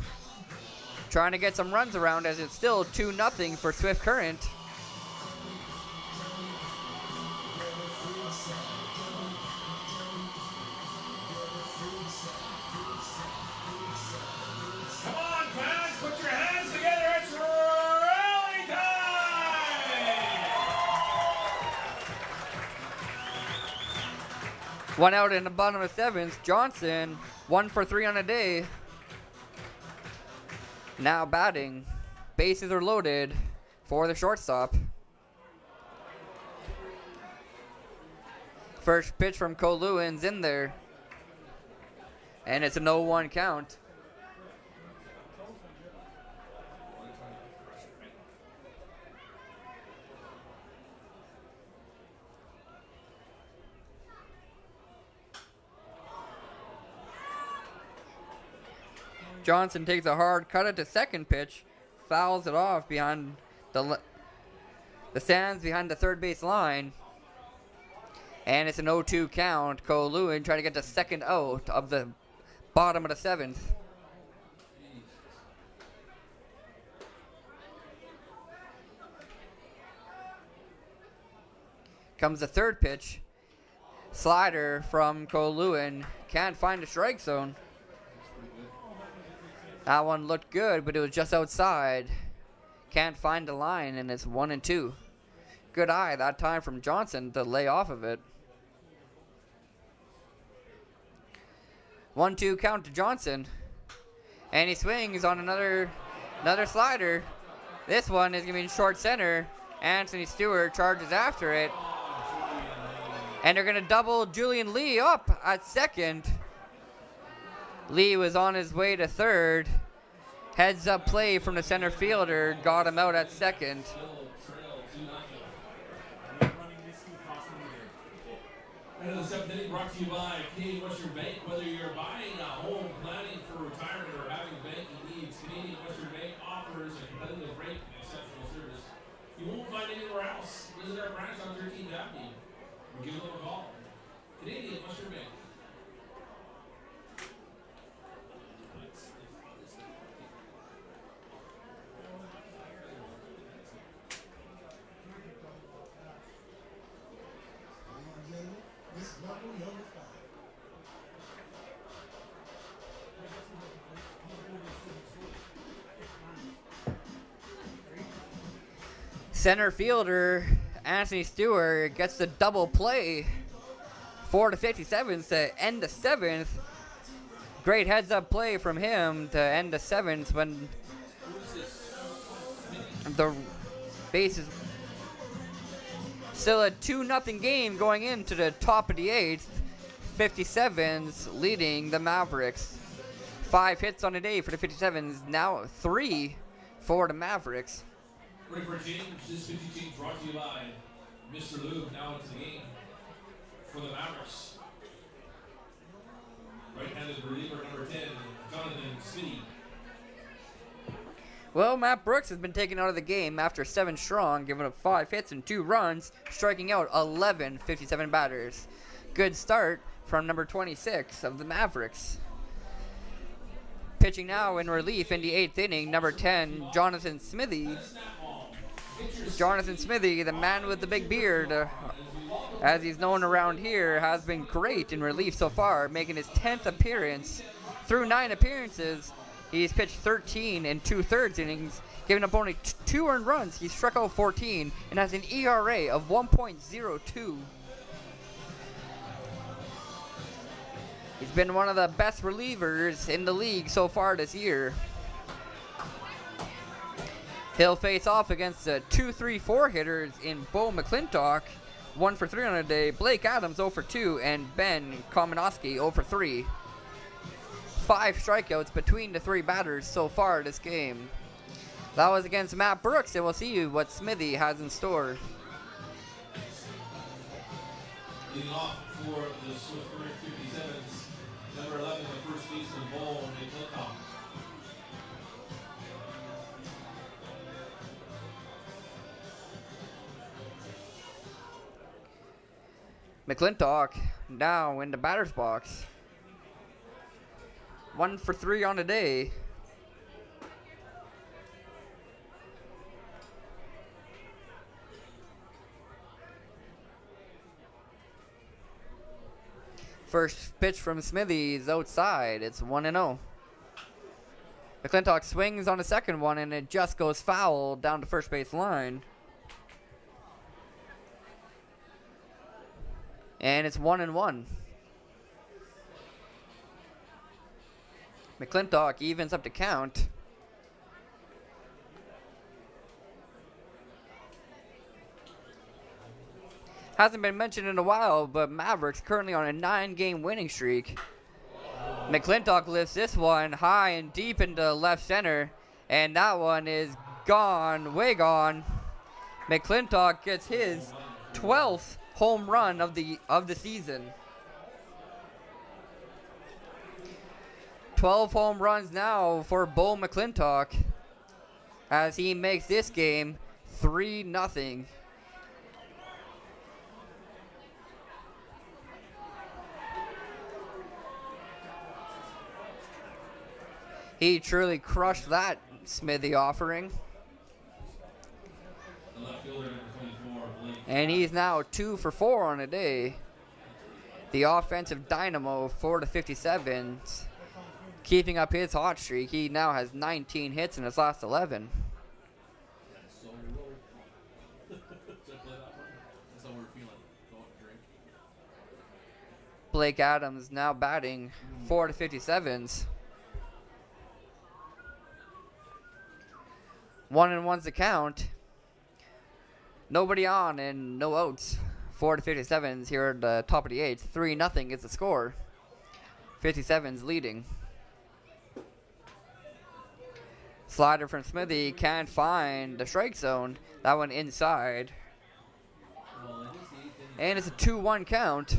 A: trying to get some runs around as it's still 2-0 for Swift Current.
B: Come on, fans, put your hands together. It's rally time.
A: 1 out in the bottom of the 7th. Johnson, 1 for 3 on a day. Now batting. Bases are loaded for the shortstop. First pitch from Koluin's in there. And it's a 0-1 count. Johnson takes a hard cut at the second pitch, fouls it off behind the stands behind the third base line. And it's an 0-2 count. Koluin trying to get the second out of the bottom of the 7th. Comes the third pitch. Slider from Koluin. Can't find the strike zone. That one looked good, but it was just outside. Can't find the line, and it's 1-2. Good eye that time from Johnson to lay off of it. 1-2 count to Johnson. And he swings on another slider. This one is going to be in short center. Anthony Stewart charges after it. And they're going to double Julian Lee up at second. Lee was on his way to third. Heads up play from the center fielder got him out at second.
B: And the seventh inning brought to you by Canadian Western Bank. Whether you're buying a home, planning for retirement, or having banking needs, Canadian Western Bank offers a competitive rate and exceptional service you won't find anywhere else. Visit our branch on 13th Avenue or give them a call. Canadian Western Bank.
A: Center fielder Anthony Stewart gets the double play for the 57's to end the seventh. Great heads up play from him to end the seventh when the base is still a 2-0 game going into the top of the eighth. 57's leading the Mavericks. 5 hits on the day for the 57's, now 3 for the Mavericks.
B: Ready for a change? This 50 change brought to you by Mr. Lube. Now into the game for the Mavericks. Right-handed reliever number 10, Jonathan Smitty.
A: Well, Matt Brooks has been taken out of the game after 7 strong, giving up 5 hits and 2 runs, striking out 11 57 batters. Good start from number 26 of the Mavericks. Pitching now in relief in the 8th inning, number 10, Jonathan Smithy. Jonathan Smithy, the man with the big beard, as he's known around here, has been great in relief so far, making his 10th appearance. Through 9 appearances, he's pitched 13 and 2/3 innings, giving up only 2 earned runs. He struck out 14 and has an ERA of 1.02. He's been one of the best relievers in the league so far this year. He'll face off against the 2-3-4 hitters in Bo McClintock, 1 for 3 on the day, Blake Adams 0 for 2, and Ben Komanowski 0 for 3. 5 strikeouts between the 3 batters so far this game. That was against Matt Brooks, and we'll see what Smithy has in store.
B: Leading off for the Swift Current 57's, number 11, the first baseman, Bo McClintock.
A: McClintock now in the batter's box. 1 for 3 on the day. First pitch from Smithy is outside. It's 1-0. McClintock swings on the second one, and it just goes foul down the first base line. And it's 1-1. McClintock evens up the count. Hasn't been mentioned in a while, but Mavericks currently on a 9-game winning streak. McClintock lifts this one high and deep into left center, and that one is gone, way gone. McClintock gets his 12th home run of the season. 12 home runs now for Bo McClintock as he makes this game 3-0. He truly crushed that Smithy offering. And he's now 2 for 4 on a day. The offensive dynamo for the 57's keeping up his hot streak. He now has 19 hits in his last 11.
B: So low. Should I play that one? That's how we're feeling. Go and drink.
A: Blake Adams now batting 4 to 57's. 1-1's the count. Nobody on and no outs. 4 to 57's here at the top of the 8th. 3-0 is the score. 57's leading. Slider from Smithy can't find the strike zone. That one inside. And it's a 2-1 count.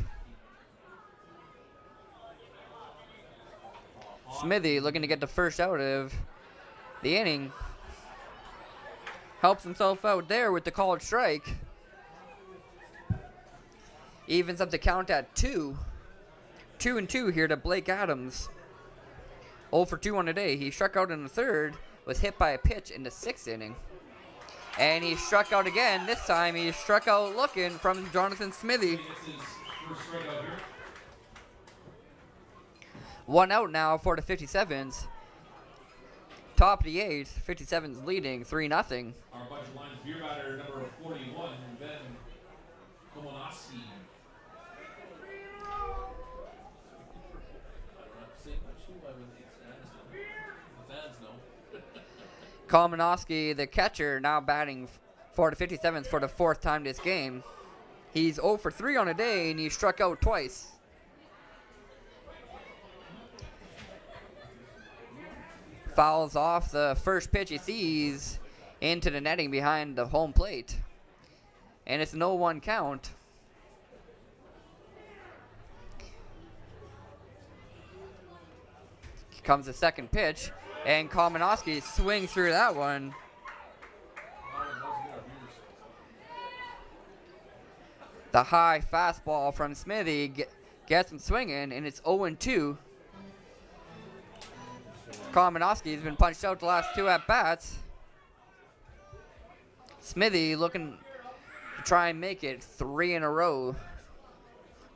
A: Smithy looking to get the first out of the inning. Helps himself out there with the called strike. Evens up the count at 2. 2-2 here to Blake Adams. 0 for 2 on the day. He struck out in the 3rd, was hit by a pitch in the 6th inning. And he struck out again. This time he struck out looking from Jonathan Smithy. 1 out now for the 57's. Top of the 8th, 57's leading 3-0.
B: Our budget lines beer batter number 41, Ben Komonowski. The fans know.
A: Komonowski, the catcher, now batting for the 57's for the 4th time this game. He's 0 for 3 on a day, and he struck out twice. Fouls off the first pitch he sees into the netting behind the home plate. And it's an 0-1 count. Comes the second pitch, and Komonowski swings through that one. The high fastball from Smithy gets him swinging, and it's 0-2. Komonowski has been punched out the last 2 at-bats. Smithy looking to try and make it 3 in a row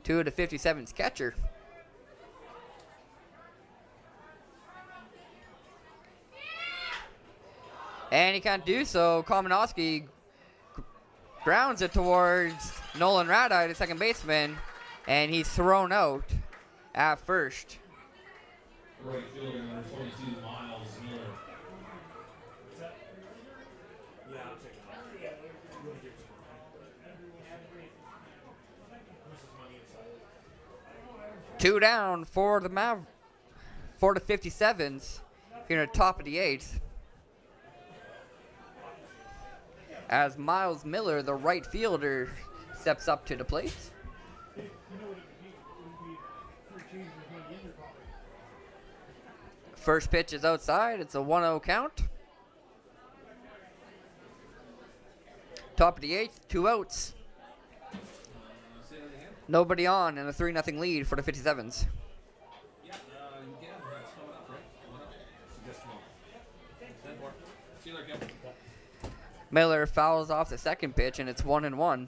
A: to the 57's catcher. And he can't do so. Komonowski grounds it towards Nolan Radai, the second baseman, and he's thrown out at first.
B: Right fielder number 22, Miles Miller.
C: Yeah, I'll take it. Really good. This is money inside.
A: 2 down for the 57's here at the top of the 8th. As Miles Miller, the right fielder, steps up to the plate. First pitch is outside. It's a 1-0 count. Top of the 8th, 2 outs. Nobody on and a 3-0 lead for the 57's.
B: Yeah, you can. It's coming up, right? Coming up. Just come on. 10 more. See you later, Kevin.
A: Miller fouls off the second pitch, and it's 1-1.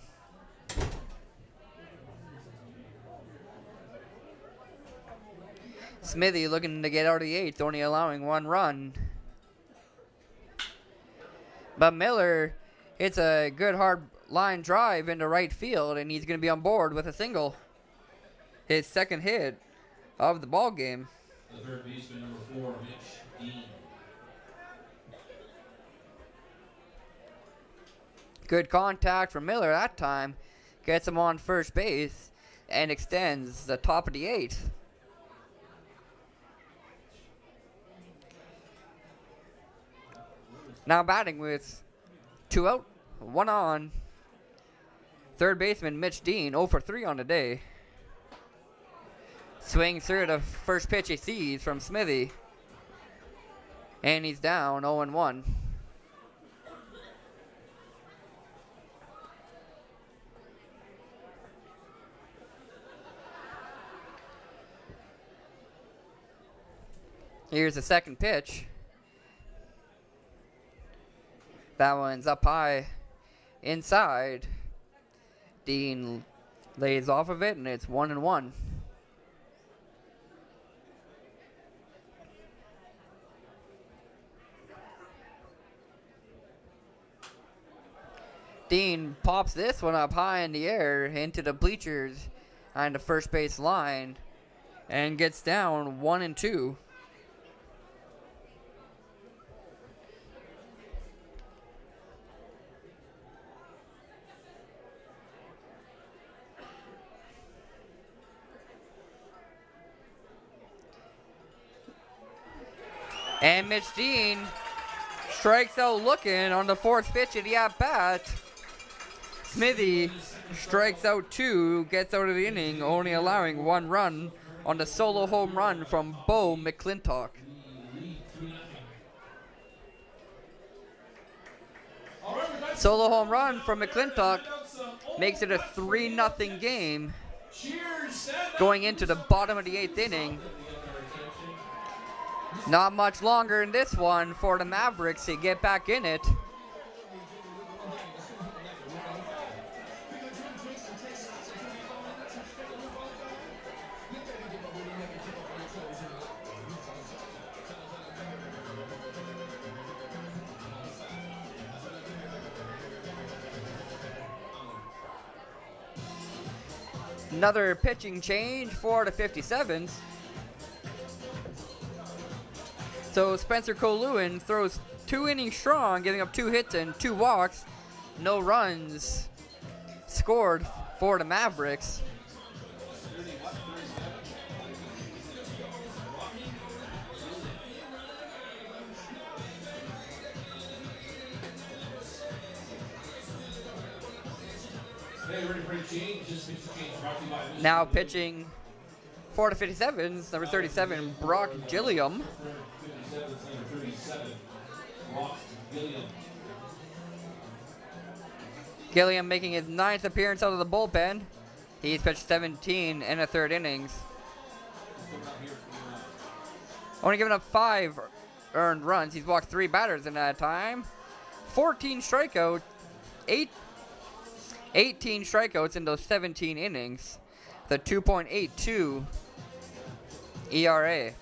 A: Smithy looking to get out of the 8th, only allowing 1 run. But Miller hits a good hard line drive into right field, and he's going to be on board with a single. His second hit of the ball game.
B: The third baseman, number 4, Mitch Dean.
A: Good contact from Miller that time. Gets him on first base and extends the top of the 8th. Now batting with 2 out, 1 on. Third baseman Mitch Dean, 0 for 3 on the day. Swings through the first pitch he sees from Smithy. And he's down 0-1. Here's the second pitch. That one's up high inside. Dean lays off of it, and it's 1-1. Dean pops this one up high in the air into the bleachers on the first base line and gets down 1-2. And Mitch Dean strikes out looking on the fourth pitch of the at-bat. Smithy strikes out 2, gets out of the inning, only allowing 1 run on the solo home run from Bo McClintock. Solo home run from McClintock makes it a 3-0 game going into the bottom of the 8th inning. Not much longer in this one for the Mavericks to get back in it. Another pitching change for the 57's. So Spencer Colewin throws 2 innings strong, giving up 2 hits and 2 walks. No runs scored for the Mavericks. Now pitching for the 57's, number 37, Brock Gilliam. Gilliam making his 9th appearance out of the bullpen. He's pitched 17 in the 3rd innings. Only giving up 5 earned runs. He's walked 3 batters in that time. 14 strikeouts, 18 strikeouts in those 17 innings. The 2.82 ERA.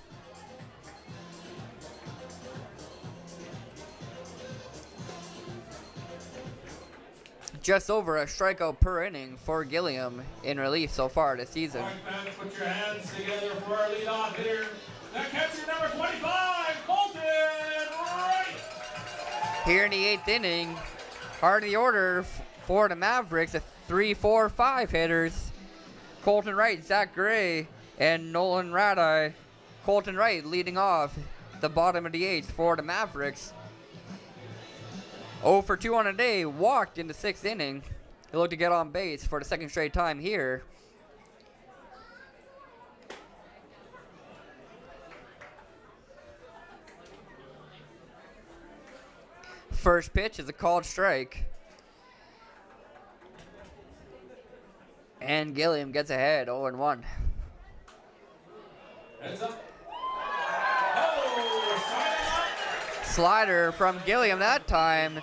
A: Just over a strikeout per inning for Gilliam in relief so far this season.
B: All right, fans, put your hands together for our leadoff hitter. That catcher number 25, Colton Wright.
A: Here in the 8th inning, hard of the order for the Mavericks, 3, 4, 5 hitters. Colton Wright, Zach Gray, and Nolan Radai. Colton Wright leading off the bottom of the 8th for the Mavericks. 0 for 2 on a day, walked in the 6th inning. He looked to get on base for the 2nd straight time here. First pitch is a called strike. And Gilliam gets ahead, 0-1.
B: Heads up.
A: Slider from Gilliam that time.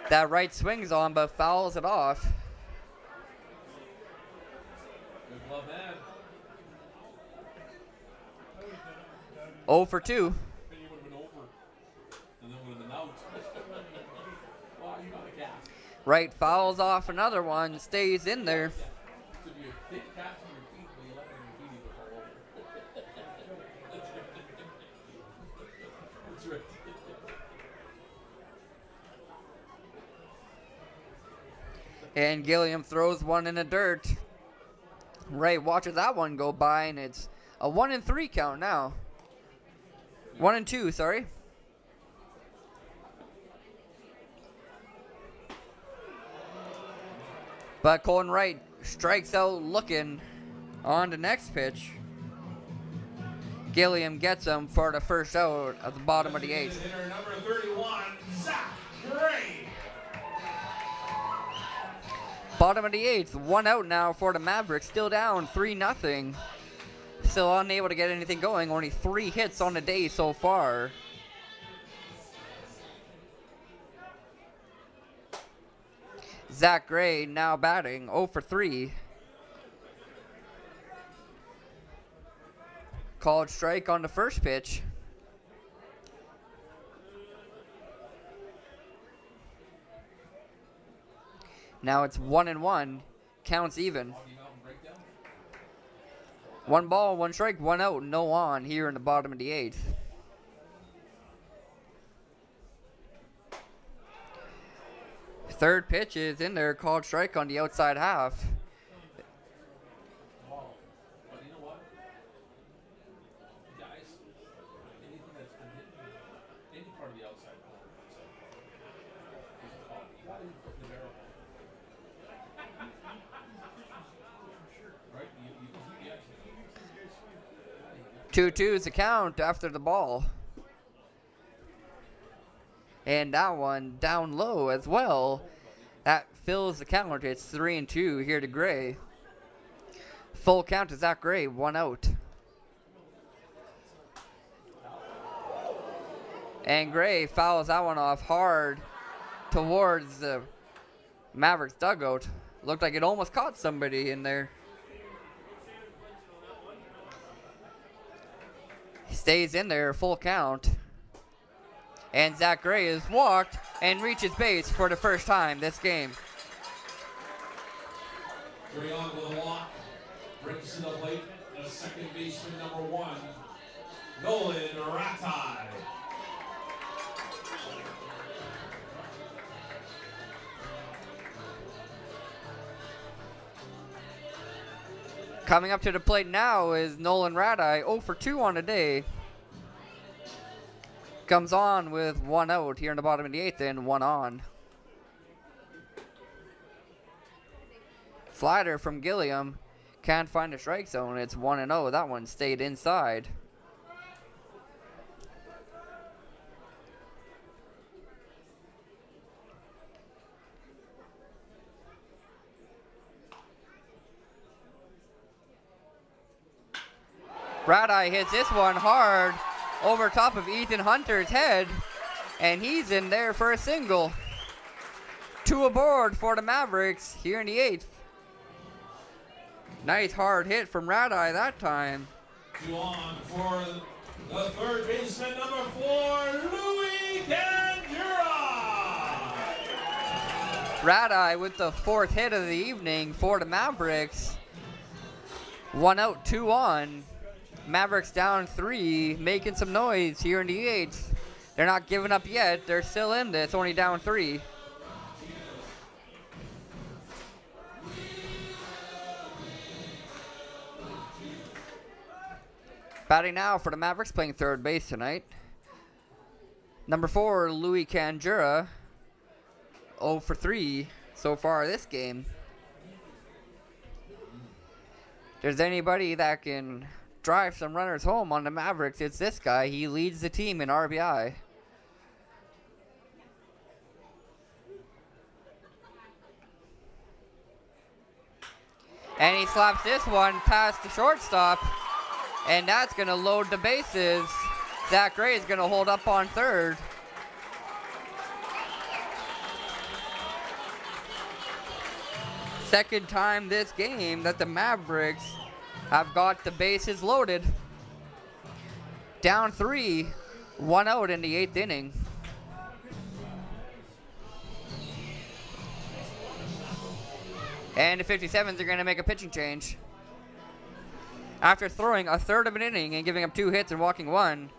A: That right swings on, but fouls it off.
B: Good glove man.
A: 0 for 2.
B: Then you would have been over. And then would have been out. Wow, you got a gap.
A: Right fouls off another one, stays in there.
B: So if you hit catch on your feet, but you let it on your feet, you fall over. That's right.
A: And Gilliam throws one in the dirt. Ray watches that one go by, and it's a 1-3 count now. 1-2, sorry. But Colton Wright strikes out looking on the next pitch. Gilliam gets him for the first out at the bottom of the 8th.
B: Hitter number 31, Zach Gray.
A: Bottom of the 8th, 1 out now for the Mavericks. Still down 3-0. Still unable to get anything going. Only 3 hits on the day so far. Zach Gray now batting 0 for 3. Called strike on the first pitch. Now it's 1-1. Counts even. 1 ball, 1 strike, 1 out, no on here in the bottom of the 8th. Third pitch is in there, called strike on the outside half. Two is the count after the ball. And that one down low as well. That fills the count. It's 3-2 here to Gray. Full count to Zach Gray, 1 out. And Gray fouls that one off hard towards the Mavericks dugout. Looked like it almost caught somebody in there. Stays in there, full count. And Zach Gray is walked and reaches base for the first time this game.
B: Gray on with a walk. Brings to the plate the second baseman, number 1, Nolan Ratai.
A: Coming up to the plate now is Nolan Ratai, 0 for 2 on the day. Comes on with 1 out here in the bottom of the 8th and 1 on. Slider from Gilliam. Can't find a strike zone. It's 1-0. That one stayed inside. Ratai hits this one hard over top of Ethan Hunter's head, and he's in there for a single. 2 aboard for the Mavericks here in the 8th. Nice hard hit from Ratai that time.
B: 2 on for the third baseman, number 4, Louis Candura.
A: Ratai with the 4th hit of the evening for the Mavericks. 1 out, 2 on. Mavericks down 3, making some noise here in the 8th. They're not giving up yet. They're still in this, only down 3. Batting now for the Mavericks, playing third base tonight. Number 4, Louis Candura, 0 for 3 so far this game. If there's anybody that can drive some runners home on the Mavericks, it's this guy. He leads the team in RBI. And he slaps this one past the shortstop, and that's going to load the bases. Zach Gray is going to hold up on third. Second time this game that the Mavericks have got the bases loaded. Down 3, 1 out in the 8th inning. And the 57's are going to make a pitching change. After throwing a third of an inning and giving up 2 hits and walking 1,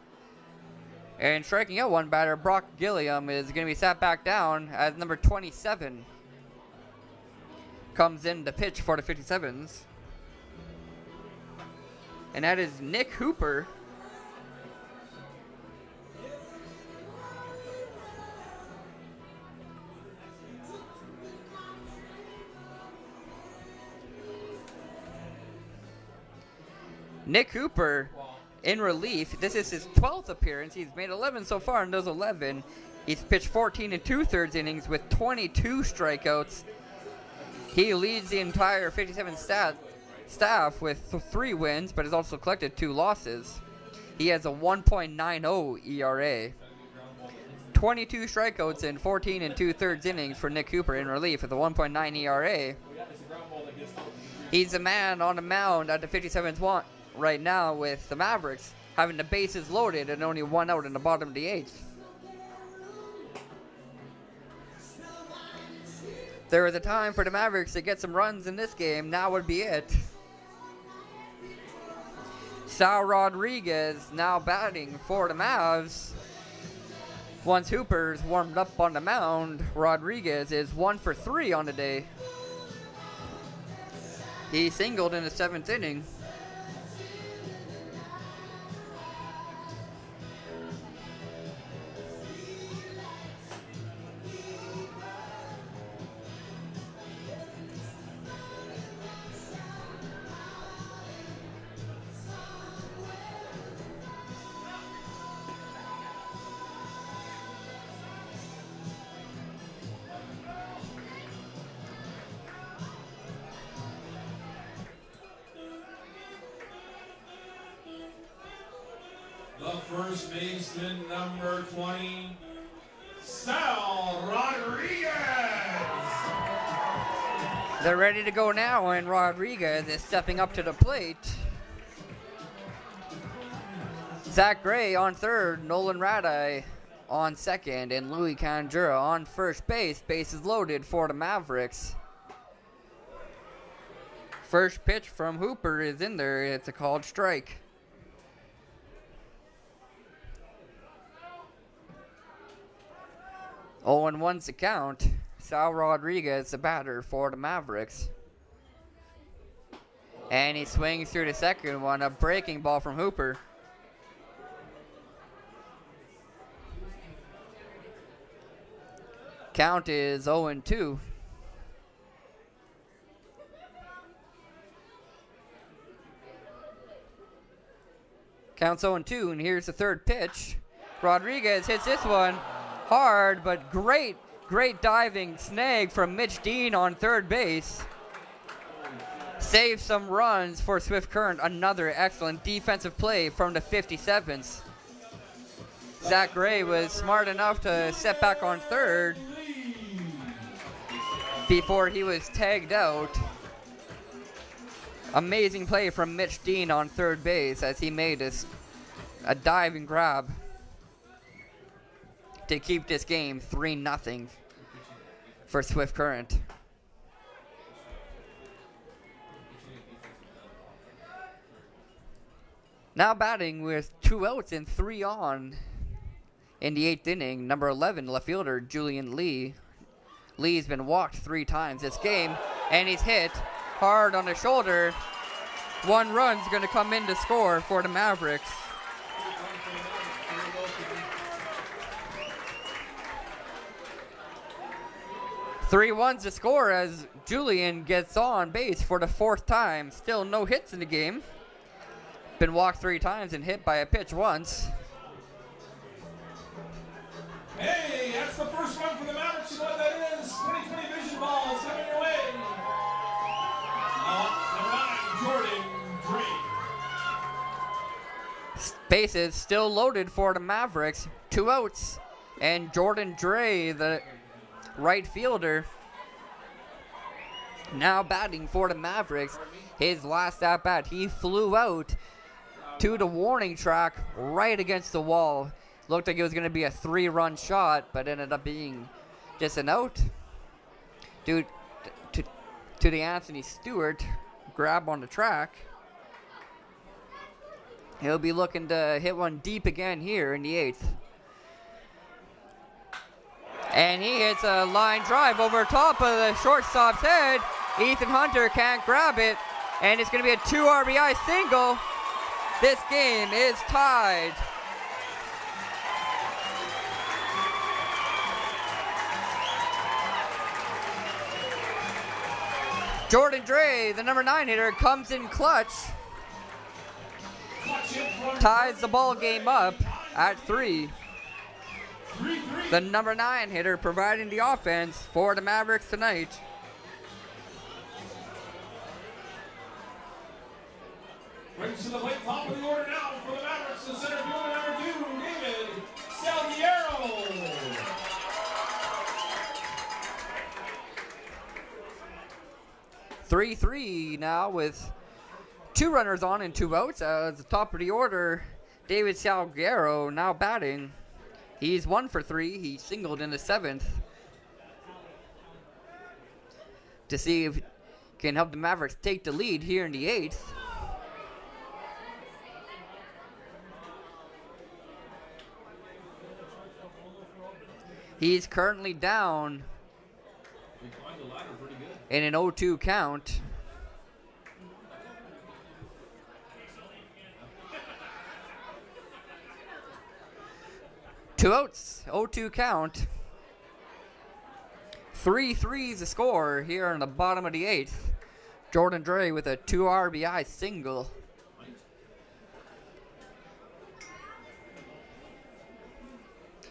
A: and striking out 1 batter, Brock Gilliam is going to be sat back down as number 27 comes in to pitch for the 57's. And that is Nick Hooper. Nick Hooper in relief. This is his 12th appearance. He's made 11 so far in those 11. He's pitched 14 2/3 innings with 22 strikeouts. He leads the entire 57 staff with 3 wins, but has also collected 2 losses. He has a 1.90 ERA. 22 strikeouts in 14 2/3 innings for Nick Hooper in relief with a 1.9 ERA. He's the man on the mound at the 57's want right now with the Mavericks having the bases loaded and only 1 out in the bottom of the 8th. there was a time for the Mavericks to get some runs in this game. Now would be it. Sal Rodriguez now batting for the Mavs. Once Hooper's warmed up on the mound, Rodriguez is 1 for 3 on the day. He singled in the 7th inning.
B: First baseman, number 20, Sal Rodriguez.
A: They're ready to go now, and Rodriguez is stepping up to the plate. Zach Gray on third, Nolan Radai on second, and Louis Canjura on first base. Bases loaded for the Mavericks. First pitch from Hooper is in there. It's a called strike. 0-1's the count. Sal Rodriguez, the batter for the Mavericks. And he swings through the second one, a breaking ball from Hooper. Count is 0-2. Counts 0-2, and here's the third pitch. Rodriguez hits this one hard, but great diving snag from Mitch Dean on third base. Saves some runs for Swift Current. Another excellent defensive play from the 57's. Zach Gray was smart enough to step back on third before he was tagged out. Amazing play from Mitch Dean on third base as he made a diving grab to keep this game 3-0 for Swift Current. Now batting with 2 outs and 3 on in the 8th inning, number 11 left fielder Julian Lee. Lee's been walked 3 times this game, and he's hit hard on the shoulder. 1 run's going to come in to score for the Mavericks. Three runs to score as Julian gets on base for the 4th time. Still no hits in the game. Been walked 3 times and hit by a pitch once.
B: Hey, that's the first run for the Mavericks. You know what that is? 2020 vision balls coming your way. Number 9, Jordan Drake.
A: Bases still loaded for the Mavericks. 2 outs. And Jordan Dre, the right fielder, now batting for the Mavericks. His last at bat, he flew out to the warning track right against the wall. Looked like it was going to be a 3-run shot, but ended up being just an out due to the Anthony Stewart grab on the track. He'll be looking to hit one deep again here in the 8th. And he hits a line drive over top of the shortstop's head. Ethan Hunter can't grab it, and it's going to be a 2 RBI single. This game is tied. Jordan Dre, the number 9 hitter, comes in clutch. Ties the ball game up at 3. The number 9 hitter providing the offense for the Mavericks tonight.
B: Brings to the plate, top of the order now for the Mavericks, the center fielder number 2, David Salguero.
A: 3-3 now with 2 runners on and 2 outs. At the top of the order, David Salguero now batting. He's 1 for 3. He singled in the 7th. to see if it can help the Mavericks take the lead here in the 8th. He's currently down in an 0-2 count. Two outs, 0-2 count. 3 threes to score here in the bottom of the 8th. Jordan Dre with a 2 RBI single.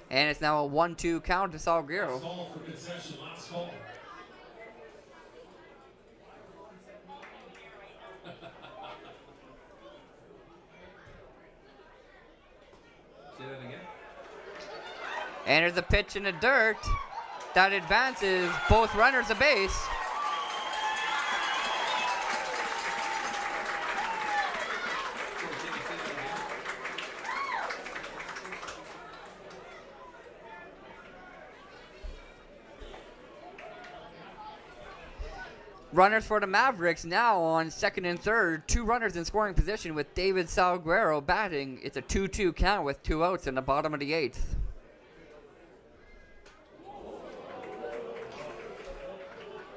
A: And it's now a 1-2 count to Salguero.
B: Last call for concession, last call. Say that again.
A: And there's a pitch in the dirt that advances both runners to base. Runners for the Mavericks now on second and third. 2 runners in scoring position with David Salguero batting. It's a 2-2 count with 2 outs in the bottom of the 8th.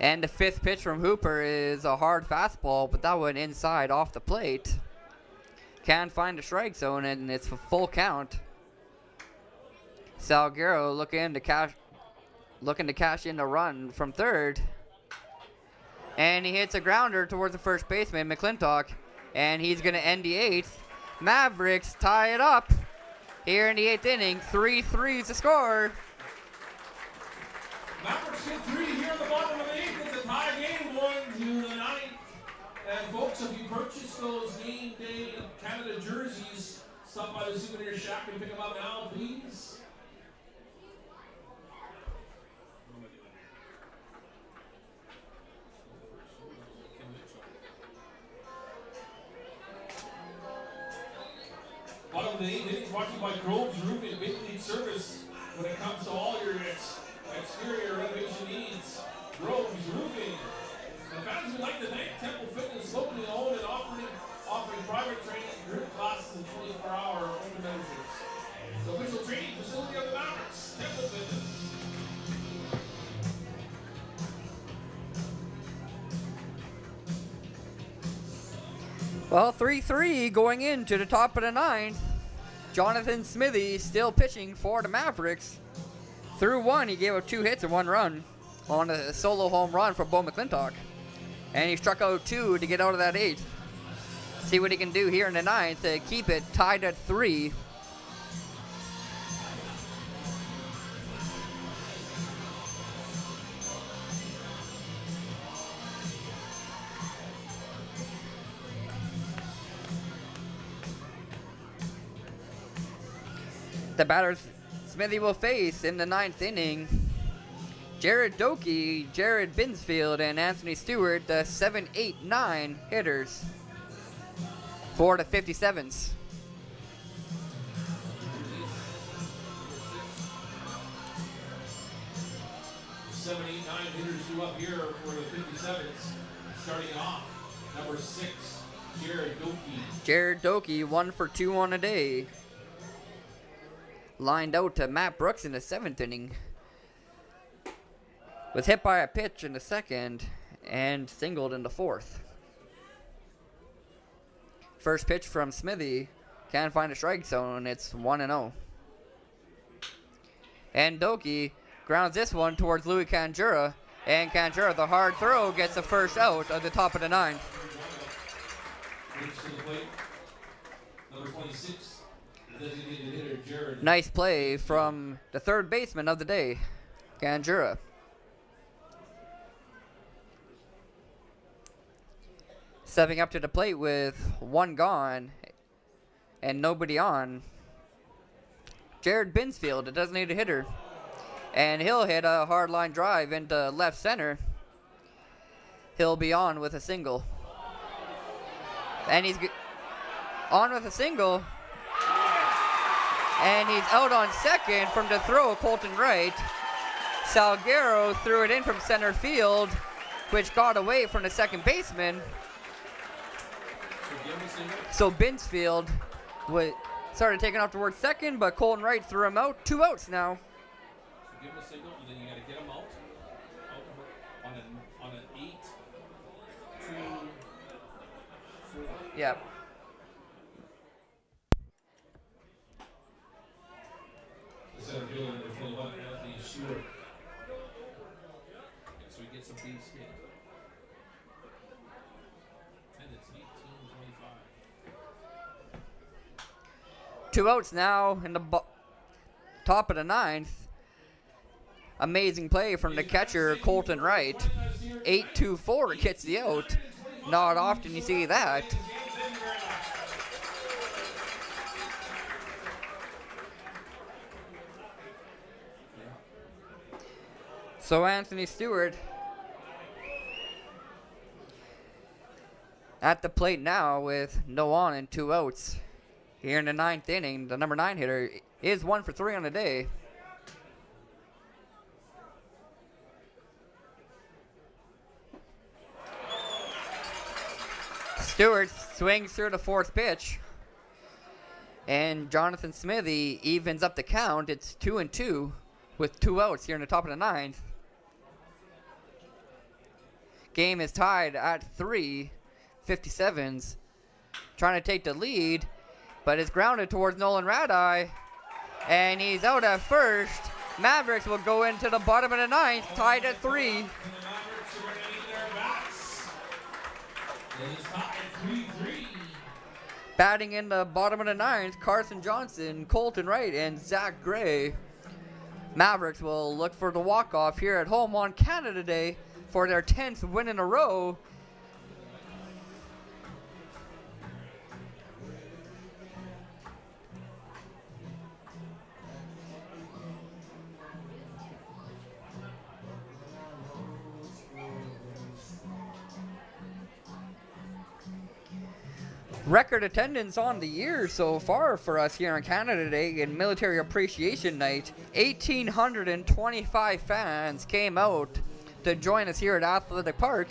A: And the 5th pitch from Hooper is a hard fastball, but that went inside off the plate. Can't find the strike zone, and it's a full count. Salguero looking to cash in the run from third. And he hits a grounder towards the first baseman, McClintock. And he's going to end the 8th. Mavericks tie it up here in the 8th inning. 3 threes to score.
B: Mavericks get 3 here in the bottom of the 8th. It's a tie game going to the 9th. And folks, if you purchase those Game Day Canada jerseys, stop by the souvenir shack and pick them up now, please. Bottom of the 8th inning brought to you by Groves Roofing, Big League Service. When it comes to all your exterior renovation needs, Groves Roofing. The fans would like to thank Temple Fitness, locally owned and offering private training, group classes, and 24-hour open memberships. The official training facility of the Mavericks, Temple Fitness.
A: Well, 3-3 going into the top of the 9th. Jonathan Smithy still pitching for the Mavericks. Through 1, he gave up 2 hits and 1 run on a solo home run for Bo McClintock. And he struck out 2 to get out of that 8th. See what he can do here in the 9th to keep it tied at 3. The batters Smithy will face in the 9th inning: Jared Doki, Jared Binsfield, and Anthony Stewart, the 7, 8, 9 hitters for the 57's.
B: Seven, 8, 9 hitters due up here for the 57's. Starting off, number 6, Jared Doki.
A: Jared Doki, 1 for 2 on the day. Lined out to Matt Brooks in the 7th inning. Was hit by a pitch in the 2nd and singled in the 4th. First pitch from Smithy. Can't find a strike zone. It's 1-0. And Doki grounds this one towards Louis Canjura. And Canjura, the hard throw, gets the first out of the top of the 9th.
B: Number 26. Designated hitter Jared.
A: Nice play from the third baseman of the day, Canjura. Stepping up to the plate with 1 gone and nobody on, Jared Binsfield, a designated hitter. And he'll hit a hard line drive into left center. He'll be on with a single. And he's on with a single. And he's out on second from the throw of Colton Wright. Salguero threw it in from center field. which got away from the second baseman. So Binsfield started taking off towards second, but Colton Wright threw him out. 2 outs now.
B: So give him a signal, and then you got to get him out on an 8, 2, 4.
A: Yep.
B: The center fielder, number 21, Anthony Stewart. So he gets a base hit. And it's 18-25.
A: 2 outs now in the top of the 9th. Amazing play from the catcher, Colton Wright. 8-2-4 gets the out. Not often you see that. So Anthony Stewart at the plate now with no on and 2 outs. Here in the 9th inning, the number 9 hitter is 1 for 3 on the day. Stewart swings through the 4th pitch. And Jonathan Smithy evens up the count. It's 2-2 with 2 outs here in the top of the 9th. Game is tied at 3. 57's trying to take the lead, but it's grounded towards Nolan Radeye, and he's out at first. Mavericks will go into the bottom of the 9th, tied at 3. Batting in the bottom of the 9th, Carson Johnson, Colton Wright, and Zach Gray. Mavericks will look for the walk-off here at home on Canada Day for their 10th win in a row. Record attendance on the year so far for us here on Canada Day and Military Appreciation Night. 1,825 fans came out to join us here at Athletic Park.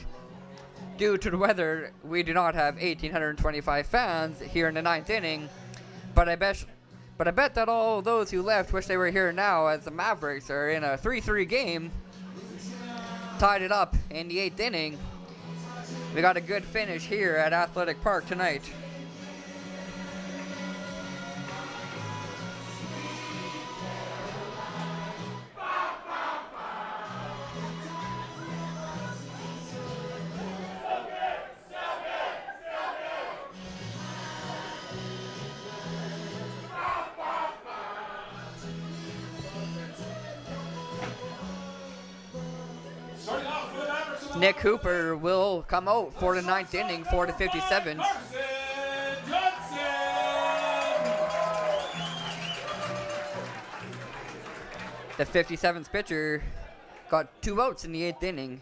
A: Due to the weather, we do not have 1,825 fans here in the 9th inning. But I bet that all those who left wish they were here now, as the Mavericks are in a 3-3 game. Tied it up in the 8th inning. We got a good finish here at Athletic Park tonight. Nick Hooper will come out for the 9th inning for the 57's. The 57's pitcher got 2 outs in the 8th inning.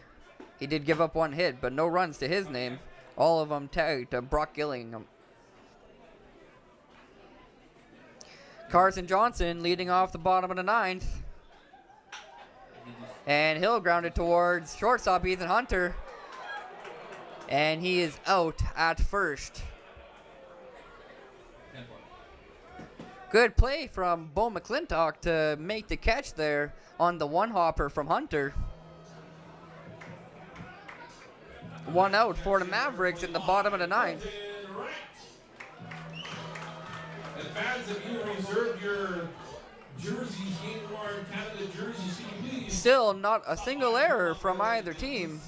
A: He did give up 1 hit, but no runs to his name. All of them tagged to Brock Gillingham. Carson Johnson leading off the bottom of the 9th. And he'll ground it towards shortstop Ethan Hunter. And he is out at first. Good play from Bo McClintock to make the catch there on the 1-hopper from Hunter. 1 out for the Mavericks in the bottom of the 9th.
B: And fans, if you reserve your jerseys, game-worn Canada jerseys, please.
A: Still not a single error from either team.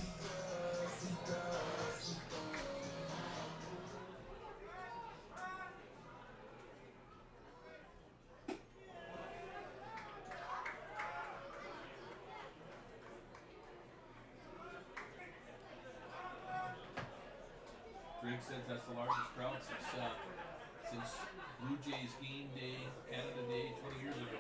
B: Greg says that's the largest crowd since Blue Jays game day, Canada Day, 20 years ago.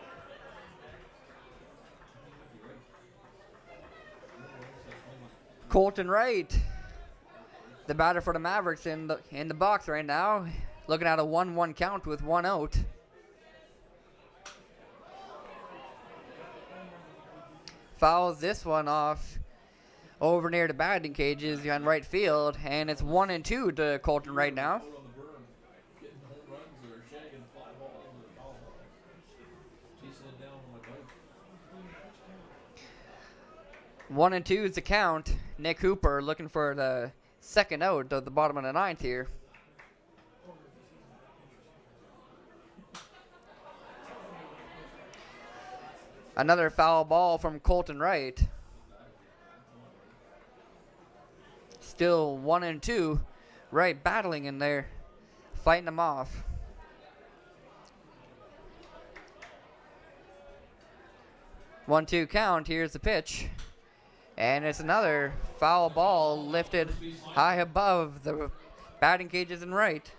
A: Colton Wright, the batter for the Mavericks, in the box right now, looking at a 1-1 count with 1 out. Fouls this one off over near the batting cages on right field, and it's 1-2 to Colton right now. 1-2 is the count. Nick Hooper looking for the second out at the bottom of the ninth here. Another foul ball from Colton Wright. Still 1-2. Wright battling in there, fighting them off. One-two count. Here's the pitch. And it's another foul ball lifted high above the batting cages and right.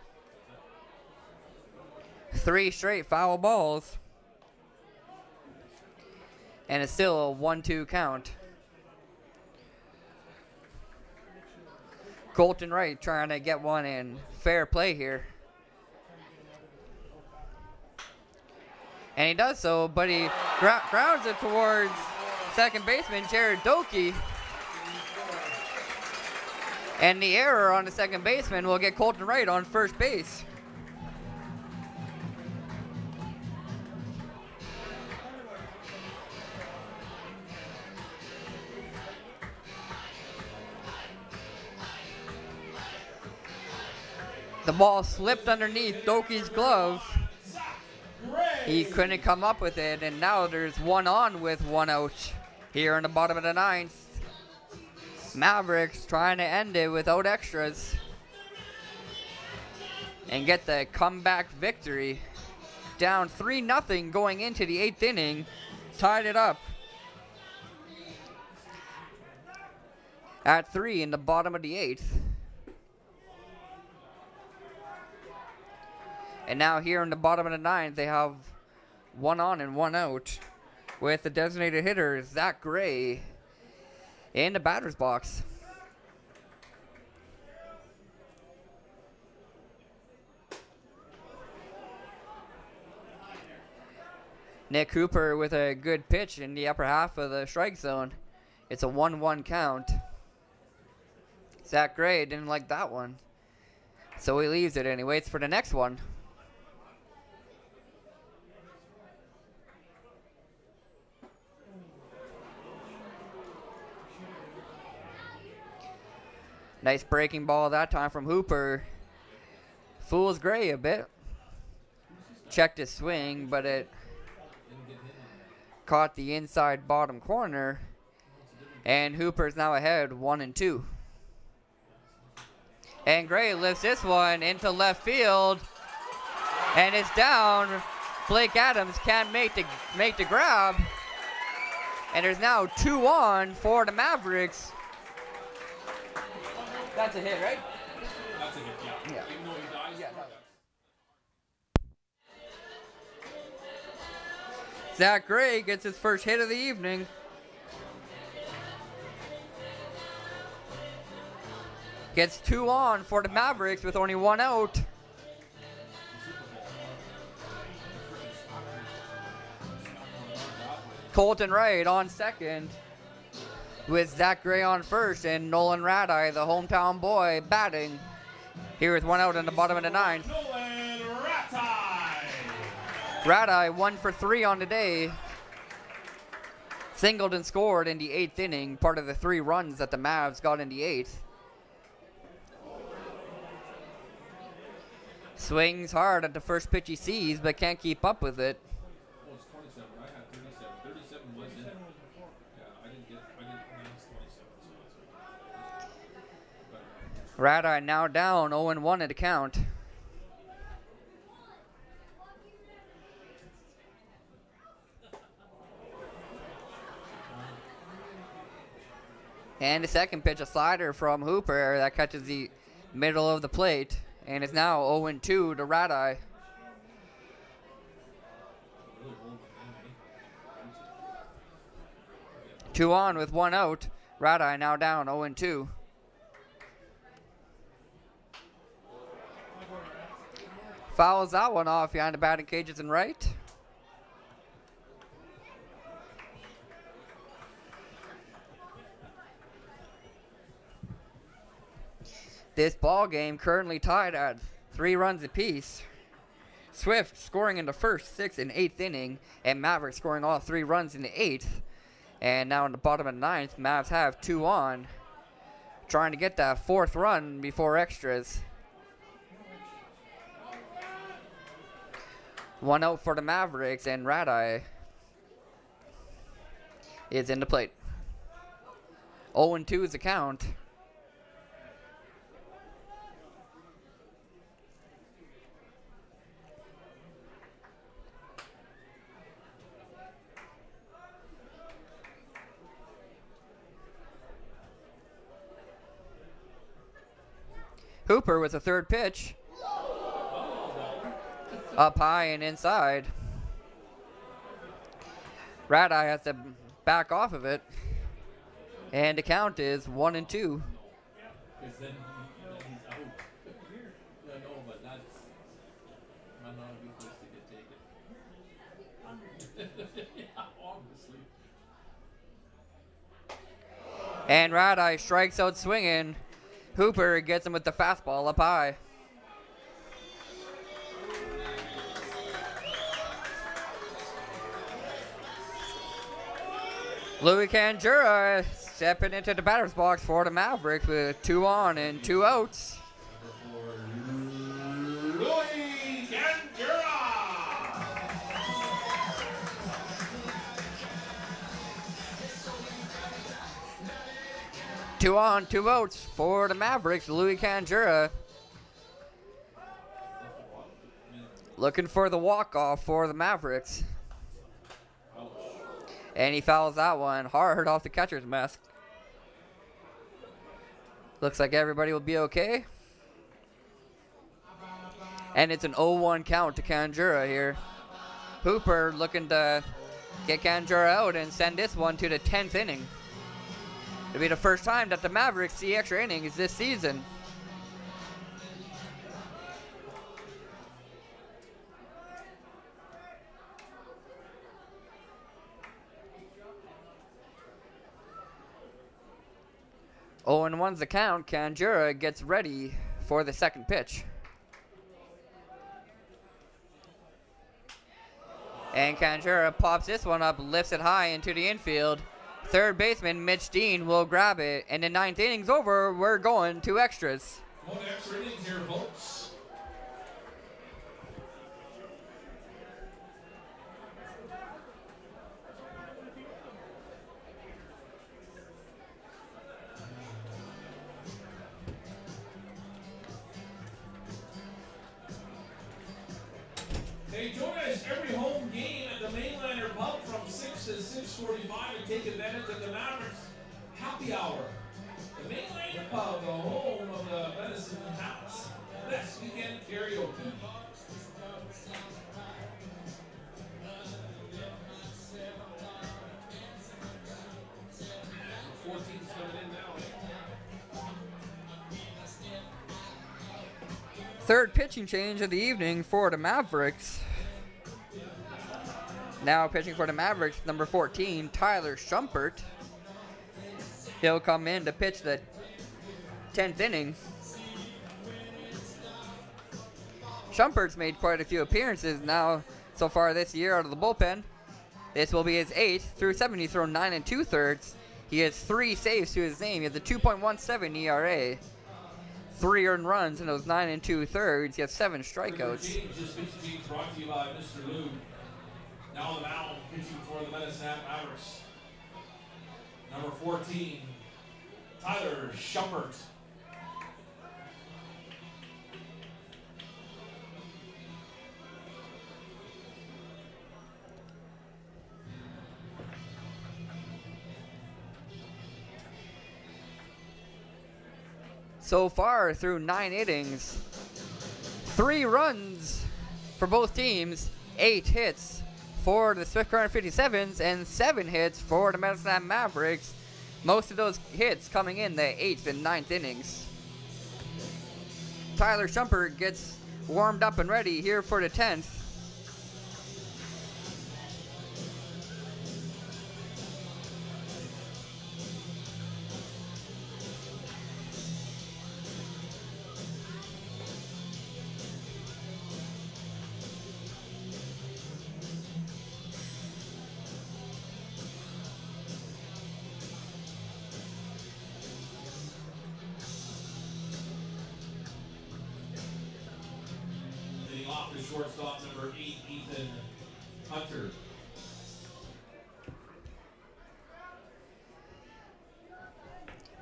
A: 3 straight foul balls. And it's still a 1-2 count. Colton Wright trying to get one in. Fair play here. And he does so, but he grounds it towards second baseman Jared Doki. And the error on the second baseman will get Colton Wright on first base. The ball slipped underneath Doki's glove. He couldn't come up with it, and now there's one on with one out here in the bottom of the ninth. Mavericks trying to end it without extras and get the comeback victory. Down 3-0 going into the 8th inning. Tied it up at 3 in the bottom of the 8th. And now here in the bottom of the 9th, they have one on and one out with the designated hitter, Zach Gray, in the batter's box. Nick Cooper with a good pitch in the upper half of the strike zone. It's a 1-1 count. Zach Gray didn't like that one, so he leaves it and he waits for the next one. Nice breaking ball that time from Hooper. Fools Gray a bit. Checked his swing, but it caught the inside bottom corner. And Hooper's now ahead 1-2. And Gray lifts this one into left field. And it's down. Blake Adams can't make the grab. And there's now 2 on for the Mavericks. That's a hit, right?
B: That's a hit, yeah. Even though he dies,
A: Yeah. Zach Gray gets his first hit of the evening. Gets 2 on for the Mavericks with only 1 out. Colton Wright on second, with Zach Gray on first and Nolan Radeye, the hometown boy, batting. Here with 1 out in the bottom of the 9th.
B: Nolan Radeye.
A: Radeye 1 for 3 on the day. Singled and scored in the 8th inning, part of the 3 runs that the Mavs got in the 8th. Swings hard at the first pitch he sees, but can't keep up with it.
B: Oh, it's 27. I had 37. 37 was in. Yeah, I didn't announce 27. So
A: Radeye now down 0-1 at the count. And the second pitch, a slider from Hooper that catches the middle of the plate. And it's now 0-2 to Radeye. Two on with 1 out. Radeye now down 0-2. Fouls that one off behind the batting cages and right. This ball game currently tied at 3 runs apiece. Swift scoring in the first, 6th, and 8th inning, and Mavericks scoring all 3 runs in the 8th. And now in the bottom of the 9th, Mavs have 2 on, trying to get that 4th run before extras. 1 out for the Mavericks, and Radai is in the plate. 0-2 is the count. Hooper with a 3rd pitch. Up high and inside. Radai has to back off of it. And the count is 1-2.
B: Then he's out. I know, but that's might not be close to get taken. Yeah, obviously.
A: And Radai strikes out swinging. Hooper gets him with the fastball up high. Louis Canjura stepping into the batter's box for the Mavericks with 2 on and 2 outs.
B: Louis Canjura!
A: 2 on, 2 outs for the Mavericks. Louis Canjura looking for the walk-off for the Mavericks. And he fouls that one hard off the catcher's mask. Looks like everybody will be okay. And it's an 0-1 count to Canjura here. Hooper looking to get Canjura out and send this one to the 10th inning. It'll be the first time that the Mavericks see extra innings this season. Oh, and 1's the count. Canjura gets ready for the 2nd pitch. And Canjura pops this one up, lifts it high into the infield. 3rd baseman Mitch Dean will grab it, and the 9th inning's over. We're going to extras.
B: Going to extra innings here, folks. Hey, join us every home game at the Mainlander Pub from 6 to 6:45 and take advantage of the Mavericks Happy Hour. The Mainlander Pub, the home of the Medicine Hats. Best weekend karaoke. 14's coming in now.
A: 3rd pitching change of the evening for the Mavericks. Now pitching for the Mavericks, number 14, Tyler Schumpert. He'll come in to pitch the 10th inning. Shumpert's made quite a few appearances now so far this year out of the bullpen. This will be his 8th. Through 7, he's thrown 9 2/3. He has 3 saves to his name. He has a 2.17 ERA. 3 earned runs in those 9 2/3. He has 7 strikeouts.
B: This pitching change brought to you by Mr. Lou. Now on the mound, pitching for the Medicine Hat Mavericks. Number 14, Tyler Schumpert.
A: So far through 9 innings, 3 runs for both teams, 8 hits for the Swift Current 57's, and 7 hits for the Medicine Hat Mavericks. Most of those hits coming in the 8th and 9th innings. Tyler Schumpert gets warmed up and ready here for the 10th.
B: off is shortstop number 8, Ethan Hunter.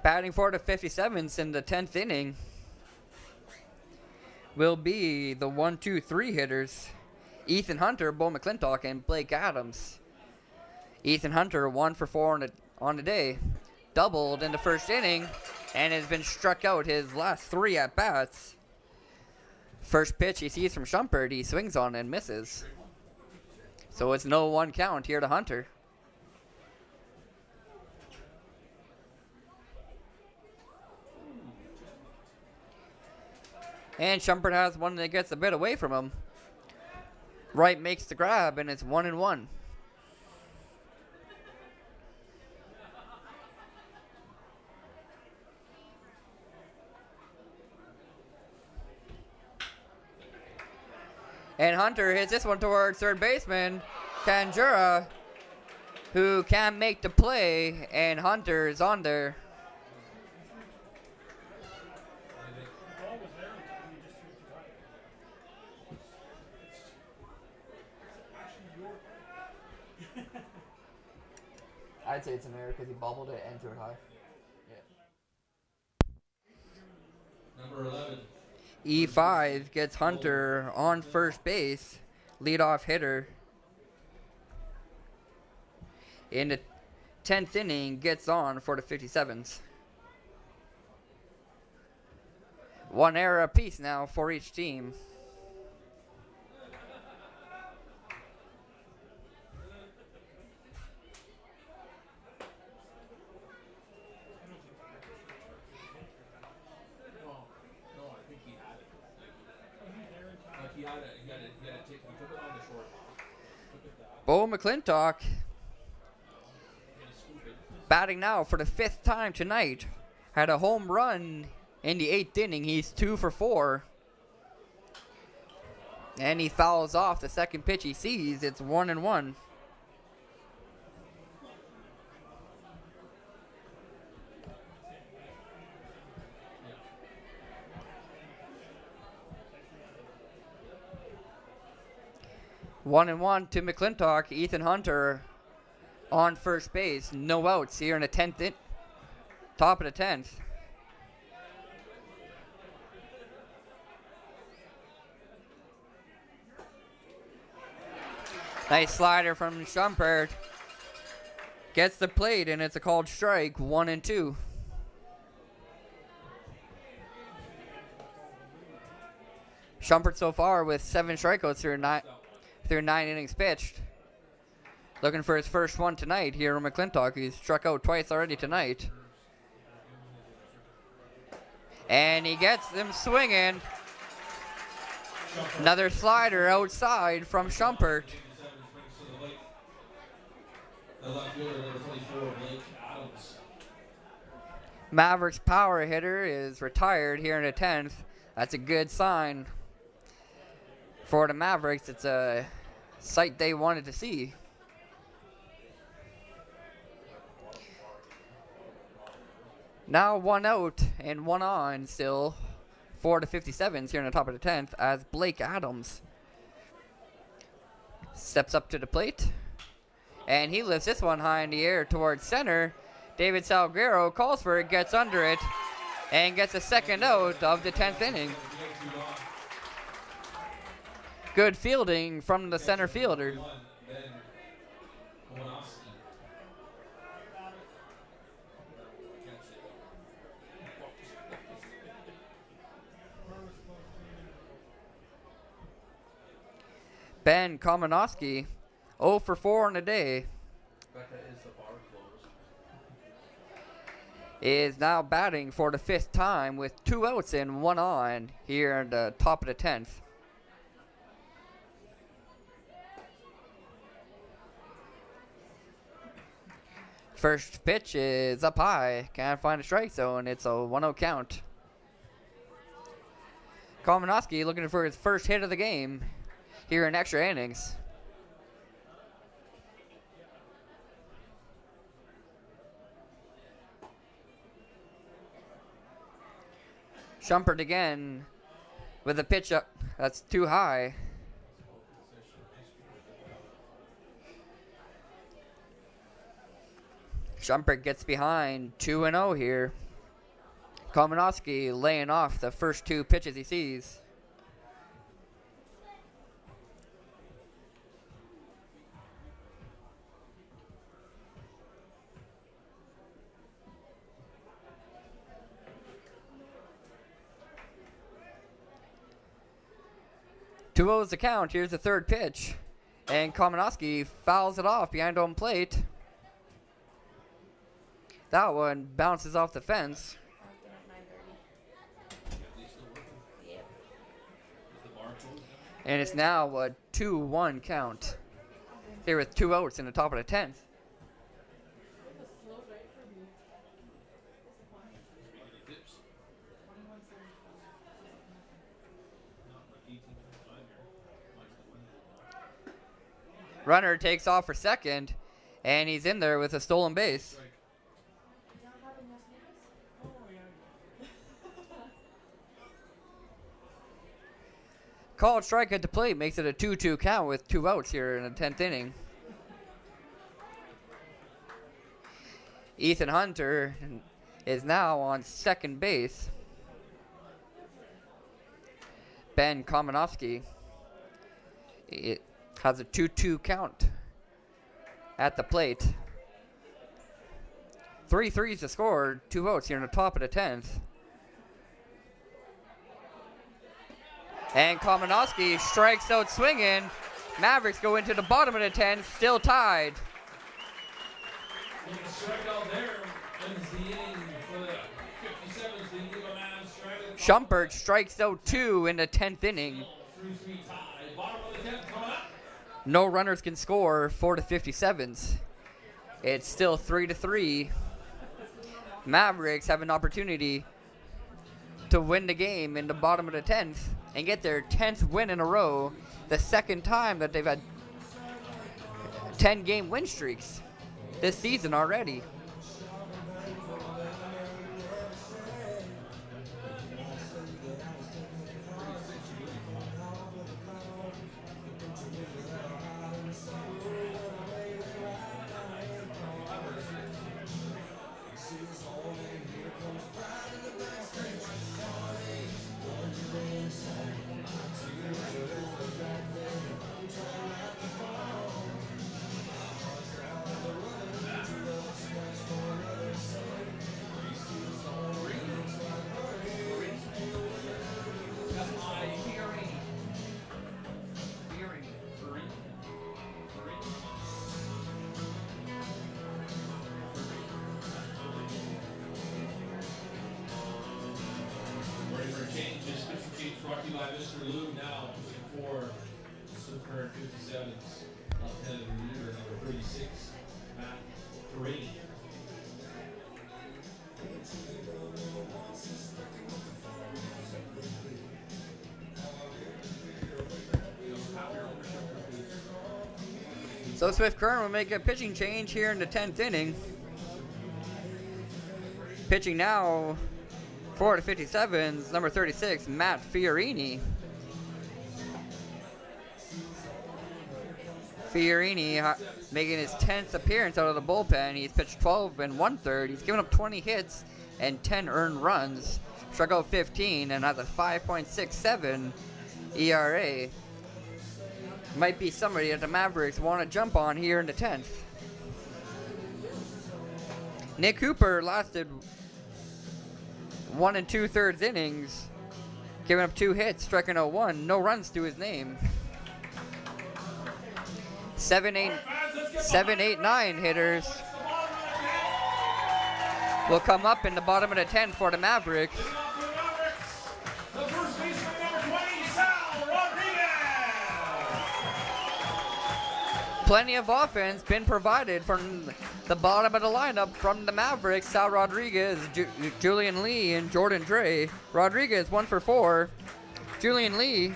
A: Batting for the 57's in the 10th inning will be the 1-2-3 hitters, Ethan Hunter, Bo McClintock, and Blake Adams. Ethan Hunter 1 for 4 on the day, doubled in the first inning, and has been struck out his last 3 at-bats. First pitch he sees from Schumpert, he swings on and misses. So it's no 1 count here to Hunter. And Schumpert has one that gets a bit away from him. Wright makes the grab, and it's 1-1. And Hunter hits this one towards third baseman, Kanjura, who can't make the play, and Hunter is on there. I'd say it's an error because he bobbled it and threw it high. Yeah.
B: Number 11.
A: E5 gets Hunter on first base, leadoff hitter. In the 10th inning, gets on for the 57's. 1 error apiece now for each team. Bo McClintock batting now for the 5th time tonight. Had a home run in the 8th inning. He's 2 for 4. And he fouls off the second pitch he sees. It's 1-1. One and one to McClintock. Ethan Hunter on first base. No outs here in the 10th, top of the 10th. Nice slider from Schumpert. Gets the plate, and it's a called strike. 1-2. Schumpert so far with 7 strikeouts through 9 innings pitched. Looking for his first one tonight here in McClintock. He's struck out twice already tonight. And he gets them swinging. Another slider outside from Schumpert. Mavericks power hitter is retired here in the 10th. That's a good sign for the Mavericks. It's a sight they wanted to see. Now 1 out and 1 on still for the 57's here in the top of the 10th as Blake Adams steps up to the plate. And he lifts this one high in the air towards center. David Salguero calls for it, gets under it, and gets a second out of the 10th inning. Good fielding from the center fielder. Ben Komanowski, 0 for 4 on the day, is now batting for the 5th time with 2 outs and 1 on here in the top of the 10th. First pitch is up high. Can't find a strike zone. It's a 1-0 count. Komanowski looking for his first hit of the game here in extra innings. Schumpert again with a pitch up that's too high. Shumpert gets behind 2-0 here. Komanowski laying off the first 2 pitches he sees. Two O's the count. Here's the 3rd pitch. And Komanowski fouls it off behind home plate. That one bounces off the fence. And it's now a 2-1 count. Here with 2 outs in the top of the 10th. Runner takes off for second, and he's in there with a stolen base. Called strike at the plate makes it a 2-2 count with 2 outs here in the 10th inning. Ethan Hunter is now on second base. Ben Komanowski has a 2-2 count at the plate. 3-3 to score, 2 outs here in the top of the 10th. And Komanowski strikes out swinging. Mavericks go into the bottom of the 10th, still tied. Shumpert strikes out 2 in the 10th inning. No runners can score for the 57's. It's still 3-3. Mavericks have an opportunity to win the game in the bottom of the 10th and get their 10th win in a row, the second time that they've had 10-game win streaks this season already.
B: Brought to you by Mr. Lou now for Super 57's left-handed reliever number 36, Matt 3.
A: So Swift Current will make a pitching change here in the 10th inning. Pitching now for the 57's, number 36, Matt Fiorini. Fiorini making his 10th appearance out of the bullpen. He's pitched 12 1/3. He's given up 20 hits and 10 earned runs. Struck out 15 and has a 5.67 ERA. Might be somebody that the Mavericks want to jump on here in the 10th. Nick Cooper lasted 1 2/3 innings, giving up 2 hits, striking out 1, no runs to his name. 7-8-9 hitters will come up in the bottom of the 10th for the Mavericks.
B: The first baseman, number 20, Sal Rodriguez.
A: Plenty of offense been provided from the bottom of the lineup from the Mavericks. Sal Rodriguez, Julian Lee, and Jordan Dre. Rodriguez 1 for 4. Julian Lee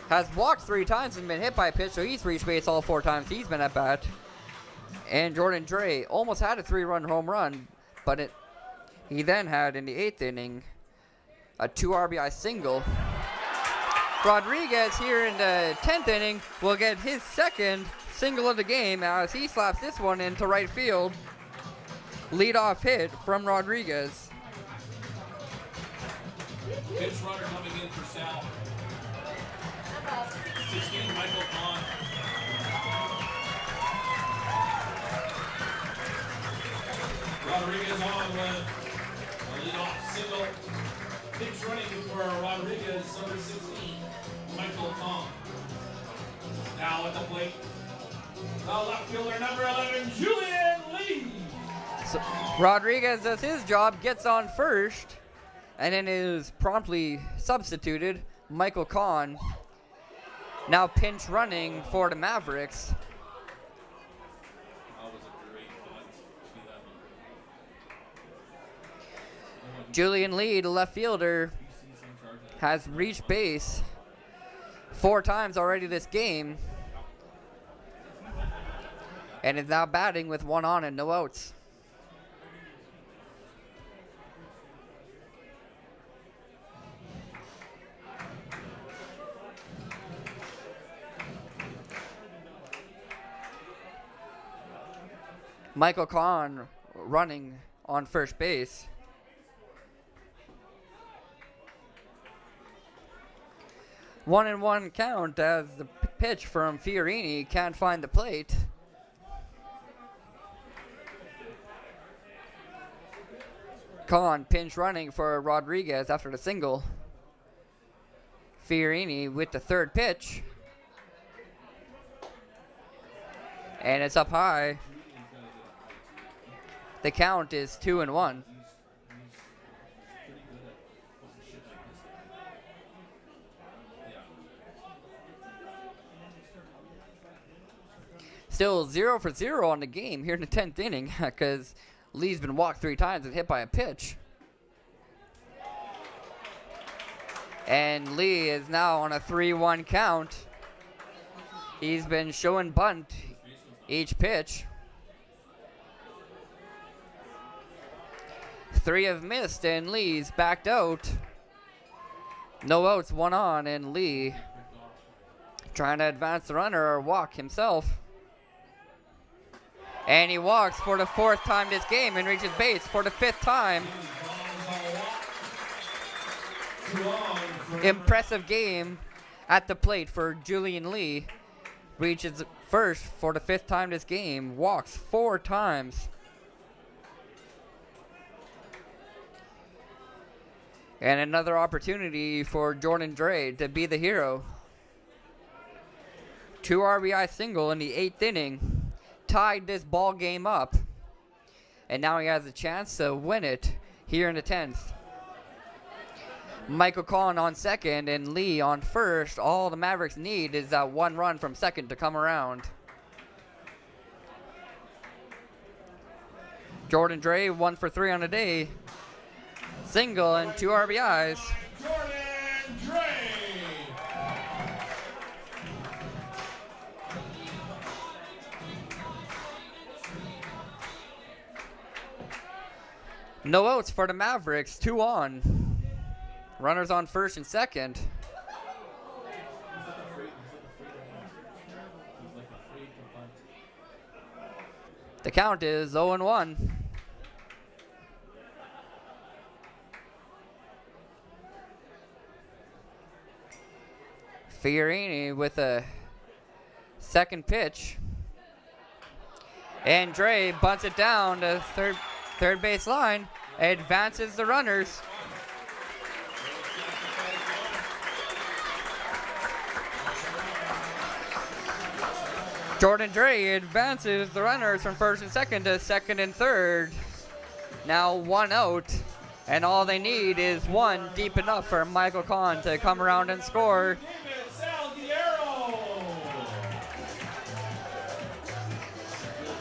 A: has walked 3 times and been hit by a pitch, so he's reached base all 4 times he's been at bat. And Jordan Dre almost had a 3-run home run, but he then had in the 8th inning a 2 RBI single. Rodriguez here in the 10th inning will get his second single of the game as he slaps this one into right field. Leadoff hit from Rodriguez.
B: Pitch runner coming in for Sal. 16, Michael Kahn. Rodriguez on with a leadoff single. Pitch running for Rodriguez, number 16, Michael Kahn. Now at the plate, the left fielder, number 11, Julian Lee.
A: So Rodriguez does his job, gets on first, and then is promptly substituted. Michael Kahn now pinch running for the Mavericks.
B: That was a great punt.
A: Julian Lee, the left fielder, has reached base 4 times already this game and is now batting with 1 on and no outs. Michael Kahn running on first base. One and one count as the pitch from Fiorini can't find the plate. Kahn pinch running for Rodriguez after the single. Fiorini with the third pitch. And it's up high. The count is 2-1. Still 0 for 0 on the game here in the 10th inning because Lee's been walked 3 times and hit by a pitch. And Lee is now on a 3-1 count. He's been showing bunt each pitch. 3 have missed and Lee's backed out. No outs, 1 on, and Lee trying to advance the runner or walk himself. And he walks for the 4th time this game and reaches base for the 5th time. Impressive game at the plate for Julian Lee. Reaches first for the 5th time this game. Walks 4 times. And another opportunity for Jordan Dre to be the hero. 2 RBI single in the 8th inning. Tied this ball game up. And now he has a chance to win it here in the 10th. Michael Kahn on second and Lee on first. All the Mavericks need is that 1 run from second to come around. Jordan Dre 1 for 3 on the day. Single and 2 RBIs.
B: Jordan Dre.
A: No outs for the Mavericks, 2 on. Runners on first and second. The count is 0-1. Fiorini with a second pitch. And Dre bunts it down to third base line. Advances the runners. Jordan Dre advances the runners from first and second to second and third. Now 1 out, and all they need is 1 deep enough for Michael Kahn to come around and score.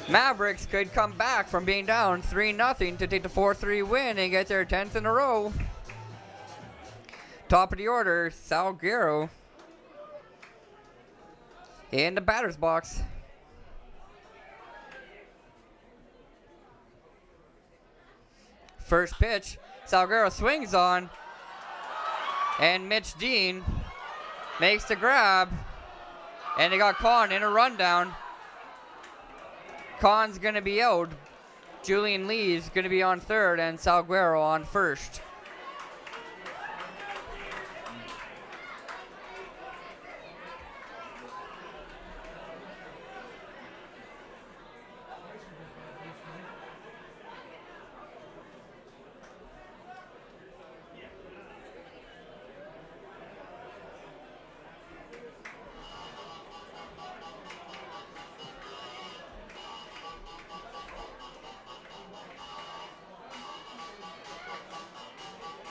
A: Mavericks could come back from being down 3-0 to take the 4-3 win and get their 10th in a row. Top of the order, Salguero in the batter's box. First pitch, Salguero swings on, and Mitch Dean makes the grab, and they got Con in a rundown. Con's going to be out. Julian Lee's going to be on third, and Salguero on first.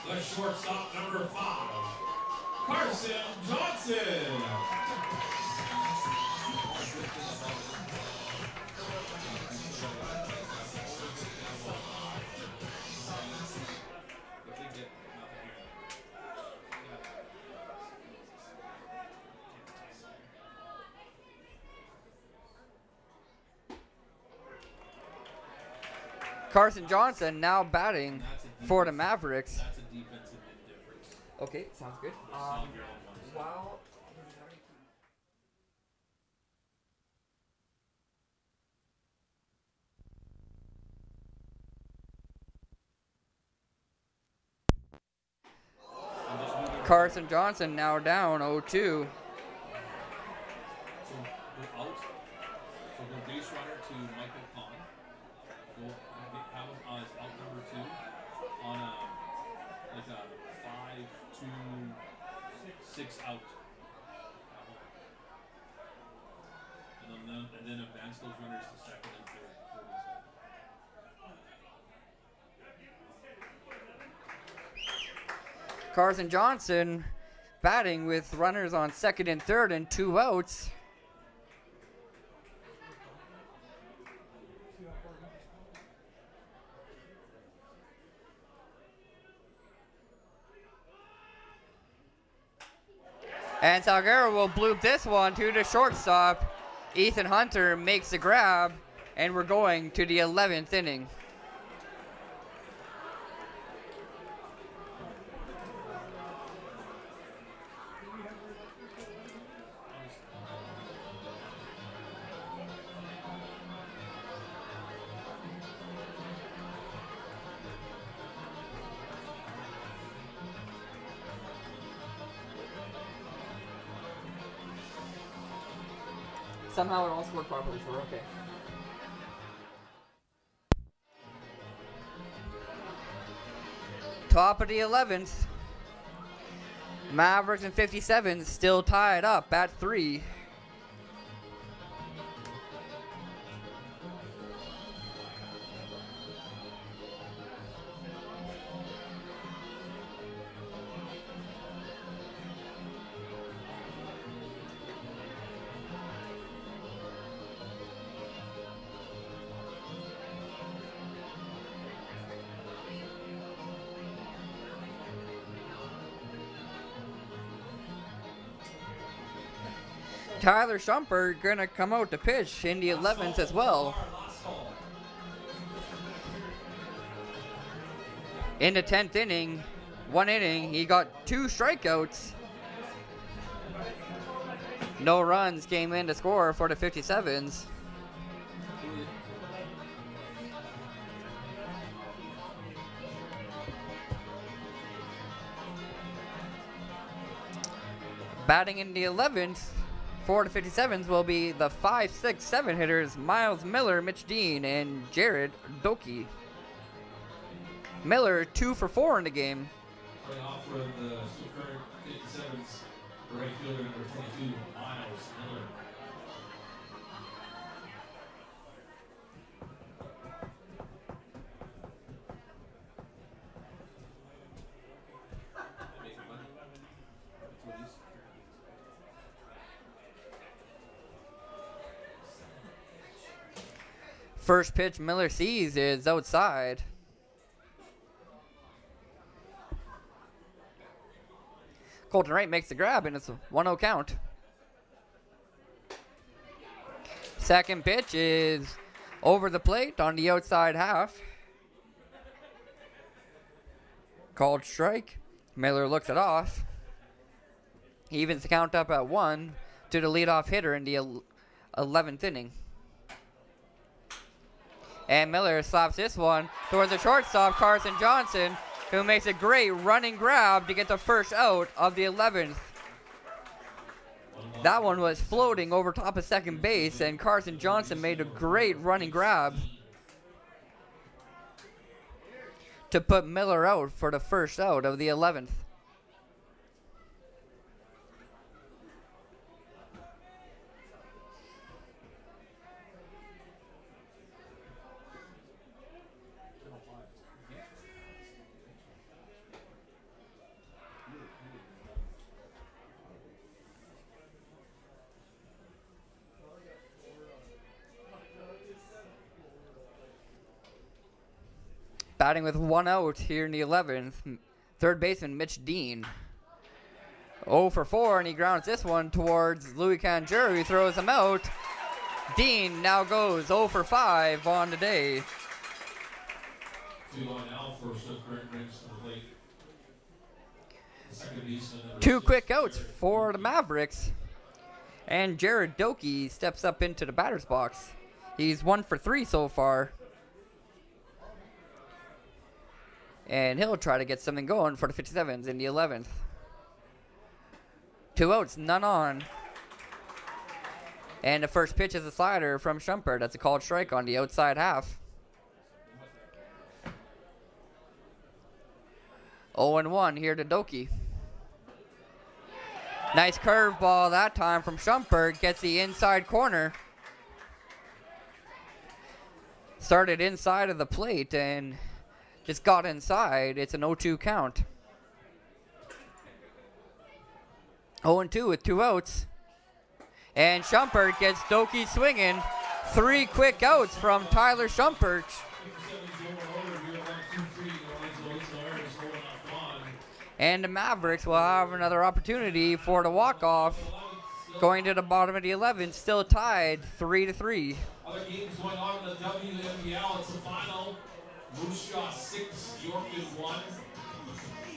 B: The shortstop, number 5, Carson Johnson.
A: Carson Johnson now batting for the Mavericks.
B: That's a defensive indifference.
A: Okay, sounds good. Wow. Carson Johnson now down 0-2.
B: So go out. So go base runner to Michael Kahn. Go have him as out number 2 on a 5-2-6 out. And then advance those runners to second and third.
A: Carson Johnson batting with runners on second and third and 2 outs. And Salguero will bloop this one to the shortstop. Ethan Hunter makes the grab, and we're going to the 11th inning. Somehow it all scored properly, so we're okay. Top of the 11th. Mavericks and 57's still tied up at 3. Tyler Shumpert gonna come out to pitch in the 11th as well. In the 10th inning, 1 inning, he got 2 strikeouts. No runs came in to score for the 57's. Batting in the 11th for the 57's will be the 5, 6, 7 hitters Miles Miller, Mitch Dean, and Jared Doki. Miller 2 for 4 in the game.
B: Playing off for the current 57's right fielder number 22, Miles Miller.
A: First pitch Miller sees is outside. Colton Wright makes the grab, and it's a 1-0 count. Second pitch is over the plate on the outside half. Called strike. Miller looks it off. He evens the count up at 1 to the leadoff hitter in the 11th inning. And Miller slaps this one towards the shortstop, Carson Johnson, who makes a great running grab to get the first out of the 11th. That one was floating over top of second base, and Carson Johnson made a great running grab to put Miller out for the first out of the 11th. Batting with 1 out here in the 11th, third baseman Mitch Dean. 0 for 4, and he grounds this one towards Louis Canjur, who throws him out. Dean now goes 0 for 5 on the day. 2 quick outs for the Mavericks. And Jared Doki steps up into the batter's box. He's 1 for 3 so far. And he'll try to get something going for the 57's in the 11th. 2 outs, none on. And the first pitch is a slider from Shumpert. That's a called strike on the outside half. 0-1 here to Doki. Nice curveball that time from Shumpert. Gets the inside corner. Started inside of the plate and just got inside. It's an 0-2 count. 0-2 with 2 outs. And Shumpert gets Doki swinging. 3 quick outs from Tyler Shumpert. And the Mavericks will have another opportunity for the walk-off. Going to the bottom of the 11th, still tied 3-3.
B: Other games going on in the WNBL. It's the final. Moose Jaw 6, Yorkton 1.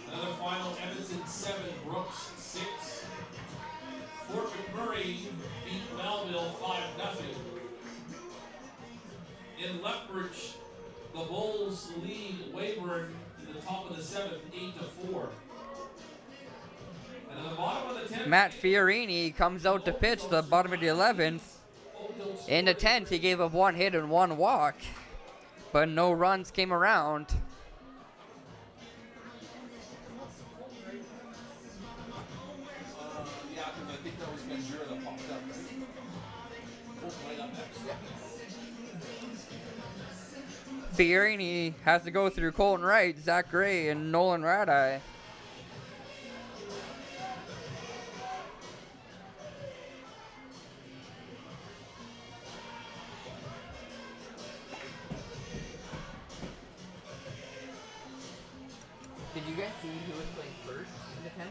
B: Another final, Edmonton 7, Brooks 6. Fort McMurray beat Melville 5-0. In Lethbridge, the Bulls lead Weyburn in the top of the 7th, 8-4. And at the bottom of the 10th,
A: Matt Fiorini comes out to pitch the bottom of the 11th. In the 10th, he gave up 1 hit and 1 walk, but no runs came around.
B: yeah, because I think that was Ventura that popped up, right? Up next.
A: Fiorini has to go through Colton Wright, Zach Gray, and Nolan Radeye. Did you guys see who was playing first in the 10th?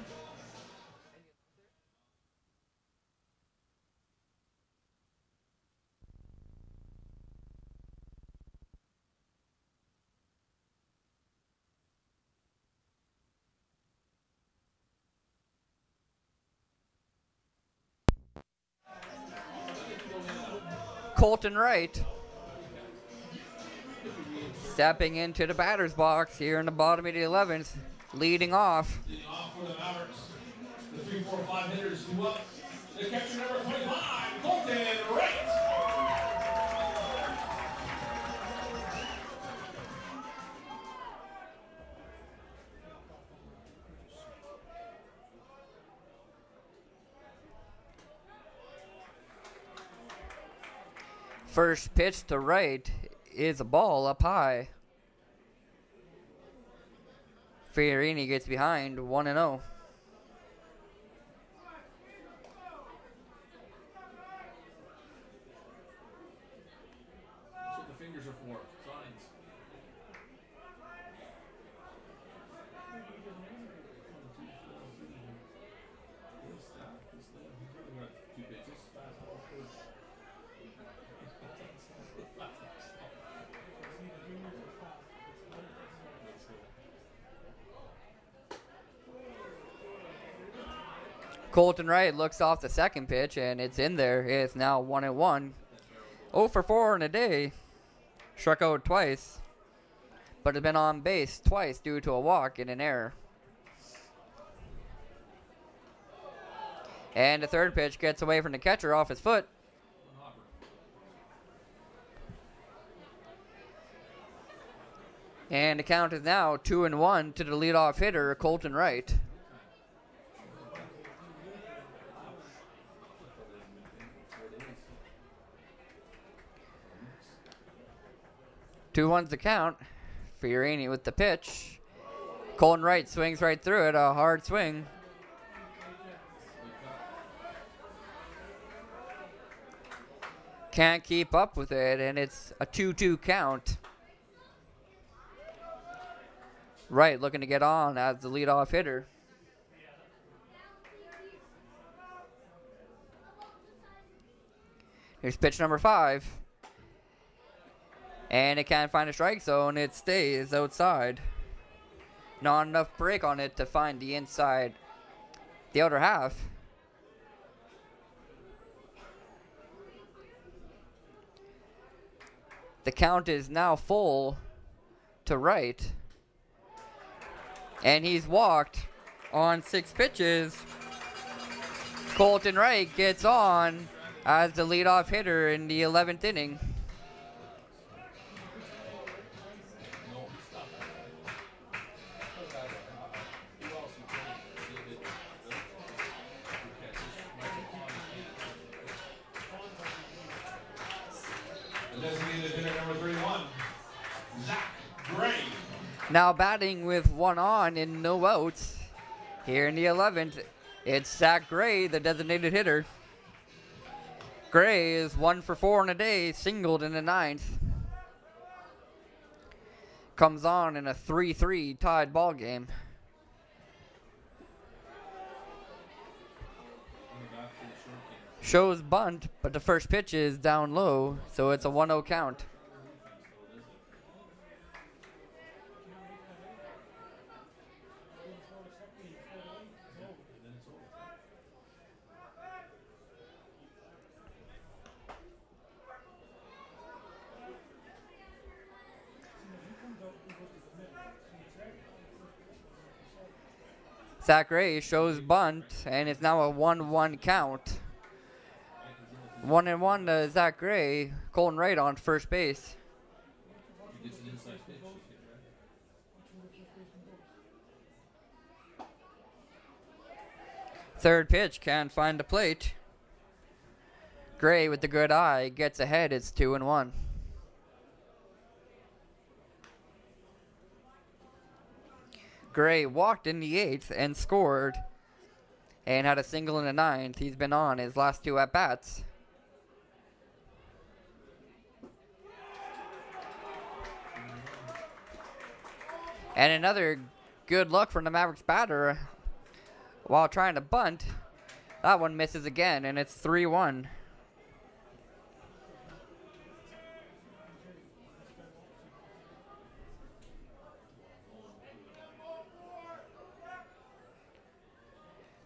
A: Colton Wright stepping into the batter's box here in the bottom of the 11th, leading off.
B: Leading off for the Mavericks. The 3, 4, 5 hitters move up. The catcher number 25, Colton Wright.
A: First pitch to Wright is a ball up high. Fiorini gets behind 1-0.
B: That's what the fingers are for. Signs. Two pitches.
A: Colton Wright looks off the second pitch, and it's in there. It's now 1-1. 0 for 4 in a day. Struck out twice, but has been on base twice due to a walk and an error. And the third pitch gets away from the catcher off his foot. And the count is now 2-1 to the leadoff hitter, Colton Wright. Two ones the count. Fiorini with the pitch. Colton Wright swings right through it. A hard swing. Can't keep up with it, and it's a 2-2 count. Wright looking to get on as the leadoff hitter. Here's pitch number 5. And it can't find a strike zone. It stays outside. Not enough break on it to find the inside, the outer half. The count is now full to Wright. And he's walked on 6 pitches. Colton Wright gets on as the leadoff hitter in the 11th inning. Now batting with 1 on and no outs. Here in the 11th, it's Zach Gray, the designated hitter. Gray is 1 for 4 in a day, singled in the 9th. Comes on in a 3-3 tied ball game. Shows bunt, but the first pitch is down low, so it's a 1-0 count. Zach Gray shows bunt, and it's now a 1-1 count. 1-1 to Zach Gray. Colton Wright on first base. Third pitch can't find the plate. Gray with the good eye gets ahead. It's 2-1. Gray walked in the 8th and scored and had a single in the 9th. He's been on his last 2 at-bats. And another good look from the Mavericks batter while trying to bunt. That one misses again, and it's 3-1.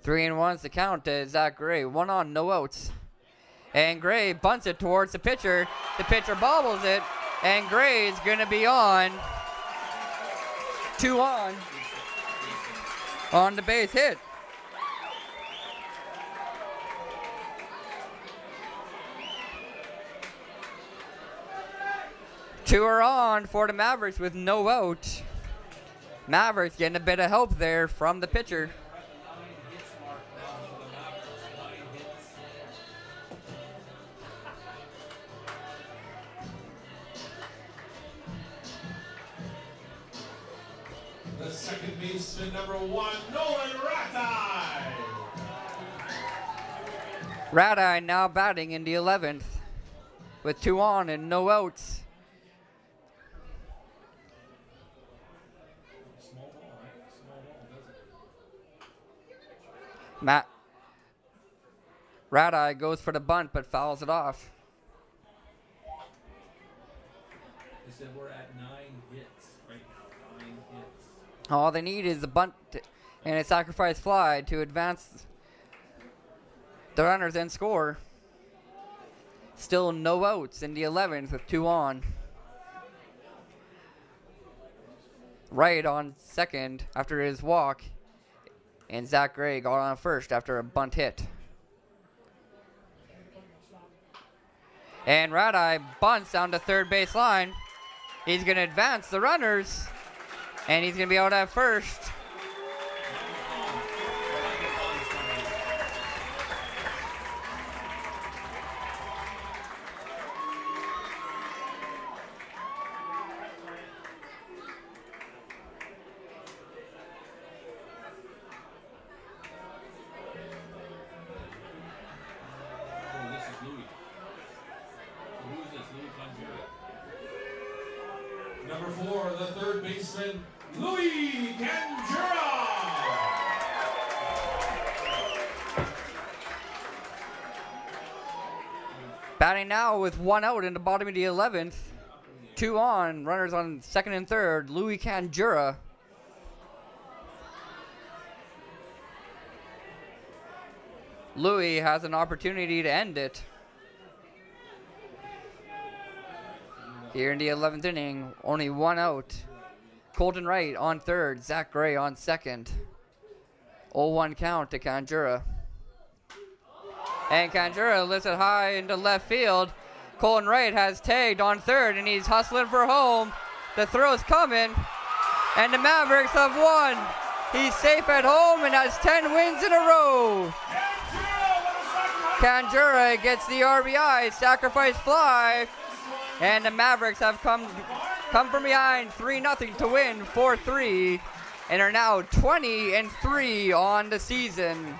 A: Three and one's the count to Zach Gray. 1 on, no outs. And Gray bunts it towards the pitcher. The pitcher bobbles it, and Gray's going to be on. 2 on the base hit. Two are on for the Mavericks with no out. Mavericks getting a bit of help there from the pitcher.
B: The second baseman, number 1, Nolan Ratai.
A: Ratai now batting in the 11th with 2 on and no outs. Ratai goes for the bunt but fouls it off.
B: They said we're at 9 hits right now. 9 hits.
A: All they need is a bunt and a sacrifice fly to advance The runners then score. Still no outs in the 11th with 2 on. Wright on second after his walk. And Zach Gray got on first after a bunt hit. And Radai bunts down to third base line. He's going to advance the runners. And he's going to be out at first.
B: Number 4, the third baseman, Louis Canjura.
A: Batting now with 1 out in the bottom of the 11th. 2 on, runners on second and third, Louis Canjura. Louis has an opportunity to end it. Here in the 11th inning, only 1 out. Colton Wright on third, Zach Gray on second. 0-1 count to Canjura. And Canjura lifts it high into left field. Colton Wright has tagged on third, and he's hustling for home. The throw's coming, and the Mavericks have won. He's safe at home and has 10 wins in a row. Canjura gets the RBI, sacrifice fly. And the Mavericks have come from behind 3-0 to win 4-3 and are now 20-3 on the season.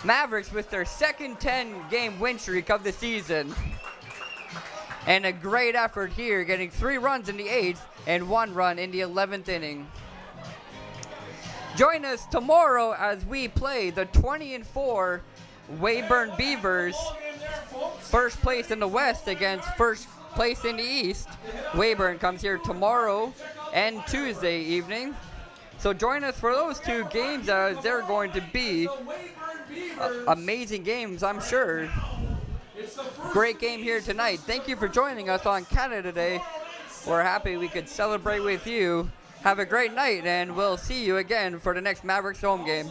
A: Mavericks with their second 10-game win streak of the season. And a great effort here, getting 3 runs in the 8th and 1 run in the 11th inning. Join us tomorrow as we play the 20-4 Weyburn Beavers, first place in the West against first place in the East. Weyburn comes here tomorrow and Tuesday evening. So join us for those 2 games as they're going to be amazing games, I'm sure. Great game here tonight. Thank you for joining us on Canada Day. We're happy we could celebrate with you. Have a great night, and we'll see you again for the next Mavericks home game.